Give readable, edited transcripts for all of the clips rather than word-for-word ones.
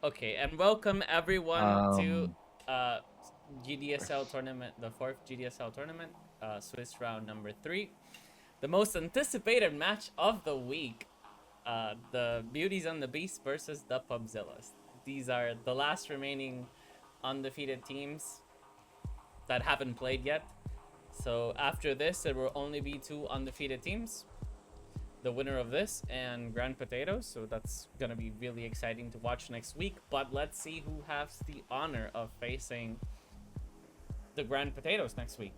Okay, and welcome everyone to Um, uh, GDSL tournament, the fourth GDSL tournament, Swiss round number 3. The most anticipated match of the week, the Beauties and the Beast versus the PUBZILLAS. These are the last remaining undefeated teams that haven't played yet. So after this, there will only be 2 undefeated teams. The winner of this and Grand Potatoes, so that's gonna be really exciting to watch next week. But let's see who has the honor of facing the Grand Potatoes next week.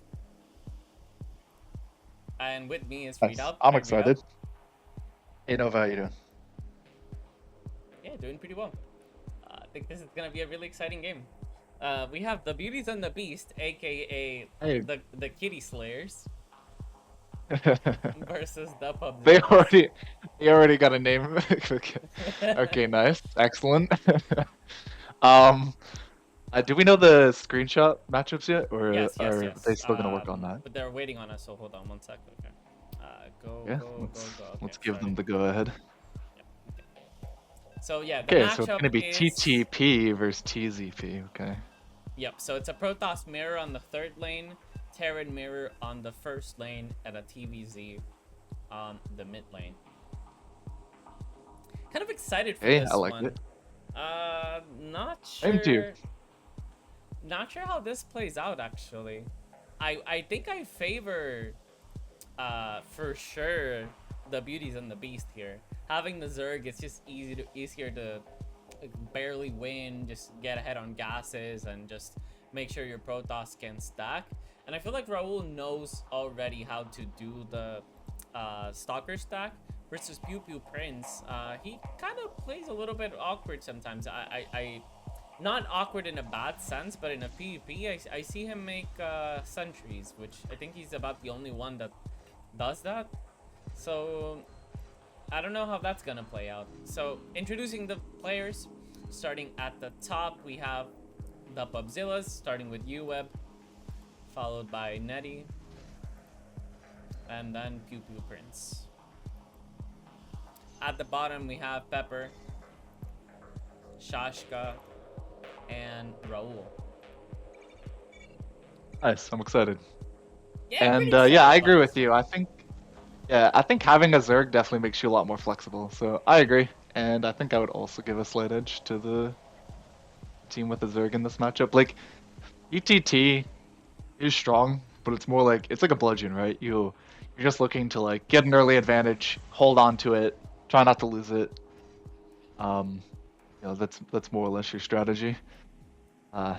And with me is nice. Readoubt. I'm Hi, Readoubt. excited. Hey Nova, how you doing? Yeah, doing pretty well. I think this is gonna be a really exciting game. We have the Beauties and the Beast, aka Hey. the Kitty Slayers, versus the they PUBZILLAS. already they already got a name. Okay. Okay, nice. Excellent. um do we know the screenshot matchups yet? Or Yes, yes, are yes. they still gonna work on that? But they're waiting on us, so hold on one second. Okay. Go, Yeah, go, go, let's go. Okay, let's give them starting. the go ahead. Yep. Okay. So yeah, the Okay, so it's matchup gonna be is. TTP versus TZP, okay. Yep. So it's a Protoss mirror on the third lane, Terran mirror on the first lane, and a TVZ on the mid lane. Kind of excited for Hey, I this like one. it. Not Same too. sure. Not sure how this plays out actually. I think I favor for sure the Beauties and the Beast here. Having the Zerg, it's just easier to barely win, just get ahead on gases and just make sure your Protoss can stack. And I feel like Raul knows already how to do the Stalker stack versus PewPewPrince. He kind of plays a little bit awkward sometimes. I not awkward in a bad sense, but in a PvP, I see him make sentries, which I think he's about the only one that does that. So I don't know how that's gonna play out. So introducing the players, starting at the top, we have the PUBZILLAS, starting with Euweb, followed by Netty, and then PewPewPrince. At the bottom, we have Pepper, Shashka, and Raul. Nice, I'm excited. Yeah, I'm pretty And excited yeah, I about agree this with one. you. I think having a Zerg definitely makes you a lot more flexible. So I agree. And I think I would also give a slight edge to the team with the Zerg in this matchup. Like, ETT is strong, but it's more like it's like a bludgeon, right? You're just looking to like get an early advantage, hold on to it, try not to lose it. Um, that's more or less your strategy.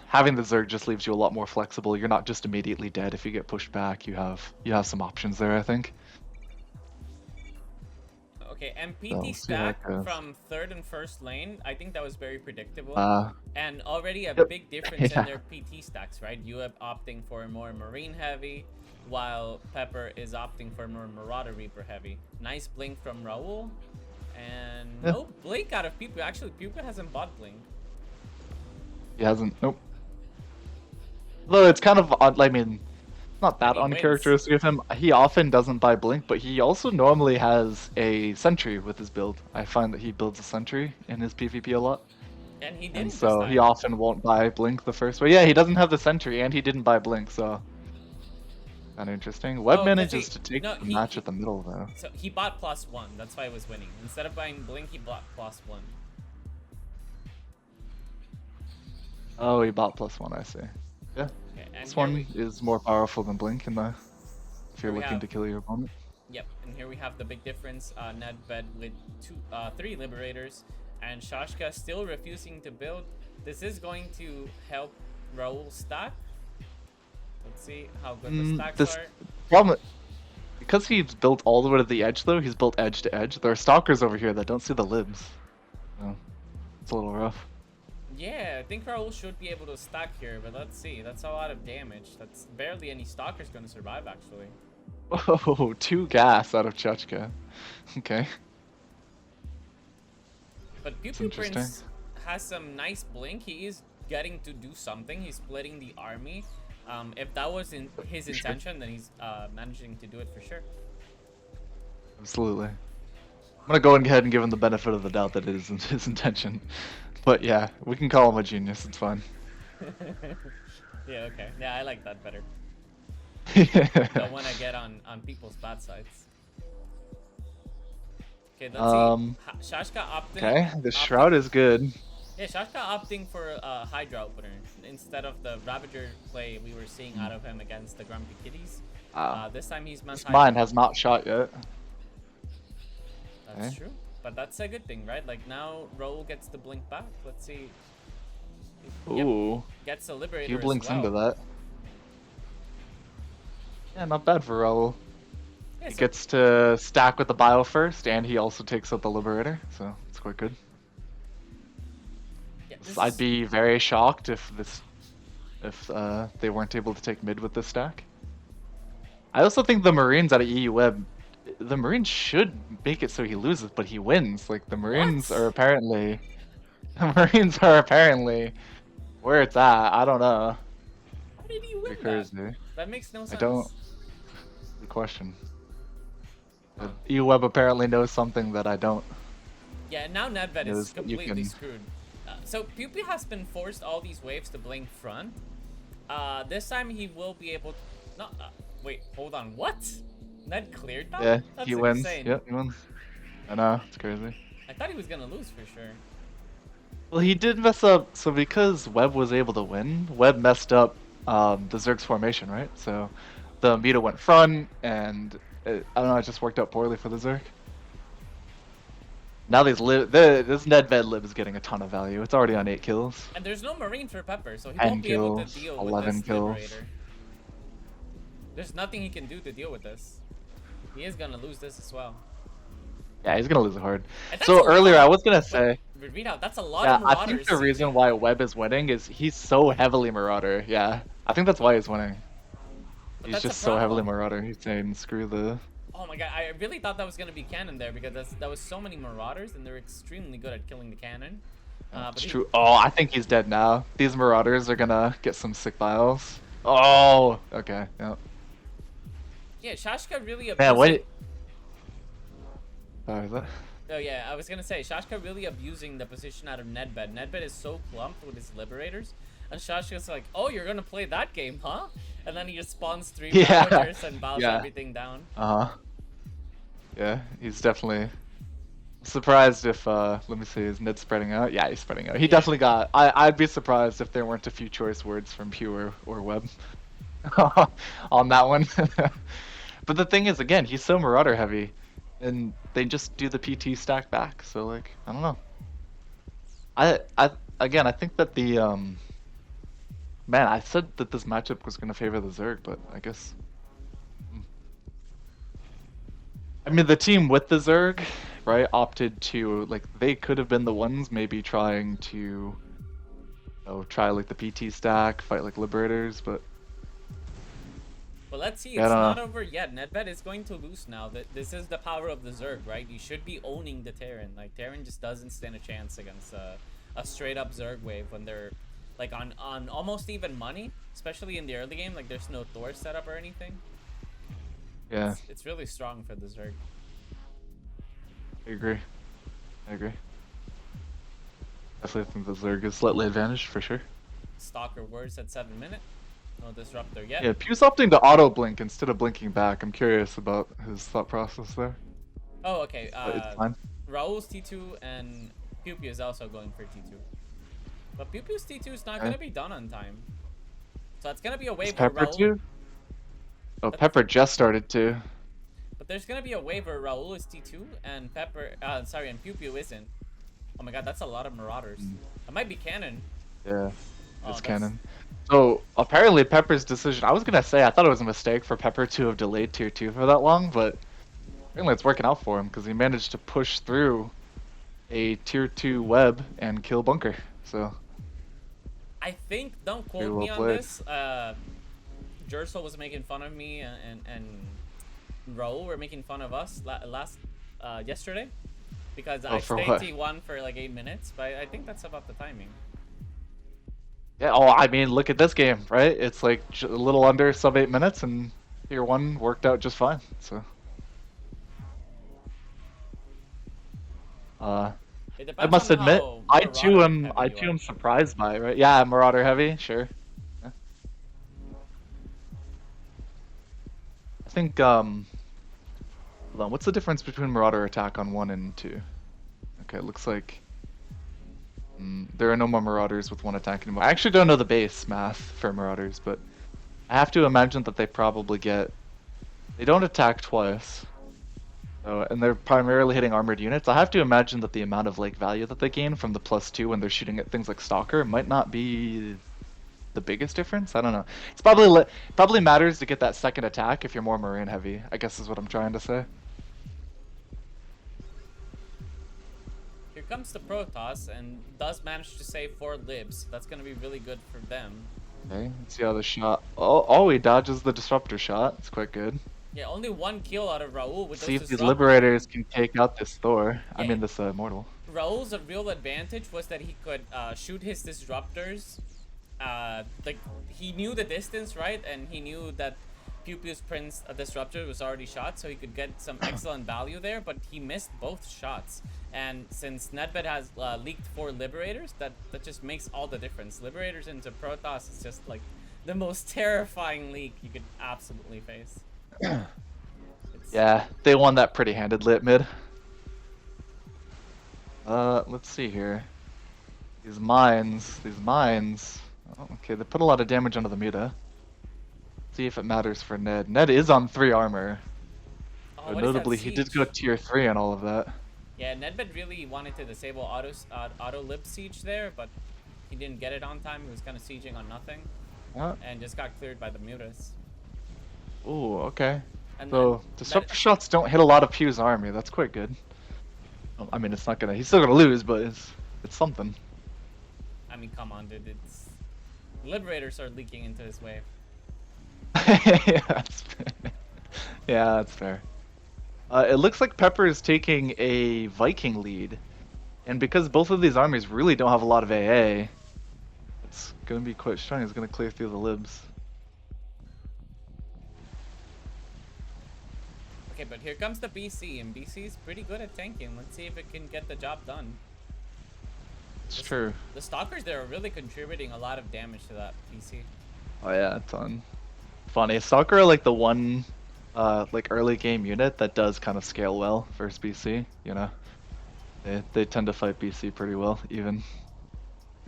Having the Zerg just leaves you a lot more flexible. You're not just immediately dead if you get pushed back. You have some options there, I think. Okay, and So PT we'll see how it stack goes. from third and first lane, I think that was very predictable. Uh, And already a yep. big difference in Yeah. their PT stacks, right? Euweb opting for more Marine heavy, while Pepper is opting for more Marauder Reaper heavy. Nice blink from Raul. And Yeah. no blink out of Pew. Actually, Pew hasn't bought blink. He hasn't. Nope. Though it's kind of odd. I mean, not And that he wins. uncharacteristic of him. He often doesn't buy Blink, but he also normally has a Sentry with his build. I find that he builds a Sentry in his PvP a lot. And he And didn't this so he time. often won't buy Blink the first way. Yeah, he doesn't have the Sentry, and he didn't buy Blink, so kind of interesting. Web Oh, because manages to take no, the match at the middle, though. so he bought +1. That's why he was winning. Instead of buying blink, he bought +1. Oh, he bought +1, I see. Yeah, Okay, and this here one is more powerful than Blink in the if here you're we looking have to kill your opponent. Yep, and here we have the big difference. Nedved with 3 Liberators, and Shashka still refusing to build. This is going to help Raul stack. Let's see how good the stacks This are. problem because he's built all the way to the edge, though. He's built edge to edge. There are stalkers over here that don't see the libs. So it's a little rough. Yeah, I think Raul should be able to stack here, but let's see. That's a lot of damage. That's barely any stalkers going to survive, actually. Oh, 2 gas out of Chachka. Okay, But that's interesting. PewPewPrince has some nice blink. He is getting to do something. He's splitting the army. If that was in his For sure. intention, then he's managing to do it for sure. Absolutely. gonna go ahead and give him the benefit of the doubt that it isn't his intention. But yeah, we can call him a genius. It's fine. Yeah, okay. Yeah, I like that better. Yeah. Don't want to get on people's bad sides. Okay, let's see. Shashka opting. Okay, the shroud is good. Yeah, Shashka opting for a Hydra opener instead of the Ravager play we were seeing out of him against the Grumpy Kitties. This time he's meant Hydra. Mine has not shot yet. That's true, but that's a good thing, right? Like now Raul gets the blink back. Let's see. Ooh. Yep, gets the Liberator. He blinks as well. into that. Yeah, not bad for Raul. Yeah, He so gets to stack with the bio first, and he also takes out the Liberator, so it's quite good. yeah, I'd be very shocked if they weren't able to take mid with this stack. I also think the Marines out of Euweb, the Marines should make it so he loses, but he wins. Like the Marines are apparently, where it's at. I don't know. How did he win Crazy. That makes no sense. I don't. Good question. Euweb apparently knows something that I don't. Yeah, now Nedved is Knows that you completely can- screwed. So PewPew has been forced all these waves to blink front. This time he will be able to... No, wait, hold on, what? Ned cleared that? Yeah, That's he wins. insane. Yep, he wins. I know, it's crazy. I thought he was gonna lose for sure. Well, he did mess up. So because Webb was able to win, Webb messed up the Zerg's formation, right? So the Meta went front, and I don't know, it just worked out poorly for the Zerg. Now this Nedved lib is getting a ton of value. It's already on 8 kills. And there's no Marine for Pepper, so he 10 won't be able to kills, deal 11 with this kills. Liberator. There's nothing he can do to deal with this. He is gonna lose this as well. Yeah, he's gonna lose it hard. And that's So a earlier lot. I was gonna say, Readout, that's a lot yeah, of Marauders. I think the reason why Webb is winning is he's so heavily Marauder. Yeah, I think that's why he's winning. But He's that's a just so heavily problem. Marauder. He's saying screw the. Oh my god, I really thought that was gonna be cannon there because that was so many Marauders and they're extremely good at killing the cannon. But It's he- true. Oh, I think he's dead now. These Marauders are gonna get some sick bios. Oh, okay. Yep. Yeah, Shashka really abusing... Man, wait. Sorry, is that? Oh yeah, I was gonna say, Shashka really abusing the position out of Nedved. Nedved is so clumped with his Liberators. And Shashka's like, oh, you're gonna play that game, huh? And then he just spawns 3 Yeah. Marauders and bows Yeah. everything down. Uh-huh. Yeah, he's definitely surprised if let me see, is Ned spreading out? Yeah, he's spreading out. He definitely got I'd be surprised if there weren't a few choice words from Pew or Webb on that one. But the thing is, again, he's so Marauder heavy, and they just do the PT stack back, so like, I don't know. I think that the man, I said that this matchup was gonna favor the Zerg, but I guess I mean, the team with the Zerg, right, opted to, like, they could have been the ones maybe trying to, you know, try, like, the PT stack, fight, like, Liberators, but... But let's see, Yeah, it's I don't not know. over yet. Nedved is going to lose now. This is the power of the Zerg, right? You should be owning the Terran. Like, Terran just doesn't stand a chance against a straight-up Zerg wave when they're, like, on almost even money. Especially in the early game, like, there's no Thor setup or anything. Yeah, It's really strong for the Zerg. I agree. Definitely think the Zerg is slightly advantaged, for sure. Stalker words at 7 minutes. No disruptor yet. Yeah, Pew's opting to auto-blink instead of blinking back. I'm curious about his thought process there. Oh, okay. But it's fine. Raul's T2 and PewPew is also going for T2. But PewPew's T2 is not going to be done on time. So it's going to be a Is wave where Pepper Raul... too? Oh, Pepper just started to. But there's going to be a wave where Raul is T2 and and PewPew isn't. Oh my god, that's a lot of Marauders. It might be cannon. Yeah, Oh, it's that's- canon. So apparently Pepper's decision, I was gonna say I thought it was a mistake for Pepper to have delayed tier 2 for that long, but apparently it's working out for him because he managed to push through a tier 2 web and kill Bunker. So I think, don't quote Very well me on played. this, Jersel was making fun of me and Raul were making fun of us yesterday. Because I for stayed what? T1 for like 8 minutes, but I think that's about the timing. yeah, oh, I mean, look at this game, right? It's like a little under sub 8 minutes, and tier 1 worked out just fine. So It I depends must on admit, how I Marauder too am heavy I you too are. am surprised by it, right? Yeah, Marauder heavy, sure. Yeah. I think hold on, what's the difference between Marauder attack on 1 and 2? Okay, it looks like there are no more Marauders with 1 attack anymore. I actually don't know the base math for Marauders, but I have to imagine that they probably get they don't attack twice. So, and they're primarily hitting armored units. I have to imagine that the amount of like value that they gain from the +2 when they're shooting at things like Stalker might not be the biggest difference. I don't know. It's probably matters to get that second attack if you're more Marine heavy, I guess is what I'm trying to say. Here comes the Protoss and does manage to save 4 libs. That's gonna be really good for them. Okay, let's see how the shot. Oh, he dodges the disruptor shot. It's quite good. Yeah, only 1 kill out of Raul with See those if these disruptors. Liberators can take out this Thor. I Yeah, mean, this Mortal. Raul's real advantage was that he could shoot his disruptors. Like he knew the distance, right, and he knew that PewPewPrince disruptor was already shot, so he could get some excellent value there. But he missed both shots, and since Nedved has leaked 4 Liberators, that just makes all the difference. Liberators into Protoss is just like the most terrifying leak you could absolutely face. Yeah, they won that pretty handedly at mid. Let's see here. These mines. Oh, okay, they put a lot of damage onto the Muta. See if it matters for Ned. Ned is on 3 armor. Oh, But notably, he did go tier 3 and all of that. Yeah, Nedved really wanted to disable auto lib siege there, but he didn't get it on time. He was kind of sieging on nothing, and just got cleared by the Mutas. Ooh, okay. And So disruptor shots don't hit a lot of Pew's army. That's quite good. I mean, it's not gonna. He's still gonna lose, but it's something. I mean, come on, dude. It's Liberators are leaking into his wave. Yeah, that's fair. Yeah, that's fair. It looks like Pepper is taking a Viking lead, and because both of these armies really don't have a lot of AA, it's gonna be quite strong. He's gonna clear through the libs. Okay, but here comes the BC, and BC is pretty good at tanking. Let's see if it can get the job done. It's true. The Stalkers there are really contributing a lot of damage to that BC. Oh yeah, a ton. Funny. Stalker are like the one like early game unit that does kind of scale well versus BC, you know. They tend to fight BC pretty well, even.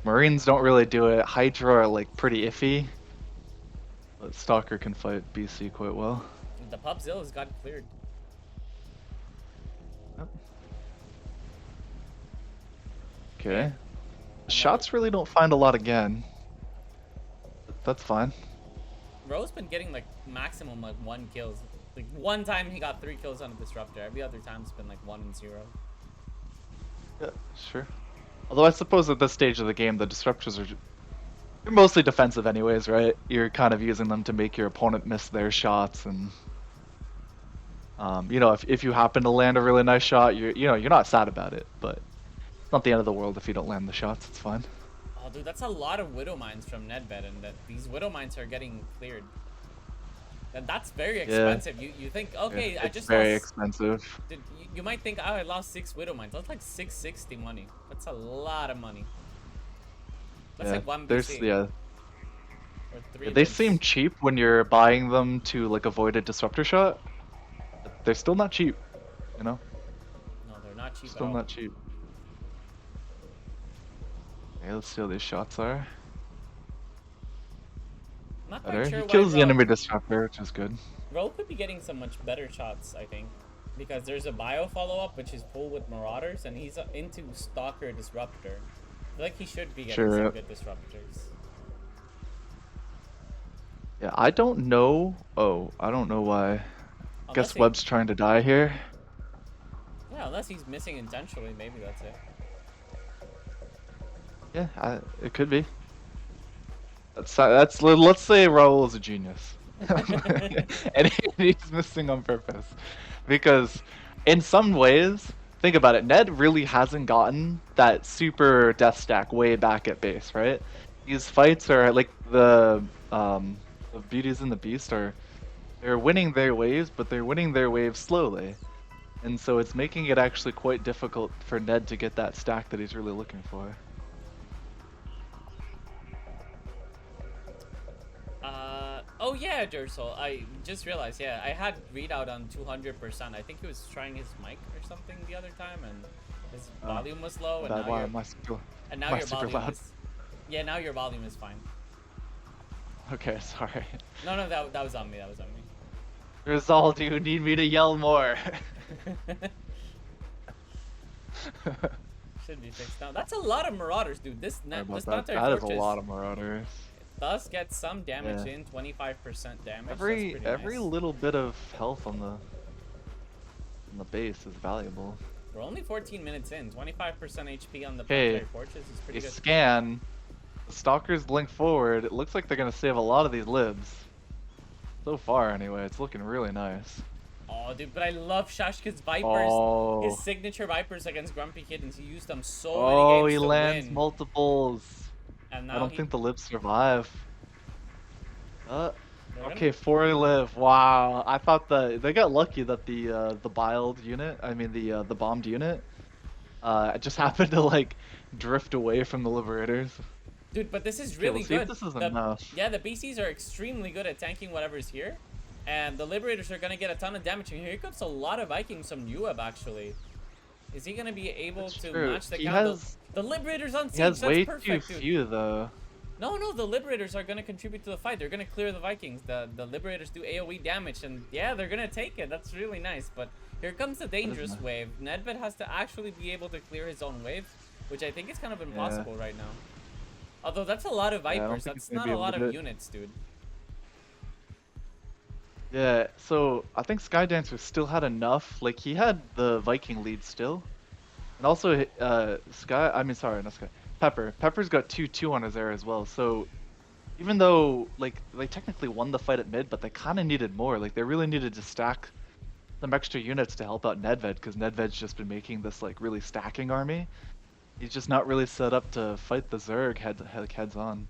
Marines don't really do it. Hydra are like pretty iffy. But Stalker can fight BC quite well. The PUBZILLAS got cleared. Yep. Okay. Shots really don't find a lot again. That's fine. Ro's been getting like maximum like 1 kills. Like one time he got 3 kills on a disruptor. Every other time it's been like 1 and 0. Yeah, sure. Although I suppose at this stage of the game, the disruptors are they're mostly defensive anyways, right? You're kind of using them to make your opponent miss their shots, and you know, if you happen to land a really nice shot, you're not sad about it, but it's not the end of the world if you don't land the shots. It's fine. Oh, dude, that's a lot of Widow Mines from Nedved, and that these Widow Mines are getting cleared. And that's very expensive. You think, okay, yeah, I just very lost... expensive. Dude, you might think, oh, I lost 6 Widow Mines. That's like 660 money. That's a lot of money. That's like 1 BC. Yeah. Or 3 They libs. seem cheap when you're buying them to like avoid a disruptor shot. But they're still not cheap, you know. No, they're not cheap Still at all. not cheap. Okay, let's see how these shots are. I'm not quite Better. sure He why kills the Ro enemy disruptor, which is good. could be getting some much better shots, I think. Because there's a bio follow-up, which is full with Marauders, and he's into Stalker Disruptor. I feel like he should be getting some good Disruptors. Yeah, I don't know. Oh, I don't know why. Guess Webb's trying to die here. Yeah, unless he's missing intentionally, maybe that's it. Yeah, it could be. Let's say Raul is a genius, and he's missing on purpose, because in some ways, think about it. Ned really hasn't gotten that super death stack way back at base, right? These fights are like the Beauties and the Beast they're winning their waves, but they're winning their waves slowly. And so it's making it actually quite difficult for Ned to get that stack that he's really looking for. Oh yeah, Dursol. I just realized. Yeah, I had Readout on 200%. I think he was trying his mic or something the other time, and his volume was low, and now your super volume loud. is. Yeah, now your volume is fine. Okay, sorry. No, that was on me. That was on me. Result, you need me to yell more. Should be fixed now. That's a lot of Marauders, dude. This That Planetary is a Fortress lot of Marauders. does get some damage Yeah. in, 25% damage. Every That's pretty nice. little bit of health on the base is valuable. We're only 14 minutes in. 25% HP on the Okay, Planetary Fortress is pretty good. scan. The Stalkers blink forward. It looks like they're gonna save a lot of these libs. So far, anyway, it's looking really nice. Oh, dude, but I love Shashka's Vipers. Oh. His signature Vipers against Grumpy Kittens. He used them so many Oh, games he to lands win. multiples. And now I don't think the libs survive. Okay, 4 live. Wow, I thought they got lucky that the biled unit, I mean the bombed unit, just happened to like drift away from the liberators. Dude, but this is Okay, really we'll see if good. this is enough. Yeah, the BCs are extremely good at tanking whatever's here. And the Liberators are going to get a ton of damage. And here comes a lot of Vikings from Euweb, actually. Is he going to be able That's to true. match the He count? has- The Liberators on siege, He has that's way perfect, too dude. few though. No, the Liberators are going to contribute to the fight. They're going to clear the Vikings. The Liberators do AoE damage, and yeah, they're going to take it. That's really nice. But here comes the dangerous nice. wave. Nedved has to actually be able to clear his own wave, which I think is kind of impossible right now. Although that's a lot of I don't Vipers. think That's he's gonna not be a able lot to do of it. units, dude. Yeah, so I think Skydancer still had enough. Like he had the Viking lead still, and also not Sky. Pepper's got 2-2 on his air as well. So even though like they technically won the fight at mid, but they kind of needed more. Like they really needed to stack some extra units to help out Nedved, because Nedved's just been making this like really stacking army. He's just not really set up to fight the Zerg heads on.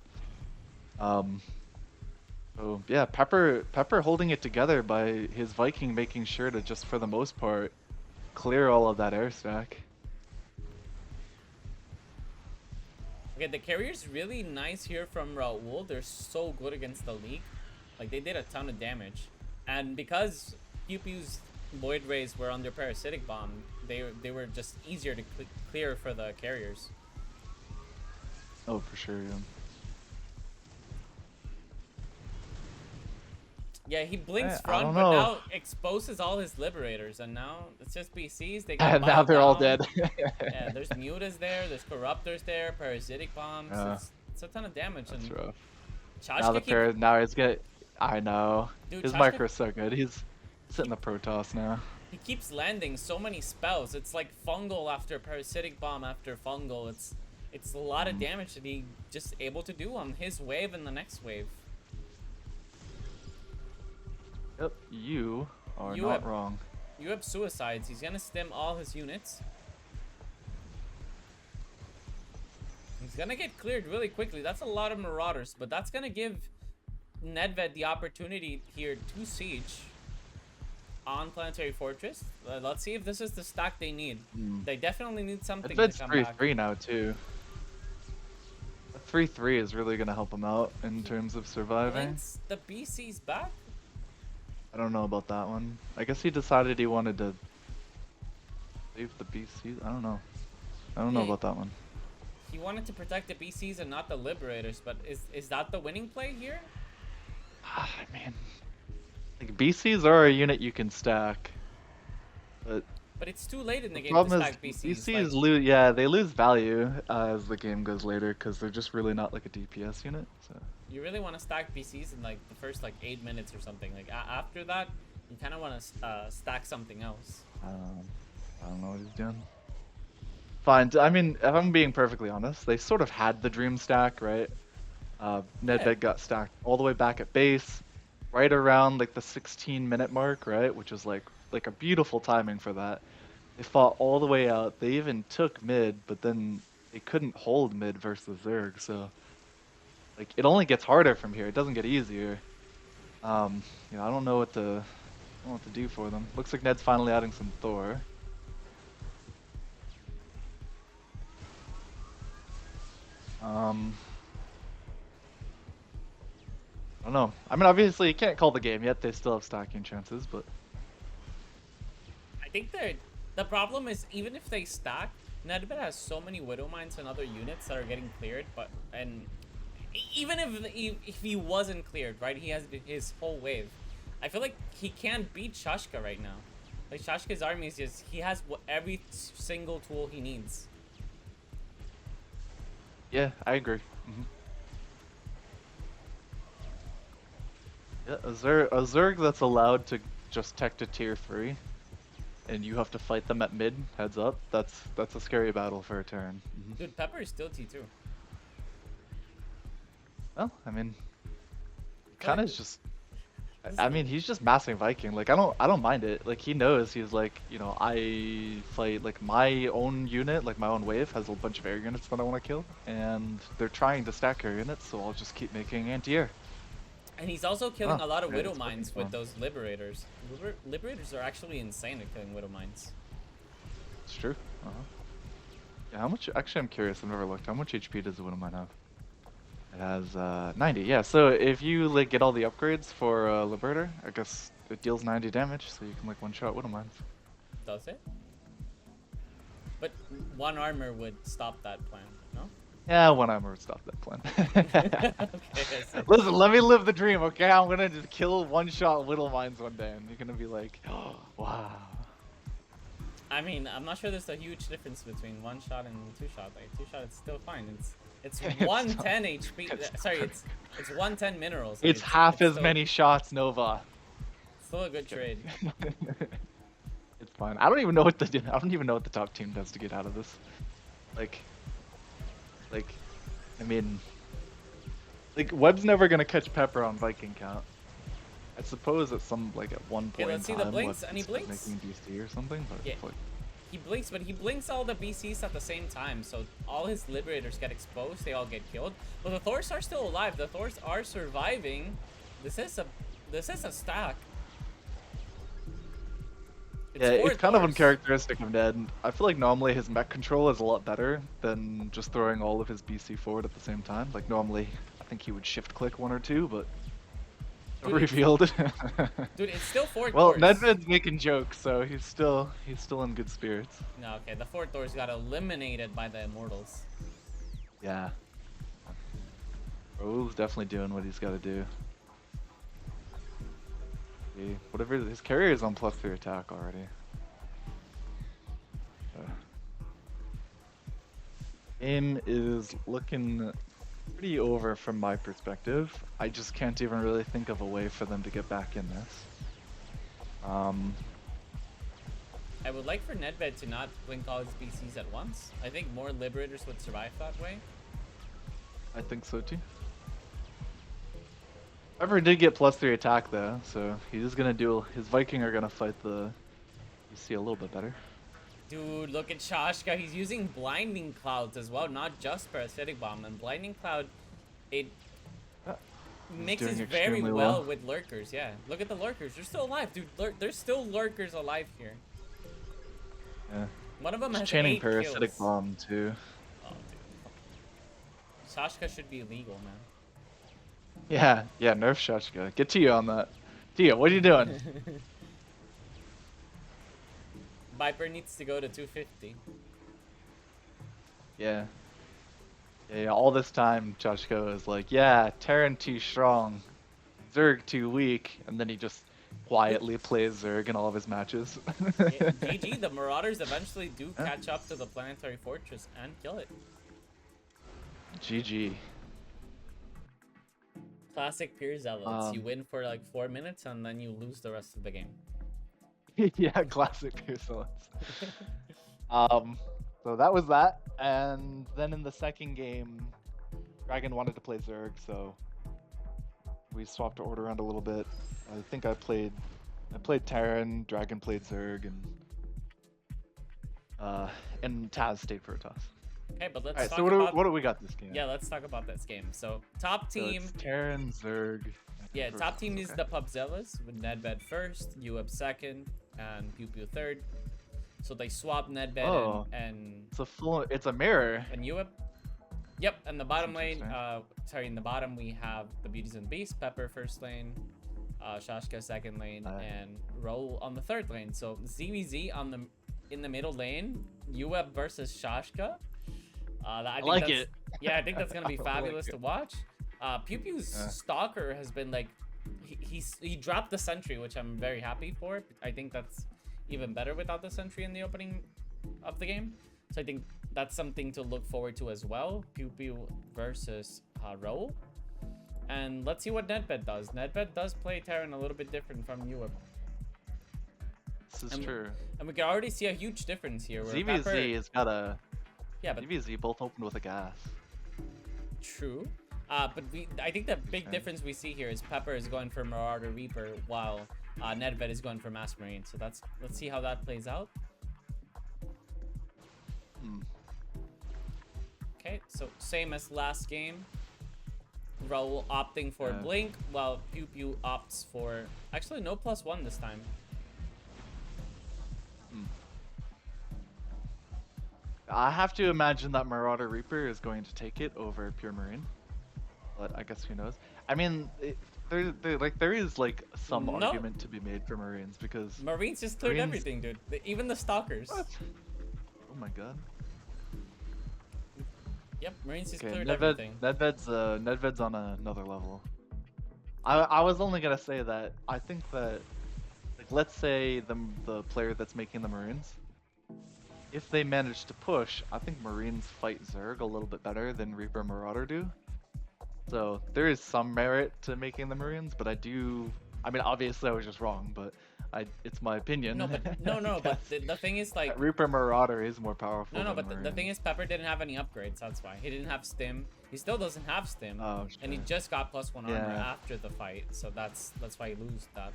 So yeah, Pepper holding it together by his Viking making sure to just for the most part clear all of that air stack. Okay, the carrier's really nice here from Raul. They're so good against the League. Like, they did a ton of damage. And because PewPew's Void Rays were under Parasitic Bomb, they were just easier to clear for the carriers. Oh, for sure, yeah. Yeah, he blinks I front, don't but know. now exposes all his Liberators, and now it's just BCs. They got And now they're all dead. Yeah, there's Mutas there, there's Corruptors there, Parasitic Bombs. It's a ton of damage. That's and rough. Chashka Now he's get. I know. Dude, His Chashka- micro's so good. He's sitting the Protoss now. He keeps landing so many spells. It's like fungal after Parasitic Bomb after fungal. It's a lot of damage that he just able to do on his wave and the next wave. Yep, you are You not have- wrong. You have suicides. He's gonna stem all his units. He's gonna get cleared really quickly. That's a lot of Marauders, but that's gonna give Nedved the opportunity here to siege on Planetary Fortress. Let's see if this is the stack they need. They definitely need something Nedved's to come back. 3-3 now too. A 3-3 is really gonna help him out in terms of surviving. Blinks the BC's back? I don't know about that one. I guess he decided he wanted to save the BC. I don't know. I don't know about that one. He wanted to protect the BCs and not the Liberators, but is that the winning play here? I mean, like BCs are a unit you can stack, but it's too late in the game to problem stack is BCs. BCs lose. Yeah, they lose value as the game goes later because they're just really not like a DPS unit. So You really want to stack BCs in like the first like 8 minutes or something. Like after that, you kind of want to stack something else. I don't know what he's doing. Fine. I mean, if I'm being perfectly honest, they sort of had the dream stack, right? Nedved got stacked all the way back at base, right around like the 16-minute mark, right? Which was like a beautiful timing for that. They fought all the way out. They even took mid, but then they couldn't hold mid versus Zerg. So like it only gets harder from here. It doesn't get easier. I don't know what to do for them. Looks like Ned's finally adding some Thor. I don't know. I mean, obviously, you can't call the game yet. They still have stacking chances, but I think the problem is even if they stack, Nedved has so many Widow Mines and other units that are getting cleared, and even if he wasn't cleared, right, he has his whole wave. I feel like he can't beat Shashka right now. Like Shashka's army is just, he has every single tool he needs. yeah, I agree. Yeah, a Zerg that's allowed to just tech to tier 3, and you have to fight them at mid, heads up, that's a scary battle for a Terran. Dude, Pepper is still T2. Well, I mean, kind of just. I mean, he's just massing Viking. Like, I don't mind it. Like, he knows he's like, you know, I fight like my own unit, like my own wave has a bunch of air units that I want to kill, and they're trying to stack air units, so I'll just keep making anti-air. And he's also killing a lot of yeah, Widow it's Mines fucking with those Liberators. Liberators are actually insane at killing Widow Mines. It's true. Yeah, how much? Actually, I'm curious. I've never looked. How much HP does the Widow Mine have? It has 90. Yeah. So if you like get all the upgrades for Liberator, I guess it deals 90 damage, so you can like one-shot Widow Mines. Does it? But one armor would stop that plan, no? Yeah, one armor would stop that plan. Okay, Listen, let me live the dream, okay? I'm gonna just kill one-shot Widow Mines one day, and you're gonna be like, oh, wow. I mean, I'm not sure there's a huge difference between one shot and two shot. Like two shot, it's still fine. It's 110 HP. Sorry, it's 110 minerals. Like, It's half as still, many shots, Nova. Still a good trade. It's fine. I don't even know what the top team does to get out of this. Like, I mean, like Web's never gonna catch Pepper on Viking count. I suppose at one point let's in see the time, blinks, Web and he can start blinks. making DC or something. But Yeah. like, He blinks, but he blinks all the BCs at the same time, so all his Liberators get exposed, they all get killed. But the Thors are still alive, the Thors are surviving. This is a stack. it's kind of uncharacteristic of Ned. I feel like normally his mech control is a lot better than just throwing all of his BC forward at the same time. Like normally, I think he would shift click one or two, but revealed it. Dude, it's still 4 Well, Thors. Nedved's making jokes, so he's still in good spirits. No, okay, the 4 Thors got eliminated by the Immortals. Yeah. Raul's definitely doing what he's got to do. Okay, whatever, his carrier is on +3 attack already. Game is looking pretty over from my perspective. I just can't even really think of a way for them to get back in this. I would like for Nedved to not blink all his BCs at once. I think more Liberators would survive that way. I think so too. Pepper did get +3 attack though, so he's gonna do. His Viking are gonna fight the BC a little bit better. Dude, look at Shashka. He's using Blinding Clouds as well, not just Parasitic Bomb. And Blinding Cloud, it mixes very well with Lurkers. Yeah, look at the Lurkers. They're still alive, dude. There's still Lurkers alive here. Yeah. One of them has chaining 8 Parasitic kills. Bomb too. Oh, dude. Shashka should be illegal, man. Yeah, nerf Shashka. Get Tia on that. Tia, what are you doing? Viper needs to go to 250. Yeah, all this time Shashka is like, yeah, Terran too strong, Zerg too weak, and then he just quietly plays Zerg in all of his matches. Yeah, GG, the Marauders eventually do catch up to the Planetary Fortress and kill it. GG. Classic Peer Zealots. You win for like 4 minutes and then you lose the rest of the game. Yeah, classic Beauties. So that was that, and then in the second game, Dragon wanted to play Zerg, so we swapped our order around a little bit. I think I played Terran, Dragon played Zerg, and Taz stayed for a toss. Okay, but let's Alright, talk so about... what do we got this game? Yeah, let's talk about this game. So, top team... So it's Terran, Zerg... Yeah, top team is the PUBZILLAS with Nedved first, Euweb second, and PewPew third. So they swap Nedved and It's a mirror. and Euweb. Yep, and the bottom lane, interesting. in the bottom we have the Beauties and Beast, Pepper first lane, Shashka second lane, and Raul on the third lane. So ZVZ in the middle lane, Euweb versus Shashka. I like it. Yeah, I think that's gonna be fabulous to watch. PewPew's Stalker has been like, he dropped the sentry, which I'm very happy for. I think that's even better without the sentry in the opening of the game. So I think that's something to look forward to as well. PewPew versus Raul. And let's see what Nedved does. Nedved does play Terran a little bit different from Euweb. This is true. And we can already see a huge difference here. Where ZVZ Pepper, has got a... Yeah, but... ZVZ both opened with a gas. True. But I think the big difference we see here is Pepper is going for Marauder Reaper while Nedved is going for Mass Marine. So let's see how that plays out. Okay, so same as last game. Raul opting for Blink while PewPew opts for... Actually, no +1 this time. I have to imagine that Marauder Reaper is going to take it over Pure Marine. But I guess who knows? I mean, there is like some argument to be made for Marines because Marines just cleared everything, dude. Even the Stalkers. What? Oh my god. Yep, Marines just cleared everything. Nedved's on another level. I was only gonna say that I think that, like, let's say the player that's making the Marines, if they manage to push, I think Marines fight Zerg a little bit better than Reaper Marauder do. So there is some merit to making the Marines, but I mean, obviously I was just wrong, but it's my opinion. No, but but the thing is, like, Reaper Marauder is more powerful. No, but the thing is, Pepper didn't have any upgrades. That's why he didn't have Stim. He still doesn't have Stim, and he just got +1 armor after the fight. So that's why he lose that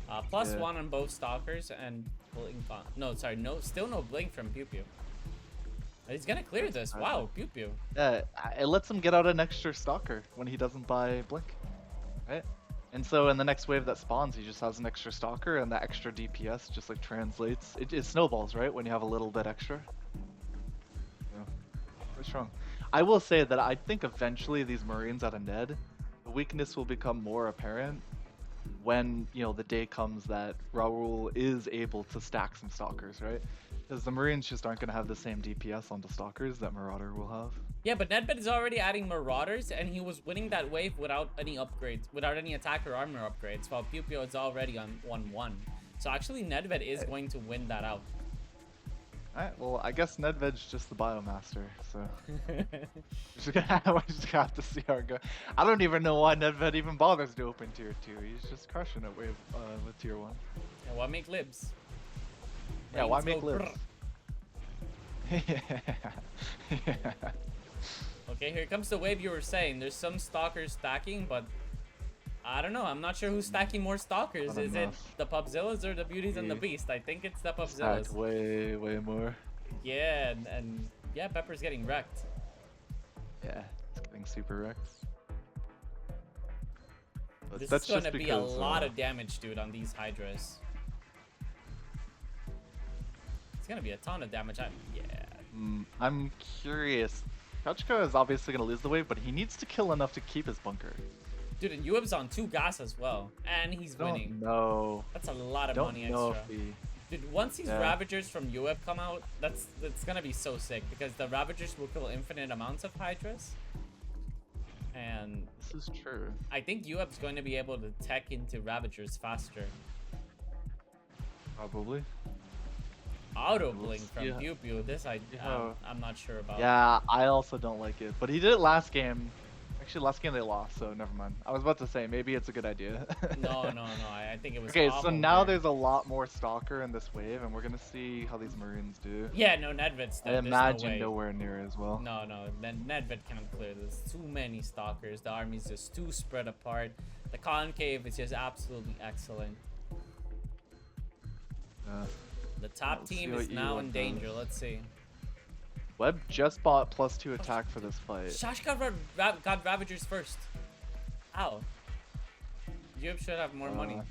one. +1 on both Stalkers and Blink. Still no Blink from PewPew. He's gonna clear this. Wow, PewPew. Yeah, it lets him get out an extra Stalker when he doesn't buy Blink, right? And so in the next wave that spawns, he just has an extra Stalker, and that extra DPS just like translates. It snowballs, right? When you have a little bit extra. Yeah, pretty strong. I will say that I think eventually these Marines out of Ned, the weakness will become more apparent when, you know, the day comes that Raul is able to stack some Stalkers, right? Because the Marines just aren't going to have the same DPS on the Stalkers that Marauder will have. Yeah, but Nedved is already adding Marauders, and he was winning that wave without any upgrades, without any attack or armor upgrades, while PewPew is already on 1-1. So actually, Nedved is going to win that out. Alright, well, I guess Nedved's just the Biomaster, so... we're just gonna have to see how it goes. I don't even know why Nedved even bothers to open tier 2. He's just crushing it with tier 1. Yeah, why make libs? Yeah, why make libs? Okay, here comes the wave you were saying. There's some Stalkers stacking, but I don't know. I'm not sure who's stacking more Stalkers. Is it the PUBZILLAS or the Beauties and the Beast? I think it's the PUBZILLAS. Way more. Yeah, and yeah, Pepper's getting wrecked. Yeah, it's getting super wrecked. But This is going to be a lot of damage, dude, on these Hydras. It's going to be a ton of damage. I'm curious. Kachka is obviously going to lose the wave, but he needs to kill enough to keep his bunker. Dude, and Euweb's on 2 gas as well, and he's winning. No. That's a lot of money extra. Dude, once these Ravagers from Euweb come out, that's gonna be so sick, because the Ravagers will kill infinite amounts of Hydras. And this is true. I think Euweb's going to be able to tech into Ravagers faster. Probably. Auto blink from PewPew. This I'm not sure about. Yeah, I also don't like it. But he did it last game. Actually, last game they lost, so never mind. I was about to say, maybe it's a good idea. No. I think it was okay, so now there's a lot more Stalker in this wave, and we're going to see how these Marines do. Yeah, no, Nedved's dead. I imagine nowhere near as well. No. Nedved cannot clear this. Too many Stalkers. The army's just too spread apart. The concave is just absolutely excellent. The top team is now in danger. Let's see. Web just bought +2 attack for this fight. Shash got Ravagers first. Ow. Euweb should have more money.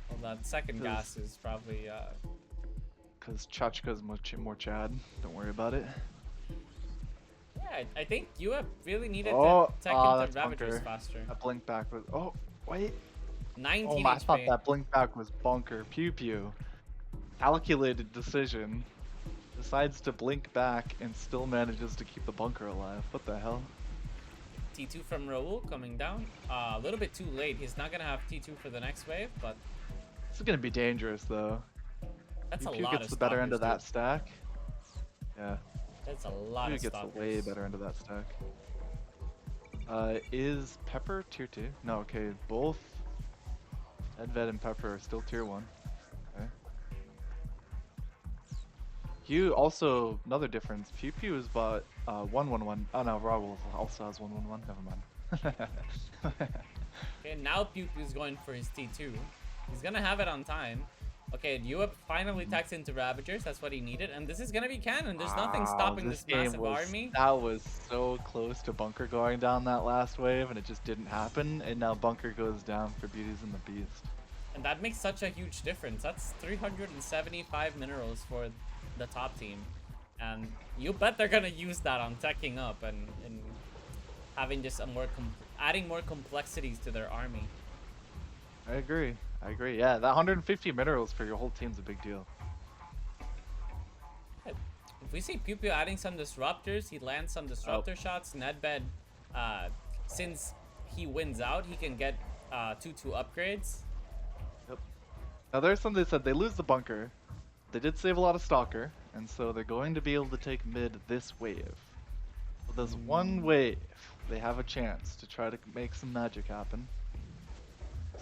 Well, that second gas is probably... Because Chachka's much more Chad. Don't worry about it. Yeah, I think Euweb really needed Oh, to tech ah, into that's Ravagers bunker. faster. That blink back was. Oh, wait. Oh 19 my, I thought HP. that blink back was bunker. Pew pew. Calculated decision. Decides to blink back and still manages to keep the bunker alive. What the hell? T2 from Raul coming down. A little bit too late. He's not gonna have T2 for the next wave, but This is gonna be dangerous though. that's a Pew lot gets of the better end of that stalkers, stack. Yeah. dude. That's a lot Pew of gets the stalkers. way better end of that stack. Is Pepper tier 2? No, okay, both Nedved and Pepper are still tier 1. Okay. Pew also, another difference. Pew is bought 111. Oh no, Raul also has 111. Never mind. Okay, now PewPew's going for his T2. He's gonna have it on time. Okay, Euweb finally techs into Ravagers. That's what he needed. And this is gonna be canon. There's nothing Wow, stopping this game massive was, army. That was so close to Bunker going down that last wave, and it just didn't happen. And now Bunker goes down for Beauties and the Beast. And that makes such a huge difference. That's 375 minerals for the top team. And you bet they're gonna use that on teching up and having just a more adding more complexities to their army. I agree. I agree. Yeah, that 150 minerals for your whole team's a big deal. If we see PewPew adding some disruptors, he lands some disruptor shots. Nedved, since he wins out, he can get 2-2 upgrades. Yep. Now there's something that said they lose the bunker. They did save a lot of stalker, and so they're going to be able to take mid this wave. So there's one wave they have a chance to try to make some magic happen.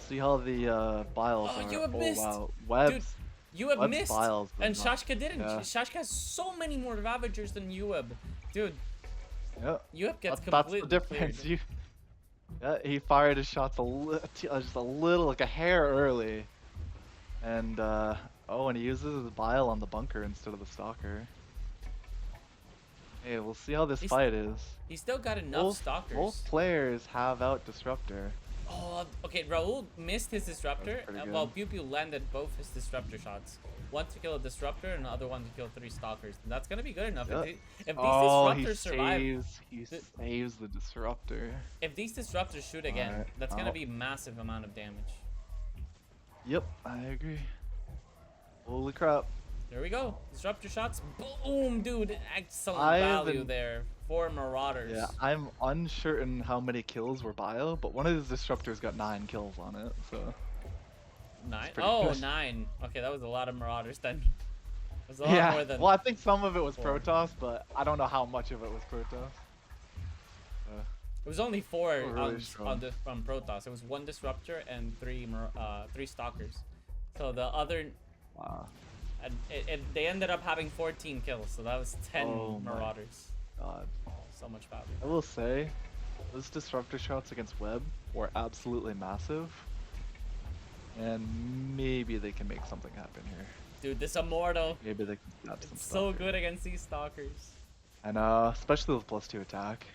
See how the biles are. You have missed. Wow. Webs. Dude, Euweb Web's missed, biles and not- Shashka didn't. Yeah. Shashka has so many more Ravagers than Euweb. Dude, Yep. Euweb gets That's completely the difference. cleared. Yeah, he fired his shots just a little, like a hair early. And, oh, and he uses his bile on the bunker instead of the stalker. Hey, we'll see how this fight is. He's still got enough stalkers. Both players have out Disruptor. Oh, okay. Raul missed his disruptor, That's pretty while good. PewPew landed both his disruptor shots. One to kill a disruptor, and another one to kill 3 stalkers. And that's gonna be good enough. Yep. If these Oh, he disruptors survive, saves the Disruptor. if these disruptors shoot again, Alright, that's gonna oh. be massive amount of damage. Yep, I agree. Holy crap. There we go. Disruptor shots. Boom, dude. Excellent I value haven't- there for Marauders. Yeah, I'm uncertain how many kills were bio, but one of his Disruptors got 9 kills on it, so. 9? pretty Oh, good. 9. Okay, that was a lot of Marauders then. It was a lot Yeah, more than... well, I think some of it was 4. Protoss, but I don't know how much of it was Protoss. It was only 4 really strong. from Protoss. It was 1 disruptor and 3 stalkers. So the other... Wow. And they ended up having 14 kills, so that was 10 Oh my Marauders. God. So much value. I will say, those Disruptor shots against Web were absolutely massive. And maybe they can make something happen here. Dude, this Immortal, Maybe they can snap some it's stuff so here. good against these stalkers. I know, especially with +2 attack.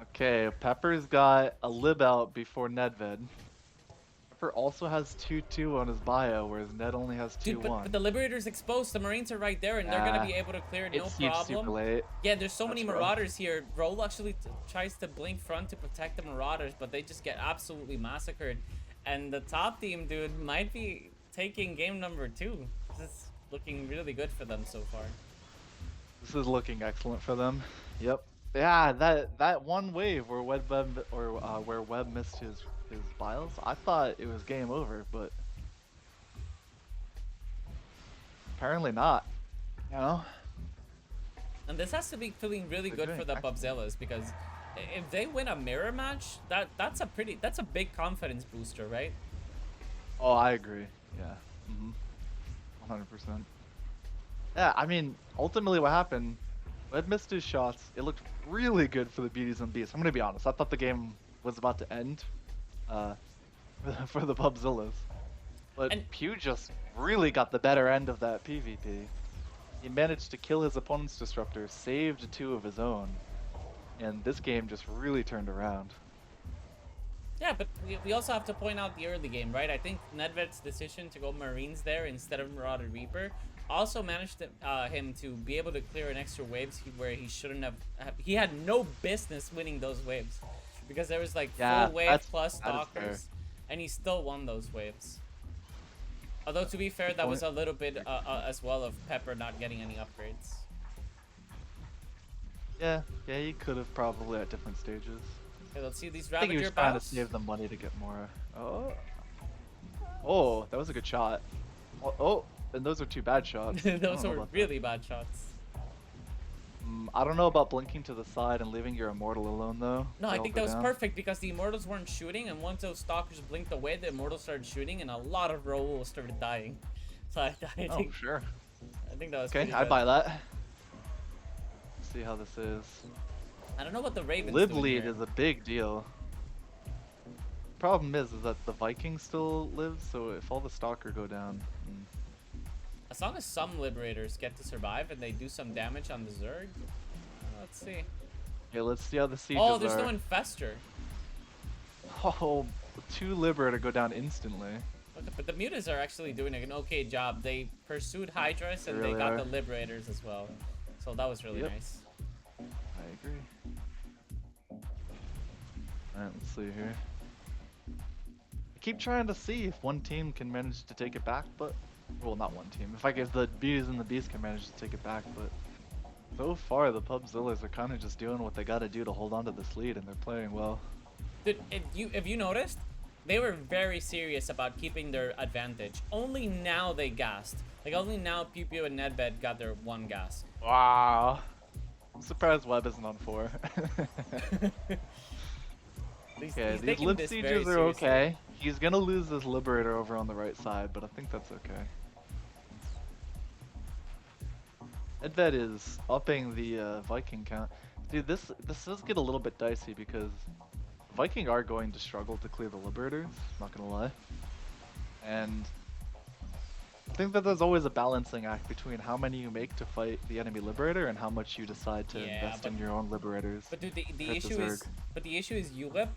Okay, Pepper's got a lib out before Nedved. Pepper also has 2-2 on his bio, whereas Ned only has 2-1. Dude, but the Liberator's exposed. The Marines are right there, and they're gonna be able to clear it, no It's super problem. late. Yeah, there's so many That's rough. Marauders here. Raul actually tries to blink front to protect the Marauders, but they just get absolutely massacred. And the top team, dude, might be taking game number 2. This is looking really good for them so far. This is looking excellent for them. Yep. Yeah, that one wave where where Webb missed his biles, I thought it was game over, but apparently not. You know? And this has to be feeling really They're good doing for the excellent. PUBZILLAS, because if they win a mirror match, that's a big confidence booster, right? Oh, I agree. Yeah. 100%. Yeah, I mean, ultimately what happened, Webb missed his shots. It looked really good for the Beauties and Beasts. I'm gonna be honest. I thought the game was about to end for the PUBZILLAS. But And- Pew just really got the better end of that PvP. He managed to kill his opponent's disruptors, saved 2 of his own, and this game just really turned around. Yeah, but we also have to point out the early game, right? I think Nedved's decision to go Marines there instead of Marauder Reaper also managed him to be able to clear an extra waves where he shouldn't have. He had no business winning those waves because there was like Yeah, full wave plus that is fair. stalkers, and he still won those waves. Although to be fair, that was a little bit as well of Pepper not getting any upgrades. Yeah, he could have probably at different stages. Okay, let's see these I think he Ravager was trying to bows. save the money to get more. Oh, that was a good shot. Oh, and those are two bad shots. Those were really bad shots. I don't know about blinking to the side and leaving your immortal alone though. No, I think go that was down. perfect because the immortals weren't shooting, and once those stalkers blinked away, the immortals started shooting, and a lot of Raul started dying. So I think. Sure. I think that was Okay, pretty I'd good. buy that. Let's see how this is. I don't know what the Ravens Live doing lead here. is a big deal. Problem is that the Vikings still live, so if all the stalker go down. As long as some liberators get to survive and they do some damage on the Zerg. Let's see. Yeah, let's see how the sieges Oh, there's are. no infester. Oh, 2 liberator go down instantly. Okay, but the Mutas are actually doing an okay job. They pursued Hydras and They they really got are. the liberators as well. So that was really Yep. nice. I agree. Alright, let's see here. I keep trying to see if one team can manage to take it back, but... Well, not one team. If the Beauties and the Beasts can manage to take it back, but... So far, the PUBZILLAS are kind of just doing what they gotta do to hold on to this lead, and they're playing well. Dude, if you noticed, they were very serious about keeping their advantage. Only now they gassed. Like, only now PewPew and Nedved got their 1 gas. Wow! I'm surprised Web isn't on 4. Okay, these lip sieges are okay. He's gonna lose this liberator over on the right side, but I think that's okay. Nedved is upping the Viking count. Dude, this does get a little bit dicey because Viking are going to struggle to clear the liberators, not gonna lie. And I think that there's always a balancing act between how many you make to fight the enemy liberator and how much you decide to invest in your own liberators. But dude, the issue is Euweb.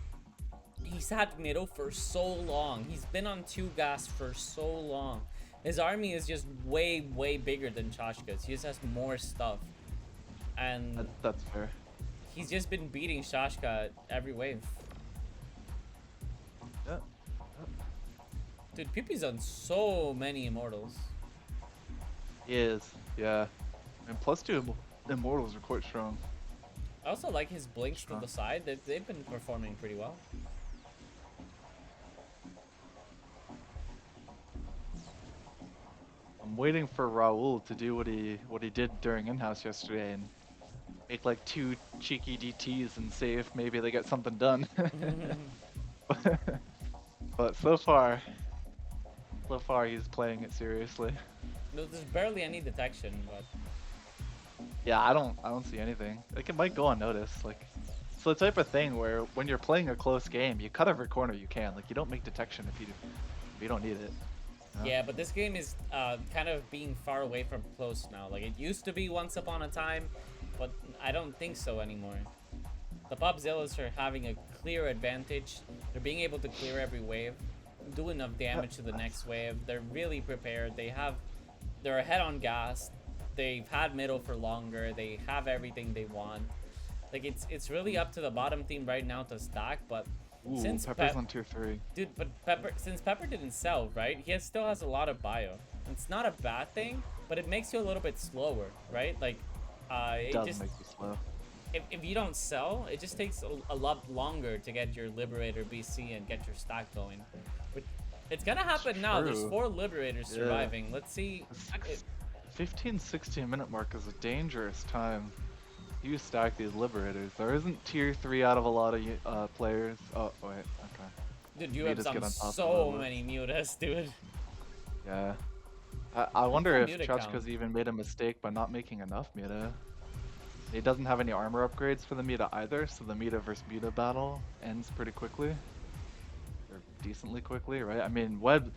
He's had middle for so long. He's been on 2 gas for so long. His army is just way bigger than Shashka's. He just has more stuff. And that's fair. He's just been beating Shashka every wave. Yeah. Dude, PewPew's on so many immortals. He is, yeah. And +2 immortals are quite strong. I also like his blinks to the side. They've been performing pretty well. I'm waiting for Raul to do what he did during in-house yesterday and make like 2 cheeky DTs and see if maybe they get something done. But so far he's playing it seriously. There's barely any detection, but yeah, I don't see anything. Like, it might go unnoticed. Like, it's the type of thing where when you're playing a close game, you cut every corner you can. Like, you don't make detection if you don't need it. You know? Yeah, but this game is kind of being far away from close now. Like, it used to be once upon a time, but I don't think so anymore. The PUBZILLAS are having a clear advantage. They're being able to clear every wave, do enough damage to the next wave. They're really prepared. They're ahead on gas. They've had middle for longer. They have everything they want. Like, it's really up to the bottom team right now to stack, but Ooh, since Pepper's on tier 3. Dude, but since Pepper didn't sell, right? He still has a lot of bio. It's not a bad thing, but it makes you a little bit slower, right? Like, It does make you slow. If you don't sell, it just takes a lot longer to get your Liberator BC and get your stack going. But it's gonna happen now. There's 4 Liberators surviving. Let's see. 15-16 minute mark is a dangerous time. You stack these Liberators. There isn't tier 3 out of a lot of players. Oh, wait, okay. Dude, you have so many mutas, dude. Yeah. I wonder if muta Chachka's even made a mistake by not making enough muta. He doesn't have any armor upgrades for the muta either, so the muta versus muta battle ends pretty quickly. Or decently quickly, right? I mean, Web's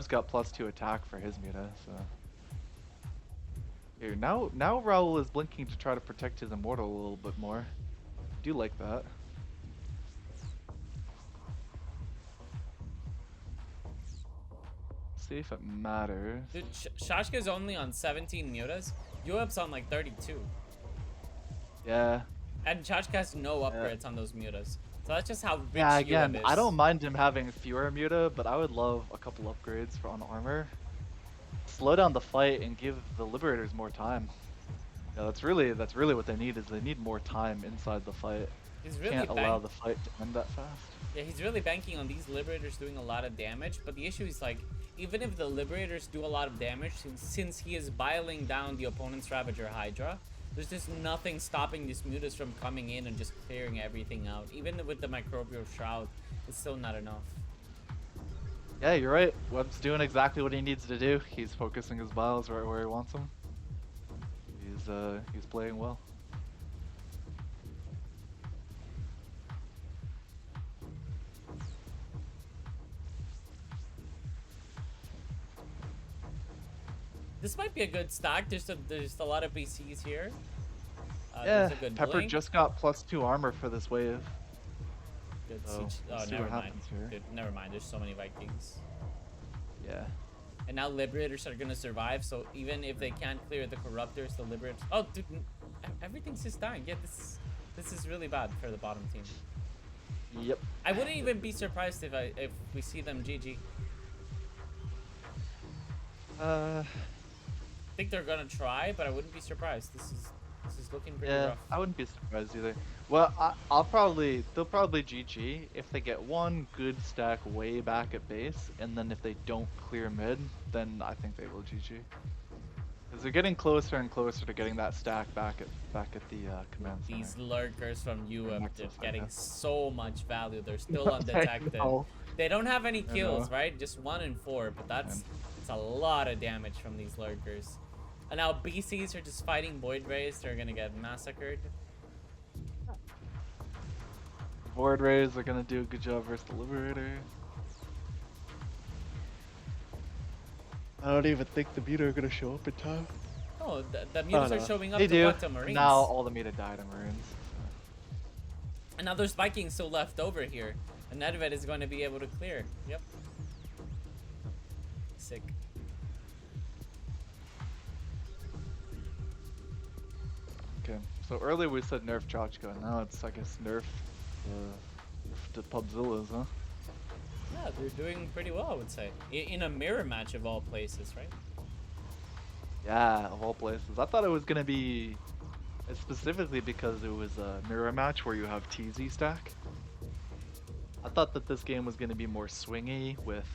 got +2 attack for his muta, so... Here, now Raul is blinking to try to protect his immortal a little bit more. I do like that. see if it matters. Dude, Shashka's only on 17 mutas. Euweb's on like 32. Yeah. And Shashka has no upgrades on those mutas. So that's just how rich Yeah, again, Euweb is. I don't mind him having fewer muta, but I would love a couple upgrades on armor. Slow down the fight and give the Liberators more time. Yeah, that's really what they need, is they need more time inside the fight. He's really Can't allow the fight to end that fast. Yeah, he's really banking on these Liberators doing a lot of damage, but the issue is, like, even if the Liberators do a lot of damage, since he is biling down the opponent's Ravager Hydra, there's just nothing stopping these mutas from coming in and just clearing everything out. Even with the Microbial Shroud, it's still not enough. Yeah, you're right. Webb's doing exactly what he needs to do. He's focusing his biles right where he wants them. He's playing well. This might be a good stack. There's a lot of BCs here. Yeah, there's a good Pepper blink. just got +2 armor for this wave. Good So, siege. we'll Oh, see never what mind. happens here. Dude, never mind. There's so many Vikings. Yeah. And now Liberators are gonna survive, so even if they can't clear the Corruptors, the Liberators... Oh, dude, everything's just dying. Yeah, this is really bad for the bottom team. Yep. I wouldn't even be surprised if we see them GG. Uh, I think they're gonna try, but I wouldn't be surprised. This is looking pretty yeah, rough. I wouldn't be surprised either. Well, they'll probably GG if they get one good stack way back at base, and then if they don't clear mid, then I think they will GG. Because they're getting closer and closer to getting that stack back at the command center. These lurkers from Euweb, Nexus, they're I getting guess. so much value. They're still undetected. They don't have any kills, right? Just 1 and 4, but that's a lot of damage from these lurkers. And now BCs are just fighting Void Rays. They're gonna get massacred. Void Rays are gonna do a good job versus the Liberator. I don't even think the meta are gonna show up in time. Oh, the mutas are showing up they to do. what, to Marines. Now all the meta died in Marines. And now there's Vikings still left over here. And Nedved is going to be able to clear. Yep. Sick. Okay, so earlier we said nerf Chachka, now it's, I guess, nerf the PUBZILLAS, huh? Yeah, they're doing pretty well, I would say. In a mirror match of all places, right? Yeah, of all places. I thought it was gonna be specifically because it was a mirror match where you have TZ stack. I thought that this game was gonna be more swingy with,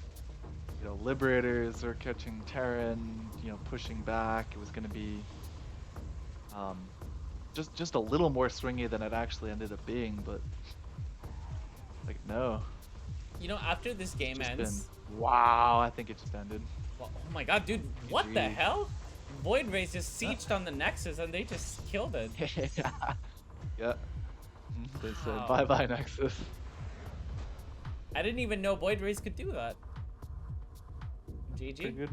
you know, Liberators are catching Terran, you know, pushing back. It was gonna be just a little more swingy than it actually ended up being, but like no. You know, after this game ends... Wow, I think it just ended. Well, oh my god, dude, what the GG. hell? Void Rays just sieged on the Nexus and they just killed it. Yeah. They said Wow. bye-bye Nexus. I didn't even know Void Rays could do that. Pretty GG. good.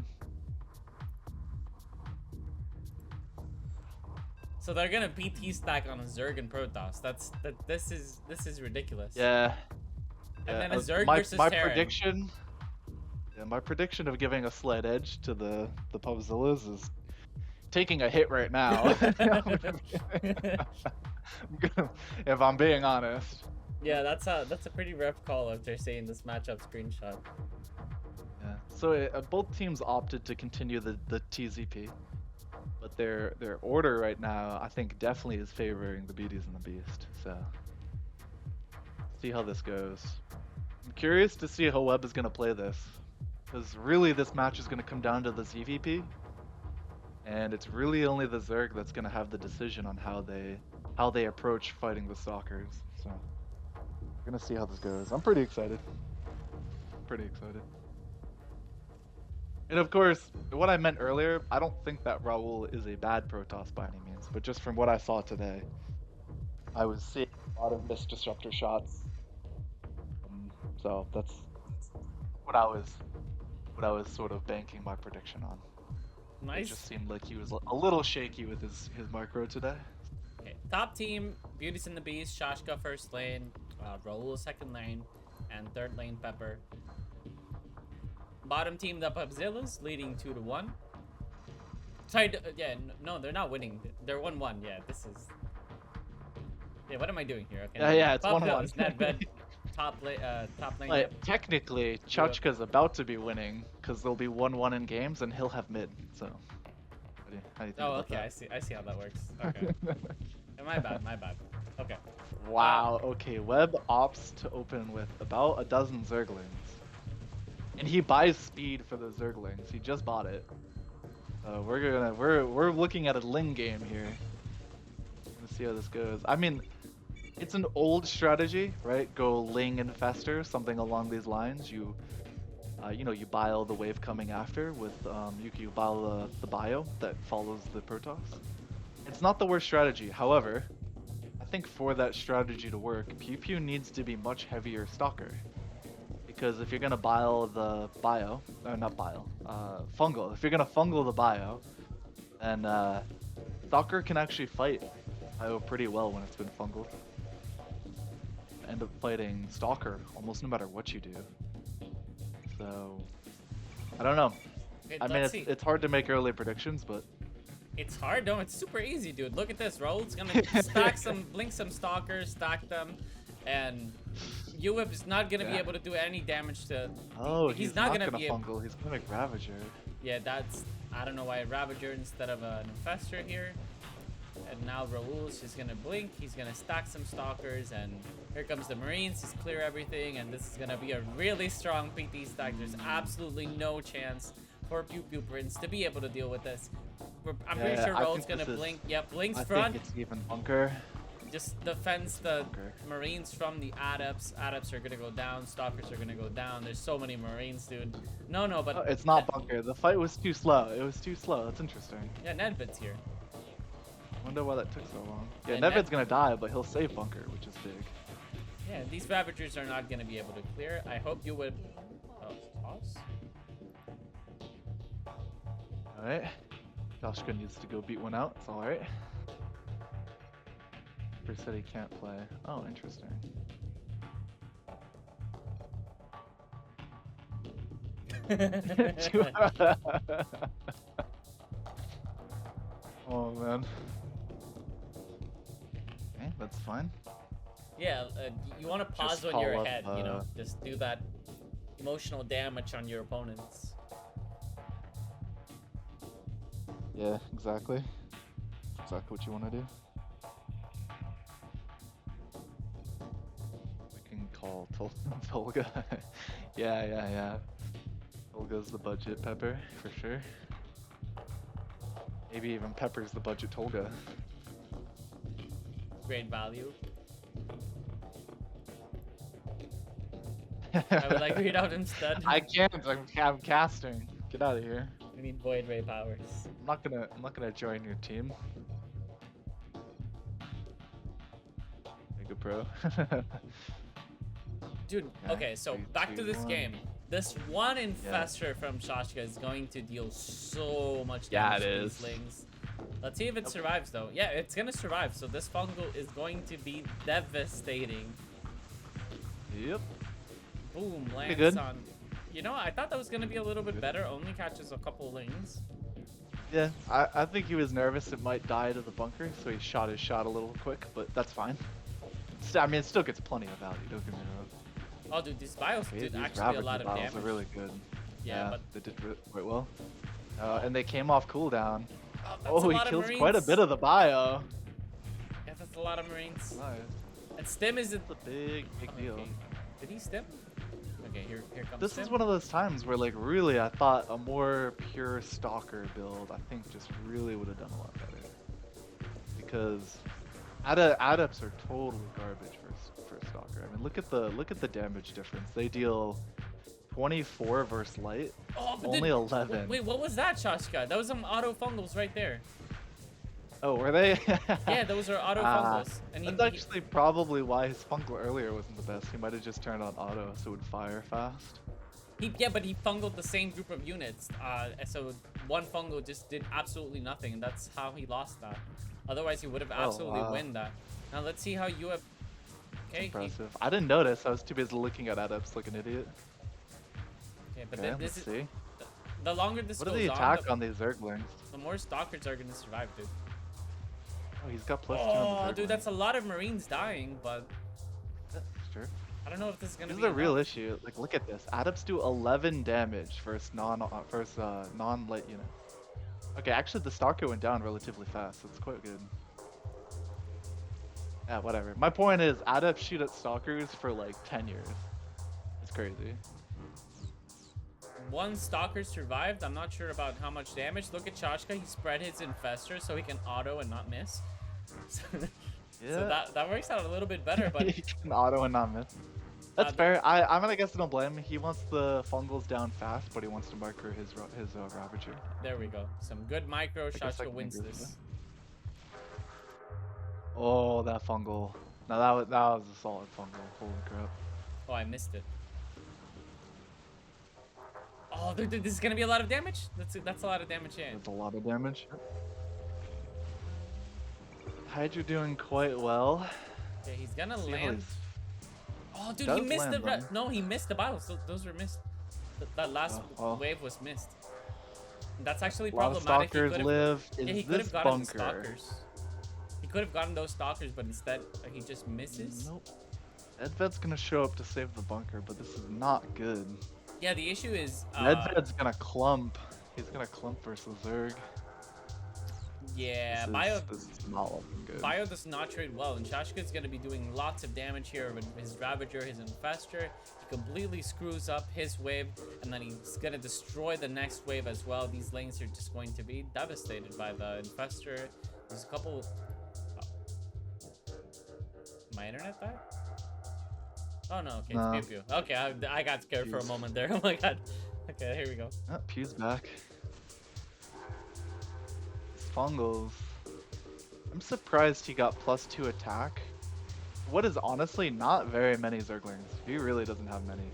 So they're gonna BT stack on a Zerg and Protoss. This is ridiculous. Yeah. And then a Zerg my versus my Terran. prediction. Yeah, my prediction of giving a slight edge to the PUBZILLAS is taking a hit right now. If I'm being honest. Yeah, that's a pretty rough call after seeing this matchup screenshot. Yeah. So both teams opted to continue the TZP, but their order right now, I think, definitely is favoring the Beauties and the Beast. So see how this goes. I'm curious to see how Webb is going to play this, because really this match is going to come down to the ZVP, and it's really only the Zerg that's going to have the decision on how they approach fighting the Stalkers. So we're going to see how this goes. I'm pretty excited. Pretty excited. And of course, what I meant earlier, I don't think that Raul is a bad Protoss by any means, but just from what I saw today, I was seeing a lot of missed disruptor shots. So that's what I was sort of banking my prediction on. Nice. It just seemed like he was a little shaky with his micro today. Okay. Top team: Beauties and the Beast, Shashka first lane, Raul second lane, and third lane Pepper. Bottom team, the PUBZILLAS, leading 2-1. Sorry, yeah, no, they're not winning. They're 1-1. Yeah, this is. Yeah, what am I doing here? Okay. Yeah, it's 1-1. Nedved, top lane. But Yep. technically, Chachka's about to be winning because they'll be 1-1 in games, and he'll have mid. So, how do you think Oh, about okay. that? I see how that works. Okay. My bad. Okay. Wow. Okay. Web opts to open with about a dozen Zerglings, and he buys speed for the Zerglings. He just bought it. We're looking at a Ling game here. Let's see how this goes. I mean, it's an old strategy, right? Go Ling Infester, something along these lines. You you bile the wave coming after with you bile the bio that follows the Protoss. It's not the worst strategy. However, I think for that strategy to work, PewPew needs to be much heavier Stalker. Because if you're gonna bile the bio, or not bile, fungal. If you're gonna fungal the bio, then Stalker can actually fight bio pretty well when it's been fungled. End up fighting Stalker almost no matter what you do. So I don't know. Okay, I mean, it's hard to make early predictions, but it's hard. No, it's super easy, dude. Look at this. Raul's gonna stack blink some Stalkers, stack them, and Euweb is not gonna be able to do any damage to. Oh, he's not gonna be fungal. He's gonna make Ravager. Yeah, that's. I don't know why Ravager instead of an Infestor here. And now Raul's just gonna blink. He's gonna stack some Stalkers, and here comes the Marines. Just clear everything, and this is gonna be a really strong PT stack. There's absolutely no chance for PewPewPrince to be able to deal with this. I'm pretty sure Raul's gonna blink. Yep, blinks front. I think it's even bunker. Just defends the Marines from the Adepts. Adepts are gonna go down. Stalkers are gonna go down. There's so many Marines, dude. No, but... Oh, it's not bunker. The fight was too slow. It was too slow. That's interesting. Yeah, Nedved's here. Wonder why that took so long. Yeah, Yeah, Nedved's gonna die, but he'll save bunker, which is big. Yeah, these Ravagers are not gonna be able to clear. I hope you would... Oh, pause? Alright. Joshka needs to go beat one out. It's alright. Chris said he can't play. Oh, interesting. Oh man. Okay, that's fine. Yeah, you want to pause Just when you're call up, ahead, you know? Just do that emotional damage on your opponents. Yeah, exactly. Exactly what you want to do. We can call Tolga. Yeah. Tolga's the budget Pepper, for sure. Maybe even Pepper's the budget Tolga. Great value. I would like Readout instead. I can't. I'm casting. Get out of here. We need Void Ray powers. I'm not gonna join your team. Mega Pro. Dude, okay, so back to this game. This one Infestor from Shashka is going to deal so much damage to these Lings. Let's see if it survives though. Yeah, it's gonna survive, so this fungal is going to be devastating. Yep. Boom, lands on... You know, I thought that was gonna be a little bit better, only catches a couple Lings. Yeah, I think he was nervous it might die to the bunker, so he shot his shot a little quick, but that's fine. I mean, it still gets plenty of value, don't get me wrong. Oh, dude, these bios did These actually a lot of damage. are really good. Yeah, but they did quite well. And they came off cooldown. Oh, he kills quite a bit of the bio. Yeah, that's a lot of Marines. Nice. And stim is a big deal. Okay. Did he stim? Okay, here comes This stim. is one of those times where, like, really, I thought a more pure Stalker build, I think, just really would have done a lot better. Because Adepts are totally garbage for Stalker. I mean, look at the damage difference. They deal 24 versus light, only 11. Wait, what was that, Shashka? That was some auto fungals right there. Oh, were they? Yeah, those are auto fungals. And that's actually probably why his fungal earlier wasn't the best. He might have just turned on auto so it would fire fast. Yeah, but he fungled the same group of units. So one fungal just did absolutely nothing, and that's how he lost that. Otherwise, he would have absolutely win that. Now let's see how you have. Okay. Impressive. I didn't notice. I was too busy looking at Adepts like an idiot. Okay, but Okay, this let's is see. the longer this What are goes the on, attack on these Zerglings? the more stalkers are gonna survive, dude. Oh, he's got +2 on the Oh, Zergling. dude, that's a lot of Marines dying, but Yeah, sure. I don't know if this is gonna This is be a real enough. issue. Like, look at this. Adepts do 11 damage versus non-light units. Okay, actually, the Stalker went down relatively fast. So it's quite good. Yeah, whatever. My point is, Adepts shoot at Stalkers for like 10 years. It's crazy. One stalker survived. I'm not sure about how much damage. Look at Chashka. He spread his infestor so he can auto and not miss. So, Yeah. so that works out a little bit better, but He can auto and not miss. That's fair. I'm gonna guess I don't blame him. He wants the fungals down fast, but he wants to marker his Ravager. there we go. Some good micro. guess I Chashka can wins agree with this. Oh, that fungal. No, that was a solid fungal. Holy crap. Oh, I missed it. Oh, this is gonna be a lot of damage. That's a lot of damage. Yeah. That's a lot of damage. Hydra doing quite well. Okay, he's gonna See how land. he's- Oh, dude, does he missed land, the. though. No, he missed the battles. Those were missed. That last Oh. wave was missed. That's actually A lot of problematic. stalkers live. Yeah, he Is could this have gotten the bunker? stalkers. He could have gotten those stalkers, but instead he just misses. Nope. Nedved's gonna show up to save the bunker, but this is not good. Yeah, the issue is. Nedved's gonna clump. He's gonna clump versus Zerg. Yeah, This is not looking good. Bio does not trade well, and Shashka's gonna be doing lots of damage here with his Ravager, his Infestor. He completely screws up his wave, and then he's gonna destroy the next wave as well. These lanes are just going to be devastated by the Infestor. There's a couple. Oh. My internet died? Oh no, okay, No. it's Pew Pew. Okay, I got scared for a Jeez. moment there. Oh my god. Okay, here we go. Oh, Pew's back. Fungals. I'm surprised he got +2 attack. What is honestly not very many Zerglings. He really doesn't have many.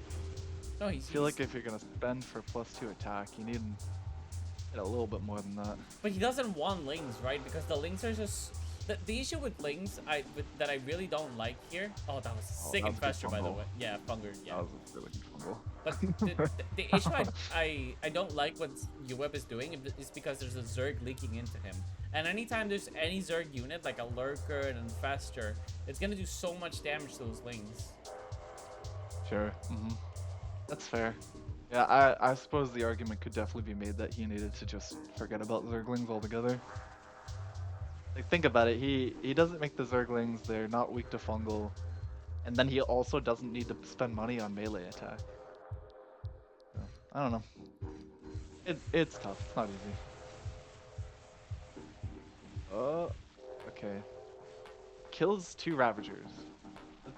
No, I feel like if you're gonna spend for +2 attack, you need a little bit more than that. But he doesn't want lings, right? Because the lings are just the issue with lings that I really don't like here. Oh, that was a sick that was a good infestor, by the fungal. way. Yeah, Funger. Yeah. That was a really good fungal. But the issue I don't like what Euweb is doing is because there's a Zerg leaking into him. And anytime there's any Zerg unit, like a Lurker and an Infestor, it's gonna do so much damage to those lings. Sure. That's fair. Yeah, I suppose the argument could definitely be made that he needed to just forget about Zerglings altogether. Like, think about it. He doesn't make the Zerglings. They're not weak to fungal. And then he also doesn't need to spend money on melee attack. So, I don't know. It's tough. It's not easy. Oh, okay. Kills 2 Ravagers.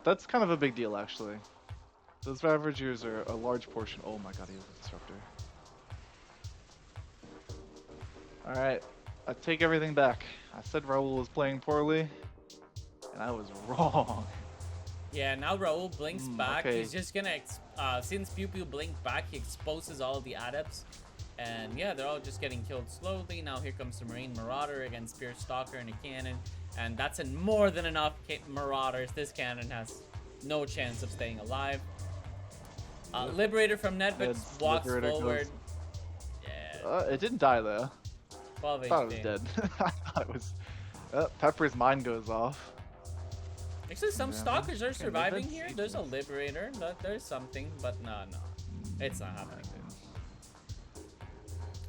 That's kind of a big deal, actually. Those Ravagers are a large portion. Oh my god, he has a Disruptor. Alright, I take everything back. I said Raul was playing poorly, and I was wrong. Yeah, now Raul blinks back. okay. He's just gonna, since Pew Pew blinked back, he exposes all the adepts. And yeah, they're all just getting killed slowly. Now here comes the Marine Marauder against Spear Stalker and a cannon. And that's more than enough Marauders. This cannon has no chance of staying alive. Liberator from Nedved walks Liberator forward. goes. Yeah, It didn't die though. 12 I thought it was HP. dead. I thought it was. Pepper's mind goes off. Actually, some Yeah, Stalkers are okay, surviving Nedved's here. There's a decent. Liberator. There's something, but no. It's not happening.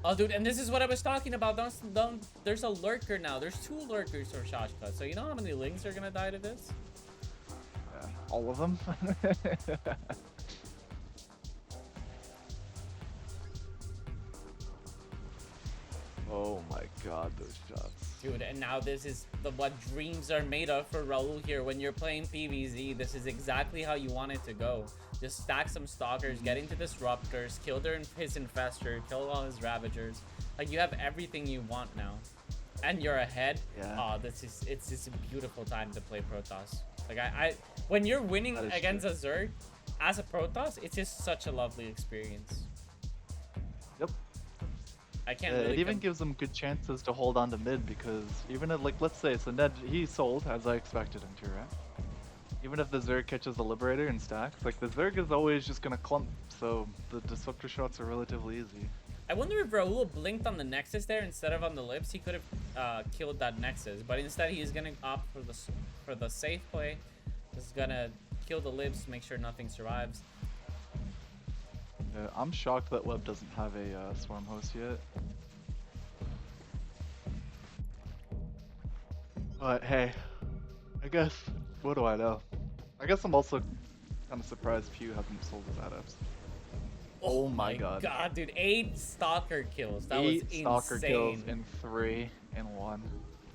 Oh, dude, and this is what I was talking about. There's a Lurker now. There's 2 Lurkers for Shashka. So you know how many Lings are gonna die to this? Yeah, all of them. Oh my god, those shots. Dude, and now this is what dreams are made of for Raul here. When you're playing PvZ, this is exactly how you want it to go. Just stack some Stalkers, get into Disruptors, kill his Infestor, kill all his Ravagers. Like, you have everything you want now. And you're ahead. Yeah. Oh, it's just a beautiful time to play Protoss. Like, when you're winning against a Zerg as a Protoss, it's just such a lovely experience. Yep. I can't It really even gives them good chances to hold on to mid because even if, like, let's say, so Ned, he sold as I expected him to, right? Even if the Zerg catches the Liberator and stacks, like the Zerg is always just gonna clump, so the Disruptor shots are relatively easy. I wonder if Raul blinked on the Nexus there instead of on the Lips. He could have killed that Nexus, but instead he's gonna opt for the safe play. He's gonna kill the Lips, make sure nothing survives. I'm shocked that Web doesn't have a Swarm host yet. But hey, I guess, what do I know? I guess I'm also kind of surprised Pew hasn't sold his adapts. Oh my god. God, dude, 8 Stalker kills. That was 8 insane. Stalker kills in 3 and 1.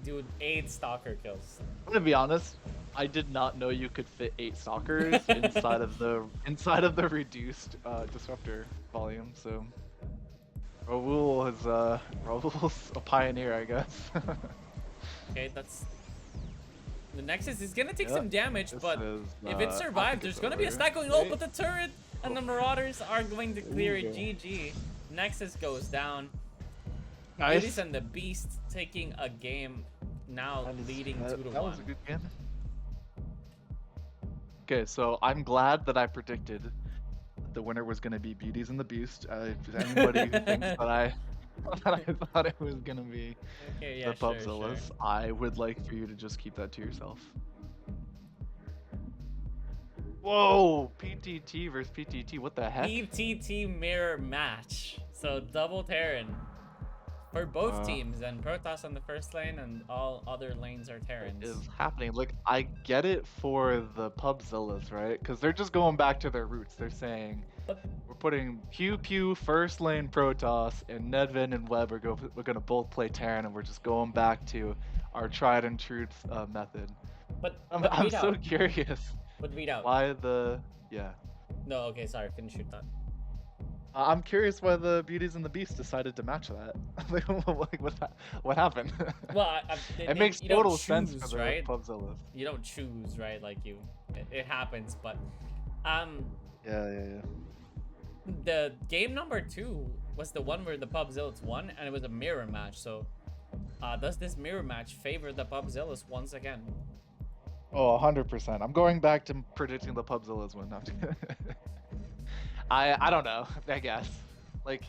Dude, 8 Stalker kills. I'm gonna be honest, I did not know you could fit 8 Stalkers inside of the reduced Disruptor volume, so Raul's a pioneer, I guess. Okay, that's... The Nexus is gonna take some damage, but if it survives, there's gonna be a stack going low, but the turret and the Marauders are going to clear it. GG. Nexus goes down. Nice. Beauties and the Beast taking a game now, leading 2-1. That was a good game. Okay, so I'm glad that I predicted the winner was going to be Beauties and the Beast. If anybody who thinks that I thought it was going to be the PUBZILLAS, sure. I would like for you to just keep that to yourself. Whoa! PTT versus PTT, what the heck? PTT mirror match. So double Terran for both teams, and Protoss on the first lane and all other lanes are Terrans. What is happening? Like, I get it for the PUBZILLAS, right? Because they're just going back to their roots. They're saying, we're putting PewPew first lane Protoss, and Nedved and Web are going to both play Terran, and we're just going back to our tried and true method. But I'm so curious. But Readoubt. Why the... Yeah. No, okay, sorry, finish your thought. I'm curious why the Beauties and the Beast decided to match that. Like, what happened? Well, it makes total sense for the right? PUBZILLAS. You don't choose, right? Like it happens, but Yeah. The game number 2 was the one where the PUBZILLAS won, and it was a mirror match. So, does this mirror match favor the PUBZILLAS once again? Oh, 100%. I'm going back to predicting the PUBZILLAS win. I don't know, I guess. Like,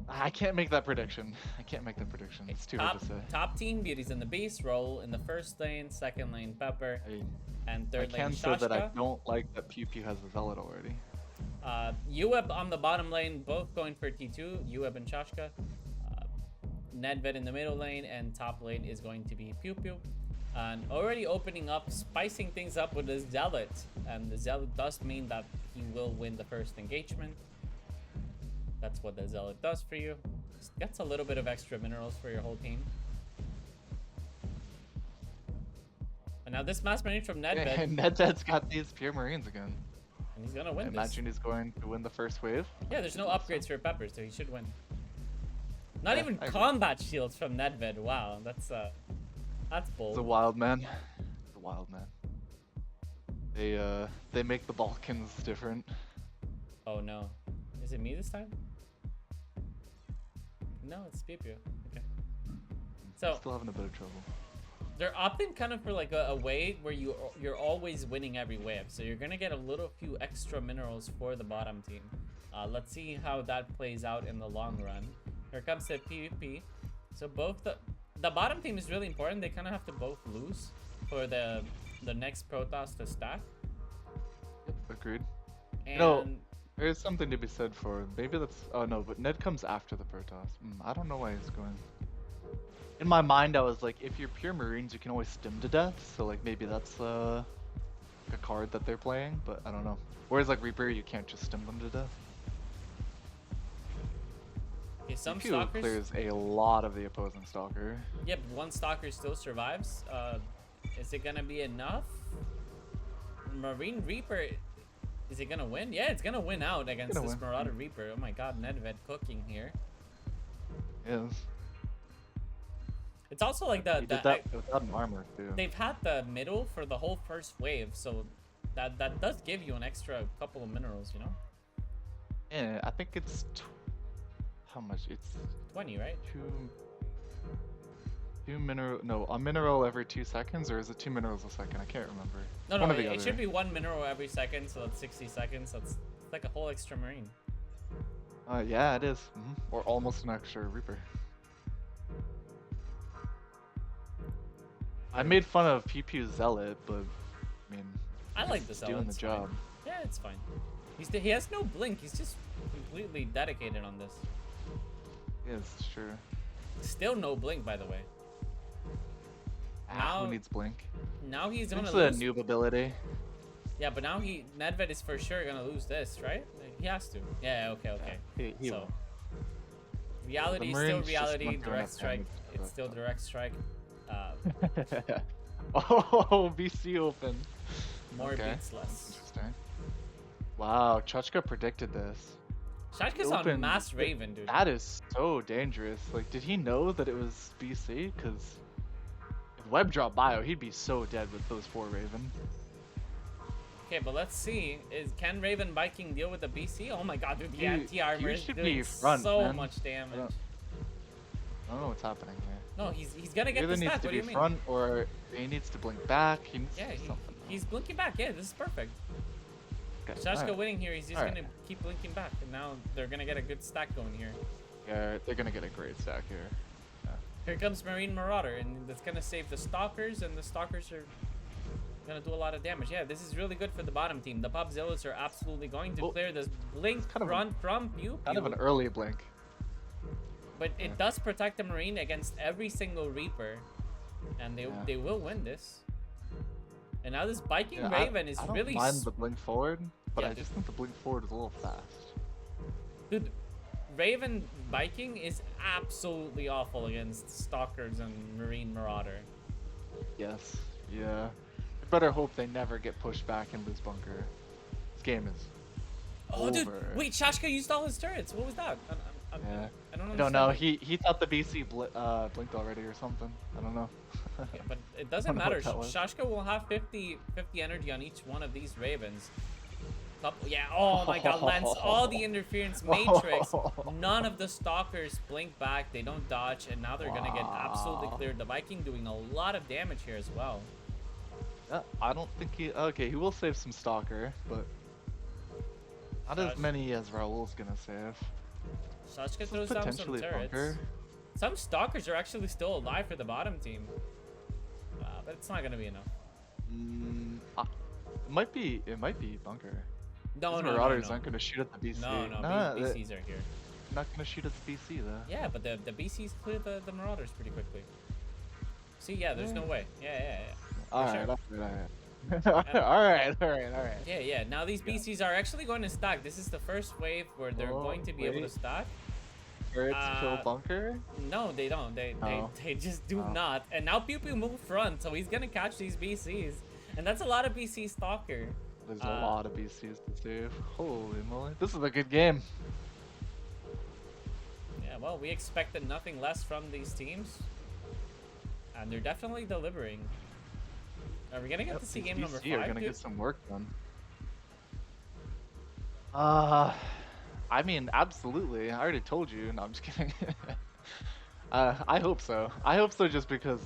I can't make that prediction. It's too hard to say. Top team, Beauties and the Beast, Raul in the first lane, second lane, Pepper, and third lane, Shashka. I can say that I don't like that PewPew has a Zealot already. Euweb on the bottom lane, both going for T2, Euweb and Shashka. Nedved in the middle lane, and top lane is going to be PewPew. And already opening up, spicing things up with the Zealot. And the Zealot does mean that he will win the first engagement. That's what the Zealot does for you. Just gets a little bit of extra minerals for your whole team. And now this mass marine from Nedved. And Nedved's got these pure marines again. And he's gonna win this. Imagine he's going to win the first wave. Yeah, there's no upgrades for Pepper, so he should win. Not even combat shields from Nedved. Wow, that's bold. It's a wild man. They make the Balkans different. Oh no. Is it me this time? No, it's PewPew. Okay. So still having a bit of trouble. They're opting kind of for like a way where you're always winning every wave. So you're gonna get a few extra minerals for the bottom team. Let's see how that plays out in the long run. Here comes the PvP. So both the bottom team is really important. They kind of have to both lose for the next Protoss to stack. Yep, agreed. And no, there's something to be said for maybe that's. Oh no, but Ned comes after the Protoss. I don't know why he's going. In my mind, I was like, if you're pure Marines, you can always stim to death. So like maybe that's a card that they're playing, but I don't know. Whereas like Reaper, you can't just stim them to death. Okay, some PewPew stalkers clears a lot of the opposing stalker. Yep, one stalker still survives. Is it gonna be enough? Marine Reaper, is it gonna win? Yeah, it's gonna win out against this Marauder Reaper. Oh my god, Nedved cooking here. Yes. It's also like without an armor too. They've had the middle for the whole first wave, so that does give you an extra couple of minerals, you know? Yeah, I think it's how much? It's 20, right? 2 mineral, no, a mineral every 2 seconds, or is it 2 minerals a second? I can't remember. No, One no, or the it other. should be 1 mineral every second, so that's 60 seconds. That's like a whole extra marine. Yeah, it is. Or almost an extra Reaper. I made fun of PewPew Zealot, but I mean, I like the Zealot. doing the job. Fine. Yeah, it's fine. He has no blink. He's just completely dedicated on this. Yes, sure. Still no blink, by the way. Now Who needs blink? Now he's gonna It's lose. a noob ability. Yeah, but now Nedved is for sure gonna lose this, right? He has to. Yeah. Okay. Yeah, he so will. reality is The still Marines just reality. went through Direct enough strike. damage, It's but- still direct strike. Oh, BC open. More Okay. beats less. Interesting. Wow, Chuchka predicted this. Shashka's on Open- Mass Raven, dude. That is so dangerous. Like, did he know that it was BC? Because if Web dropped bio, he'd be so dead with those 4 Raven. Okay, but let's see. Can Raven Viking deal with the BC? Oh my god, dude, the You- anti-armor you is should doing be front, so man. much damage. I don't know what's happening here. No, he's gonna He get either the needs stack. to What do be you mean? front, or he needs to blink back. He needs Yeah, to do something. he's blinking back. Yeah, this is perfect. Okay, Shashka alright. winning here, he's just Alright. gonna keep blinking back, and now they're gonna get a good stack going here. Yeah, they're gonna get a great stack here. Here comes Marine Marauder, and that's gonna save the Stalkers, and the Stalkers are gonna do a lot of damage. Yeah, this is really good for the bottom team. The PUBZILLAS are absolutely going to Oh, clear this blink kind of run from Pew Kind of an Pew, early blink. but it does protect the Marine against every single Reaper, and they will win this. And now this Viking Yeah, Raven is I don't really mind the blink forward, but Yeah, I just think the blink forward is a little fast. dude. Raven Viking is absolutely awful against Stalkers and Marine Marauder. Yes. Yeah. I better hope they never get pushed back and lose bunker. This game is Oh, over. dude, wait, Shashka used all his turrets. What was that? Yeah. I don't I understand. don't know. He thought the BC blinked already or something. I don't know. Yeah, but it doesn't don't know matter. what that was. Shashka will have 50 energy on each one of these Ravens. Yeah, oh my god, lands all the interference matrix. None of the Stalkers blink back, they don't dodge, and now they're gonna get absolutely Wow. cleared. The Viking doing a lot of damage here as well. I don't think he. Okay, he will save some stalker, but not as many as Raul's gonna save. Shashka throws down some Potentially turrets. bunker. Some Stalkers are actually still alive for the bottom team. But it's not gonna be enough. It might be. It might be bunker. No, These no, Marauders no. aren't gonna shoot at the BC. No, Nah, BCs are here. they're not gonna shoot at the BC though. Yeah, but the BCs clear the Marauders pretty quickly. See, yeah, there's no way. Yeah. Alright, sure. alright. Yeah. Now these BCs are actually going to stack. This is the first wave where they're Oh, going to be able to wait. stack. Turrets kill bunker. No, they don't. Oh. They just do Oh. not. And now PewPew move front, so he's gonna catch these BCs, and that's a lot of BC Stalker. There's a lot of BCs to save. Holy moly. This is a good game. Yeah, well, we expected nothing less from these teams, and they're definitely delivering. Are we gonna get to see These game number BC are 5, gonna dude? get some work done. I mean, absolutely. I already told you. No, I'm just kidding. I hope so. I hope so just because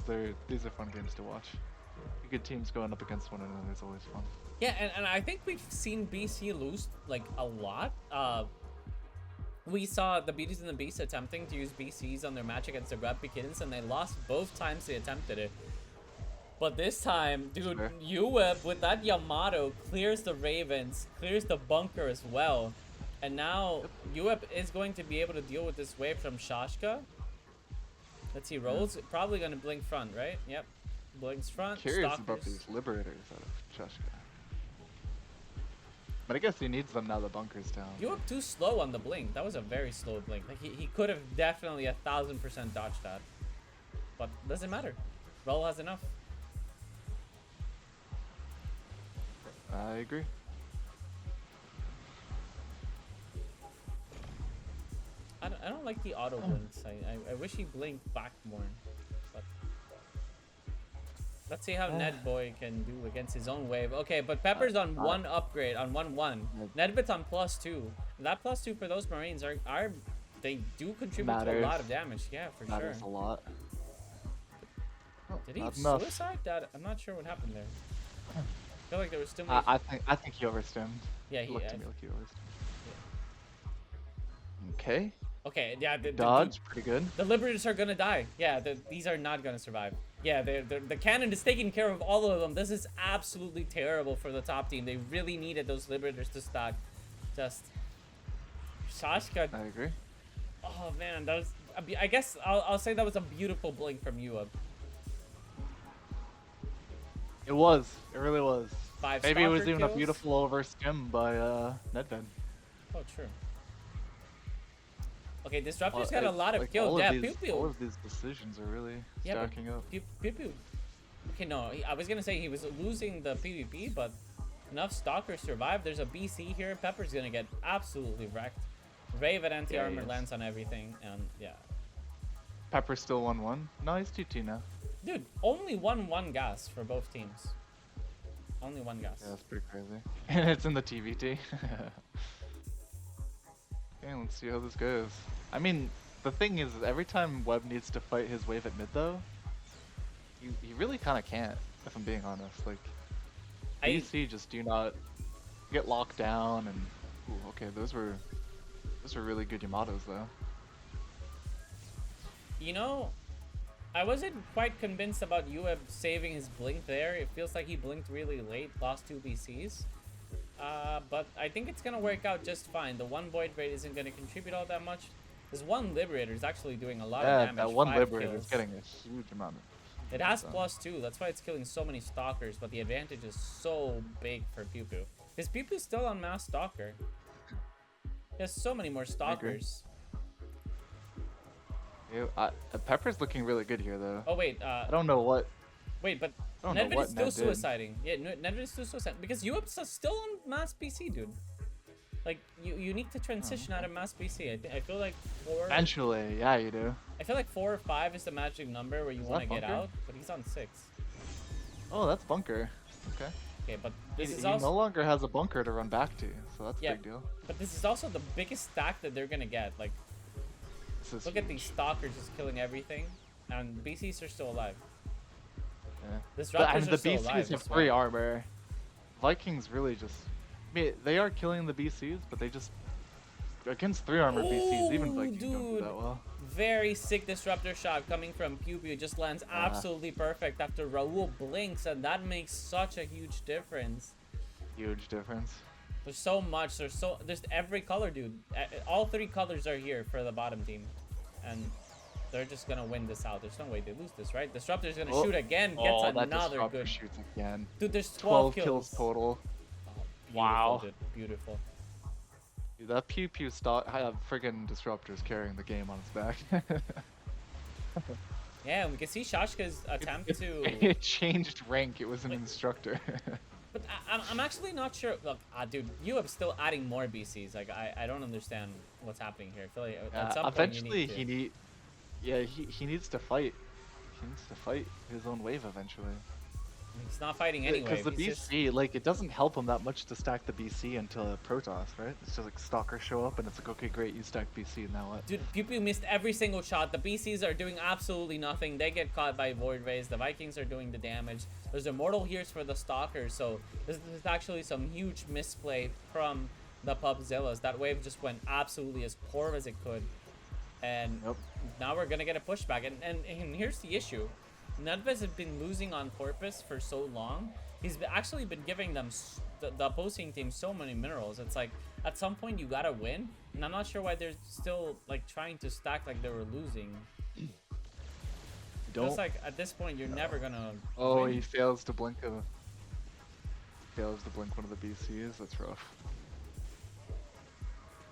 these are fun games to watch. Good teams going up against one another is always fun. Yeah, and I think we've seen BC lose like a lot. We saw the Beauties and the Beasts attempting to use BCs on their match against the Grubby Kittens, and they lost both times they attempted it. But this time, dude, Sure. Euweb with that Yamato clears the Ravens, clears the bunker as well. And now Euweb is going to be able to deal with this wave from Shashka. Let's see, Raul's probably going to blink front, right? Yep. Blinks front. Curious Stalkers. about these liberators out of Chushka. But I guess he needs them now the bunker's down. Euweb too slow on the blink. That was a very slow blink. Like he could have definitely 1000% dodged that. But doesn't matter. Raul has enough. I agree. I don't like the auto blinks. I wish he blinked back more. But let's see how Nedboy can do against his own wave. Okay, but Pepper's on 1 upgrade, on 1-1. Nedved's on +2. That +2 for those Marines are they do contribute to a lot of damage. Yeah, for sure. Matters a lot. Did he Not enough. suicide that? I'm not sure what happened there. I feel like there was still more. I think he overstimmed. Yeah, It looked to me like he overstimmed. Okay. Okay, yeah, Dodge, pretty good. the Liberators are gonna die. Yeah, these are not gonna survive. Yeah, the cannon is taking care of all of them. This is absolutely terrible for the top team. They really needed those Liberators to stack. Just Shashka. I agree. Oh man, that was. I guess I'll say that was a beautiful blink from Euweb. It was. It really was. 5 Maybe it was stalker even kills. a beautiful overstim by Nedved. Oh, true. Okay, Disruptor's got a lot of like, kills. all Yeah, of these, PewPew. all of these decisions are really stacking up. PewPew. Okay, no, I was gonna say he was losing the PvP, but enough stalkers survived. There's a BC here. Pepper's gonna get absolutely wrecked. Raven anti-armor lands on everything, and yeah. Pepper's still 1-1. No, he's 2-2 now. Dude, only 1-1 gas for both teams. Only 1 gas. Yeah, that's pretty crazy. And it's in the TVT. Okay, let's see how this goes. I mean, the thing is, every time Webb needs to fight his wave at mid, though, he really kind of can't, if I'm being honest. Like, BC just do not get locked down, and ooh, okay, those were really good Yamatos, though. You know, I wasn't quite convinced about Euweb saving his blink there. It feels like he blinked really late, lost 2 BCs. But I think it's gonna work out just fine. The 1 Void Raid isn't gonna contribute all that much. This 1 Liberator is actually doing a lot of damage. That 1 Liberator kills. is getting a huge amount of... It has +2, that's why it's killing so many Stalkers, but the advantage is so big for PewPew. Is PewPew still on Mass Stalker? He has so many more Stalkers. Pepper's looking really good here, though. Oh, wait, I don't know what... Wait, but I don't know Nedved what is still Ned did. suiciding. Yeah, Nedved is still suiciding. Because Euweb's still on Mass BC, dude. Like, you need to transition out of Mass BC. I feel like 4... Eventually, yeah, you do. I feel like 4 or 5 is the magic number where you want to get Bunker? out, but he's on 6. Oh, that's Bunker. Okay. Okay, but this is He also... no longer has a bunker to run back to, so that's a Yeah, big deal. but this is also the biggest stack that they're gonna get. Like, This is look at these Stalkers just killing everything, and BCs are still alive. Yeah. Disruptors the are still BCs alive. have as 3 well. armor. Vikings really just... I mean, they are killing the BCs, but they just... Against 3 armor BCs, even Vikings don't do that well. Very sick Disruptor shot coming from PewPew. Just lands absolutely perfect after Raul blinks, and that makes such a huge difference. Huge difference. There's so much. There's every color, dude. All 3 colors are here for the bottom team, and they're just gonna win this out. There's no way they lose this, right? Disruptor's gonna shoot again. Gets that another Disruptor good. shoots again. Dude, there's 12 12 kills total. Beautiful, Wow. dude. Beautiful. Dude, that PewPew friggin' Disruptor's carrying the game on his back. Yeah, we can see Shashka's attempt to. It changed rank, it was an instructor. But I'm actually not sure. Look, dude, Euweb's still adding more BCs. Like, I don't understand what's happening here. I feel like at some eventually point you he needs to fight. He needs to fight his own wave eventually. he's not fighting anyway. Because the BC, like, it doesn't help him that much to stack the BC until a Protoss, right? It's just like Stalkers show up and it's like, okay, great, you stack BC, now what? Dude, PewPew missed every single shot. The BCs are doing absolutely nothing. They get caught by Void Rays. The Vikings are doing the damage. There's Immortal Hears for the Stalkers, so this is actually some huge misplay from the PUBZILLAS. That wave just went absolutely as poor as it could. And now we're going to get a pushback. And here's the issue. Nedved has been losing on purpose for so long. He's actually been giving them, the opposing team, so many minerals. It's like, at some point you gotta win. And I'm not sure why they're still, like, trying to stack like they were losing. Feels like, at this point, you're never gonna win. He fails to blink one of the BCs. That's rough.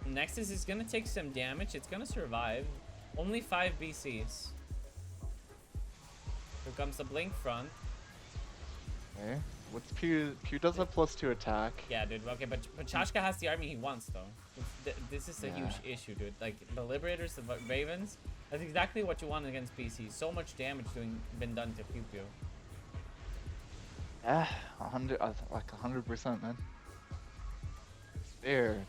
Next is he's gonna take some damage. It's gonna survive. Only 5 BCs. Here comes the blink front. Okay. What's Pew? Pew does have +2 attack. Yeah, dude. Okay, but Shashka has the army he wants, though. This is a huge issue, dude. Like, the Liberators, the Ravens, that's exactly what you want against PC. So much damage been done to PewPew. Yeah, 100%, man.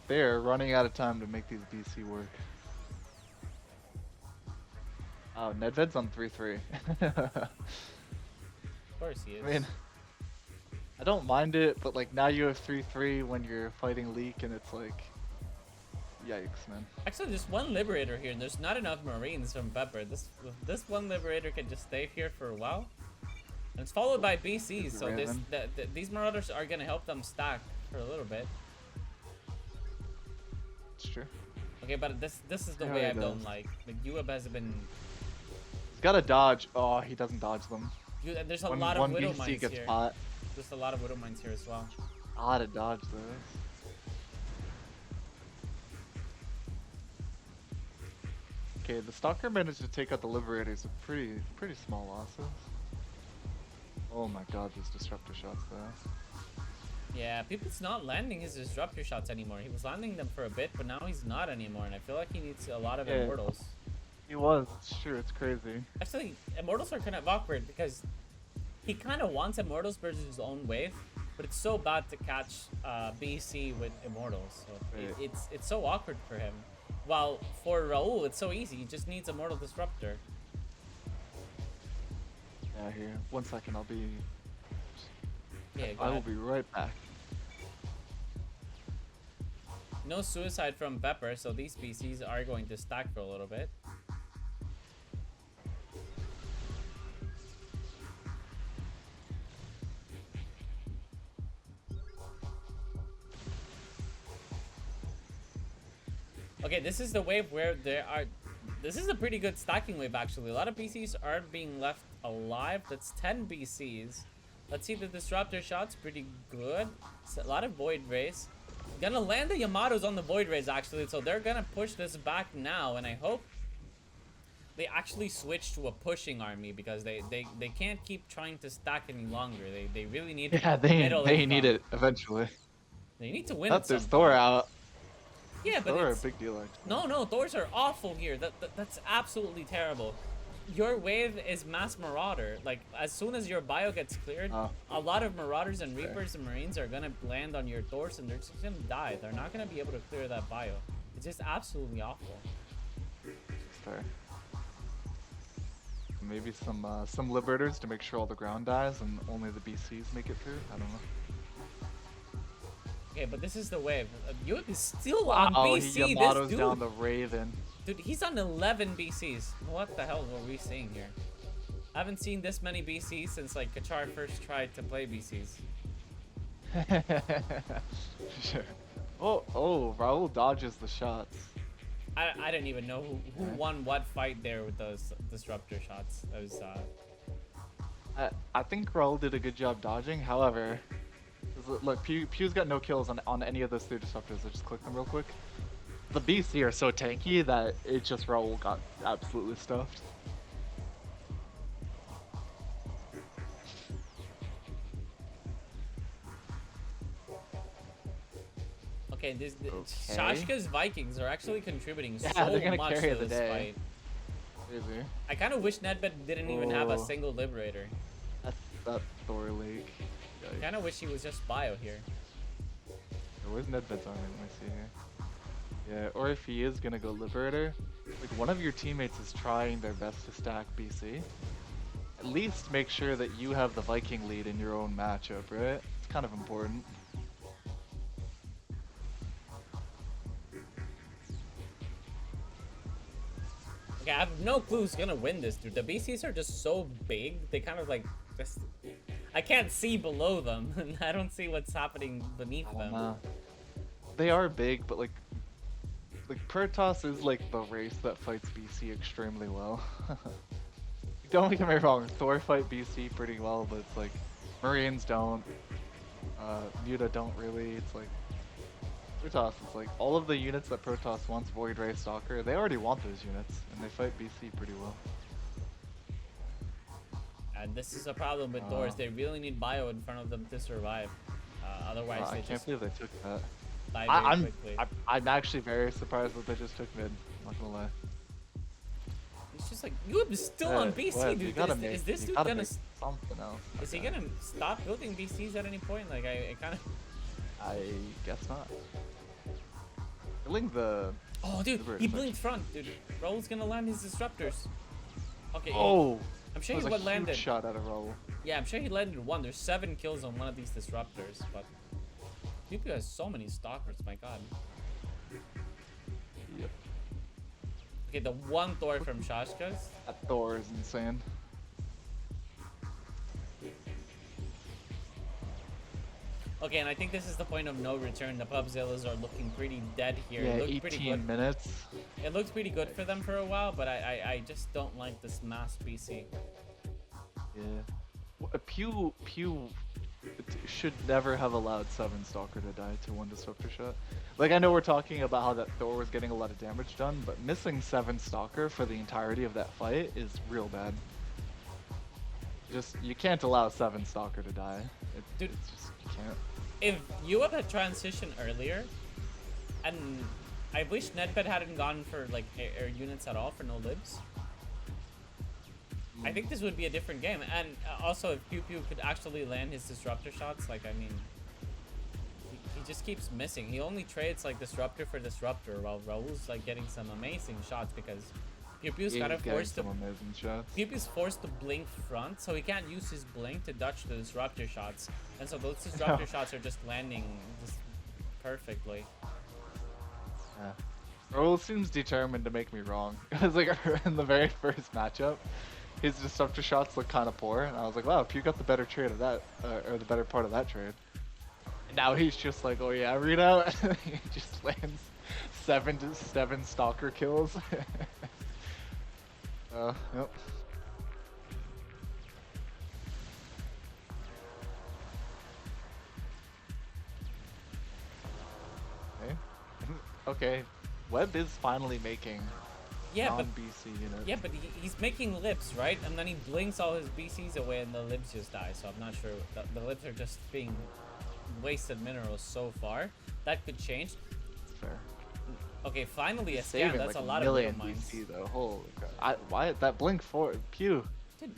They're running out of time to make these BC work. Oh, Nedved's on 3-3. Of course he is. I mean, I don't mind it, but like now you have 3-3 when you're fighting Leak, and it's like, yikes, man. Actually, there's one Liberator here, and there's not enough Marines from Pepper. This one Liberator can just stay here for a while. And it's followed by BCs, so these Marauders are gonna help them stack for a little bit. It's true. Okay, but this is the way I don't like. Like Euweb has been. He's got to dodge. Oh, he doesn't dodge them. There's a lot of Widow BC Mines gets here. Pot. There's a lot of Widow Mines here as well. A lot of dodge those. Okay, the Stalker managed to take out the Liberators with pretty small losses. Oh my god, those Disruptor shots there. Yeah, People's not landing his Disruptor shots anymore. He was landing them for a bit, but now he's not anymore, and I feel like he needs a lot of Immortals. He was, it's true, it's crazy. Actually, Immortals are kind of awkward because he kind of wants Immortals versus his own wave, but it's so bad to catch BC with Immortals. So it's so awkward for him. While for Raul, it's so easy. He just needs Immortal Disruptor. Yeah, here. 1 second, I'll be... Yeah, I will be right back. No suicide from Pepper, so these BCs are going to stack for a little bit. Okay, this is the wave where there are... This is a pretty good stacking wave, actually. A lot of BCs are being left alive. That's 10 BCs. Let's see, the Disruptor shot's pretty good. It's a lot of Void Rays. Gonna land the Yamatos on the Void Rays, actually, so they're gonna push this back now, and I hope they actually switch to a pushing army, because they can't keep trying to stack any longer. They really need... Yeah, they need it eventually. They need to win it. There's Thor out. Yeah, but Thor are a big deal, actually. No, Thors are awful here. That's absolutely terrible. Your wave is mass Marauder. Like, as soon as your bio gets cleared, a lot of Marauders and Reapers and Marines are gonna land on your Thors, and they're just gonna die. They're not gonna be able to clear that bio. It's just absolutely awful. Fair. Maybe some Liberators to make sure all the ground dies and only the BCs make it through. I don't know. Okay, but this is the wave. Euweb is still on BC. Yamato's this dude, down the Raven. Dude, he's on 11 BCs. What the hell are we seeing here? I haven't seen this many BCs since like Kachar first tried to play BCs. Sure. Oh, Raul dodges the shots. I don't even know who won what fight there with those Disruptor shots. That was I think Raul did a good job dodging. However, look, Pew's got no kills on any of those 3 Disruptors. I just click them real quick. The BC are so tanky that it just Raul got absolutely stuffed. okay, Shashka's Vikings are actually contributing so they're gonna much carry to the this day. fight. Crazy. I kind of wish Nedved didn't even have a single Liberator. That's that Thor Lake. I kind of wish he was just bio here. Where's Nedved's army? Let me see here. Yeah, or if he is gonna go Liberator, like one of your teammates is trying their best to stack BC. At least make sure that you have the Viking lead in your own matchup, right? It's kind of important. Okay, I have no clue who's gonna win this, dude. The BCs are just so big. They kind of like just... I can't see below them, and I don't see what's happening beneath them. They are big, but like Protoss is like the race that fights BC extremely well. Don't get me wrong, Thor fight BC pretty well, but it's like Marines don't, Muta don't really. It's like Protoss is like all of the units that Protoss wants, Void Ray, Stalker, they already want those units, and they fight BC pretty well. And this is a problem with Thors. They really need bio in front of them to survive. Otherwise, they I can't believe they took that. Die very quickly. I'm actually very surprised that they just took mid. I'm not gonna lie. It's just like Euweb is still on BC, dude. Is this dude gonna something else? Is he gonna stop building BCs at any point? Like I kind of. I guess not. Killing the. Oh, dude, he blinked front, dude. Raul's gonna land his disruptors. Okay. Oh. I'm showing you what landed. Shot at a Raul. Yeah, I'm sure he landed one. There's 7 kills on one of these disruptors, but PewPew has so many stalkers, my god. Yep. Okay, the one Thor from Shashka's. That Thor is insane. Okay, and I think this is the point of no return. The PUBZILLAS are looking pretty dead here. Yeah, It looked 18 pretty good. minutes. It looked pretty good for them for a while, but I just don't like this mass PC. Yeah. Pew should never have allowed 7 Stalker to die to 1 Disruptor shot. Like, I know we're talking about how that Thor was getting a lot of damage done, but missing 7 Stalker for the entirety of that fight is real bad. Just, you can't allow 7 Stalker to die. Dude, it's just, you can't. If Euweb had transitioned earlier, and I wish Nedved hadn't gone for like air units at all for no libs. I think this would be a different game. And also, if PewPew could actually land his disruptor shots, like, I mean, he just keeps missing. He only trades like disruptor for disruptor, while Raul's like getting some amazing shots because PewPew's gotta force the amazing shots. PewPew's forced to blink front, so he can't use his blink to dodge the disruptor shots, and so those disruptor shots are just landing just perfectly. Yeah. Raul seems determined to make me wrong. Because like in the very first matchup, his disruptor shots look kind of poor, and I was like, wow, Pew got the better trade of that, or the better part of that trade. And now he's just like, oh yeah, Readout. He just lands 7 Stalker kills. Yep. Okay. Okay. Web is finally making non-BC units. Yeah, but he's making lips, right? And then he blinks all his BCs away and the lips just die. So I'm not sure. The lips are just being wasted minerals so far. That could change. Fair. Okay, finally a Saving scan. That's like a lot million of mines. BC though. Holy crap. Why that blink forward? Pew. Dude,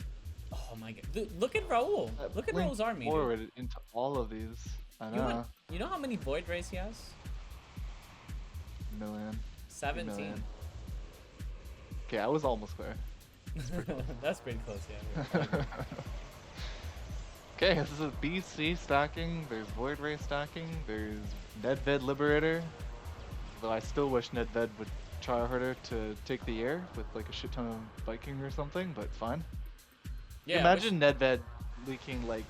oh my god. Dude, look at Raul. Look at Raul's army. Forward Dude. into all of these. I know. You know how many void rays he has? Million. 17. Million. Okay, I was almost there. That's pretty close, yeah. Okay, this is a BC stacking. There's Void Ray stacking. There's Nedved Liberator. Though I still wish Nedved would try harder to take the air with like a shit ton of Viking or something, but fine. Yeah. Imagine Nedved leaking like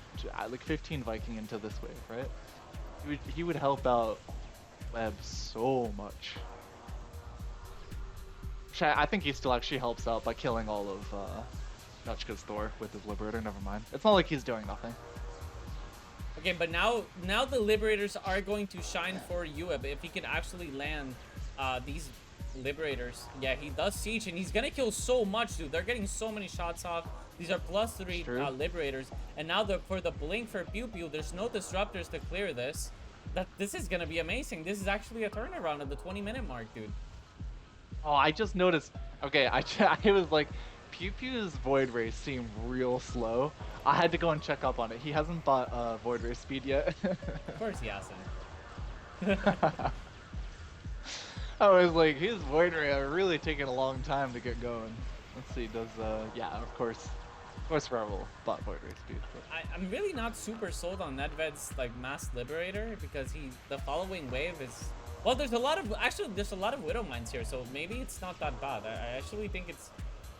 15 Viking into this wave, right? He would help out Web so much. I think he still actually helps out by killing all of Notchka's Thor with his Liberator. Never mind. It's not like he's doing nothing. Okay, but now the Liberators are going to shine for Euweb if he can actually land these Liberators. Yeah, he does siege, and he's gonna kill so much, dude. They're getting so many shots off. These are +3 Liberators, and now for the blink for PewPew, there's no disruptors to clear this. This is gonna be amazing. This is actually a turnaround at the 20-minute mark, dude. Oh, I just noticed. Okay, I was like, PewPew's Void Ray seemed real slow. I had to go and check up on it. He hasn't bought Void Ray speed yet. Of course he hasn't. I was like, his Void Ray are really taking a long time to get going. Let's see, does yeah, of course Raul bought Void Ray speed. But... I'm really not super sold on Nedved's like mass Liberator because the following wave is. Well, there's a lot of Widow Mines here, so maybe it's not that bad. I actually think it's,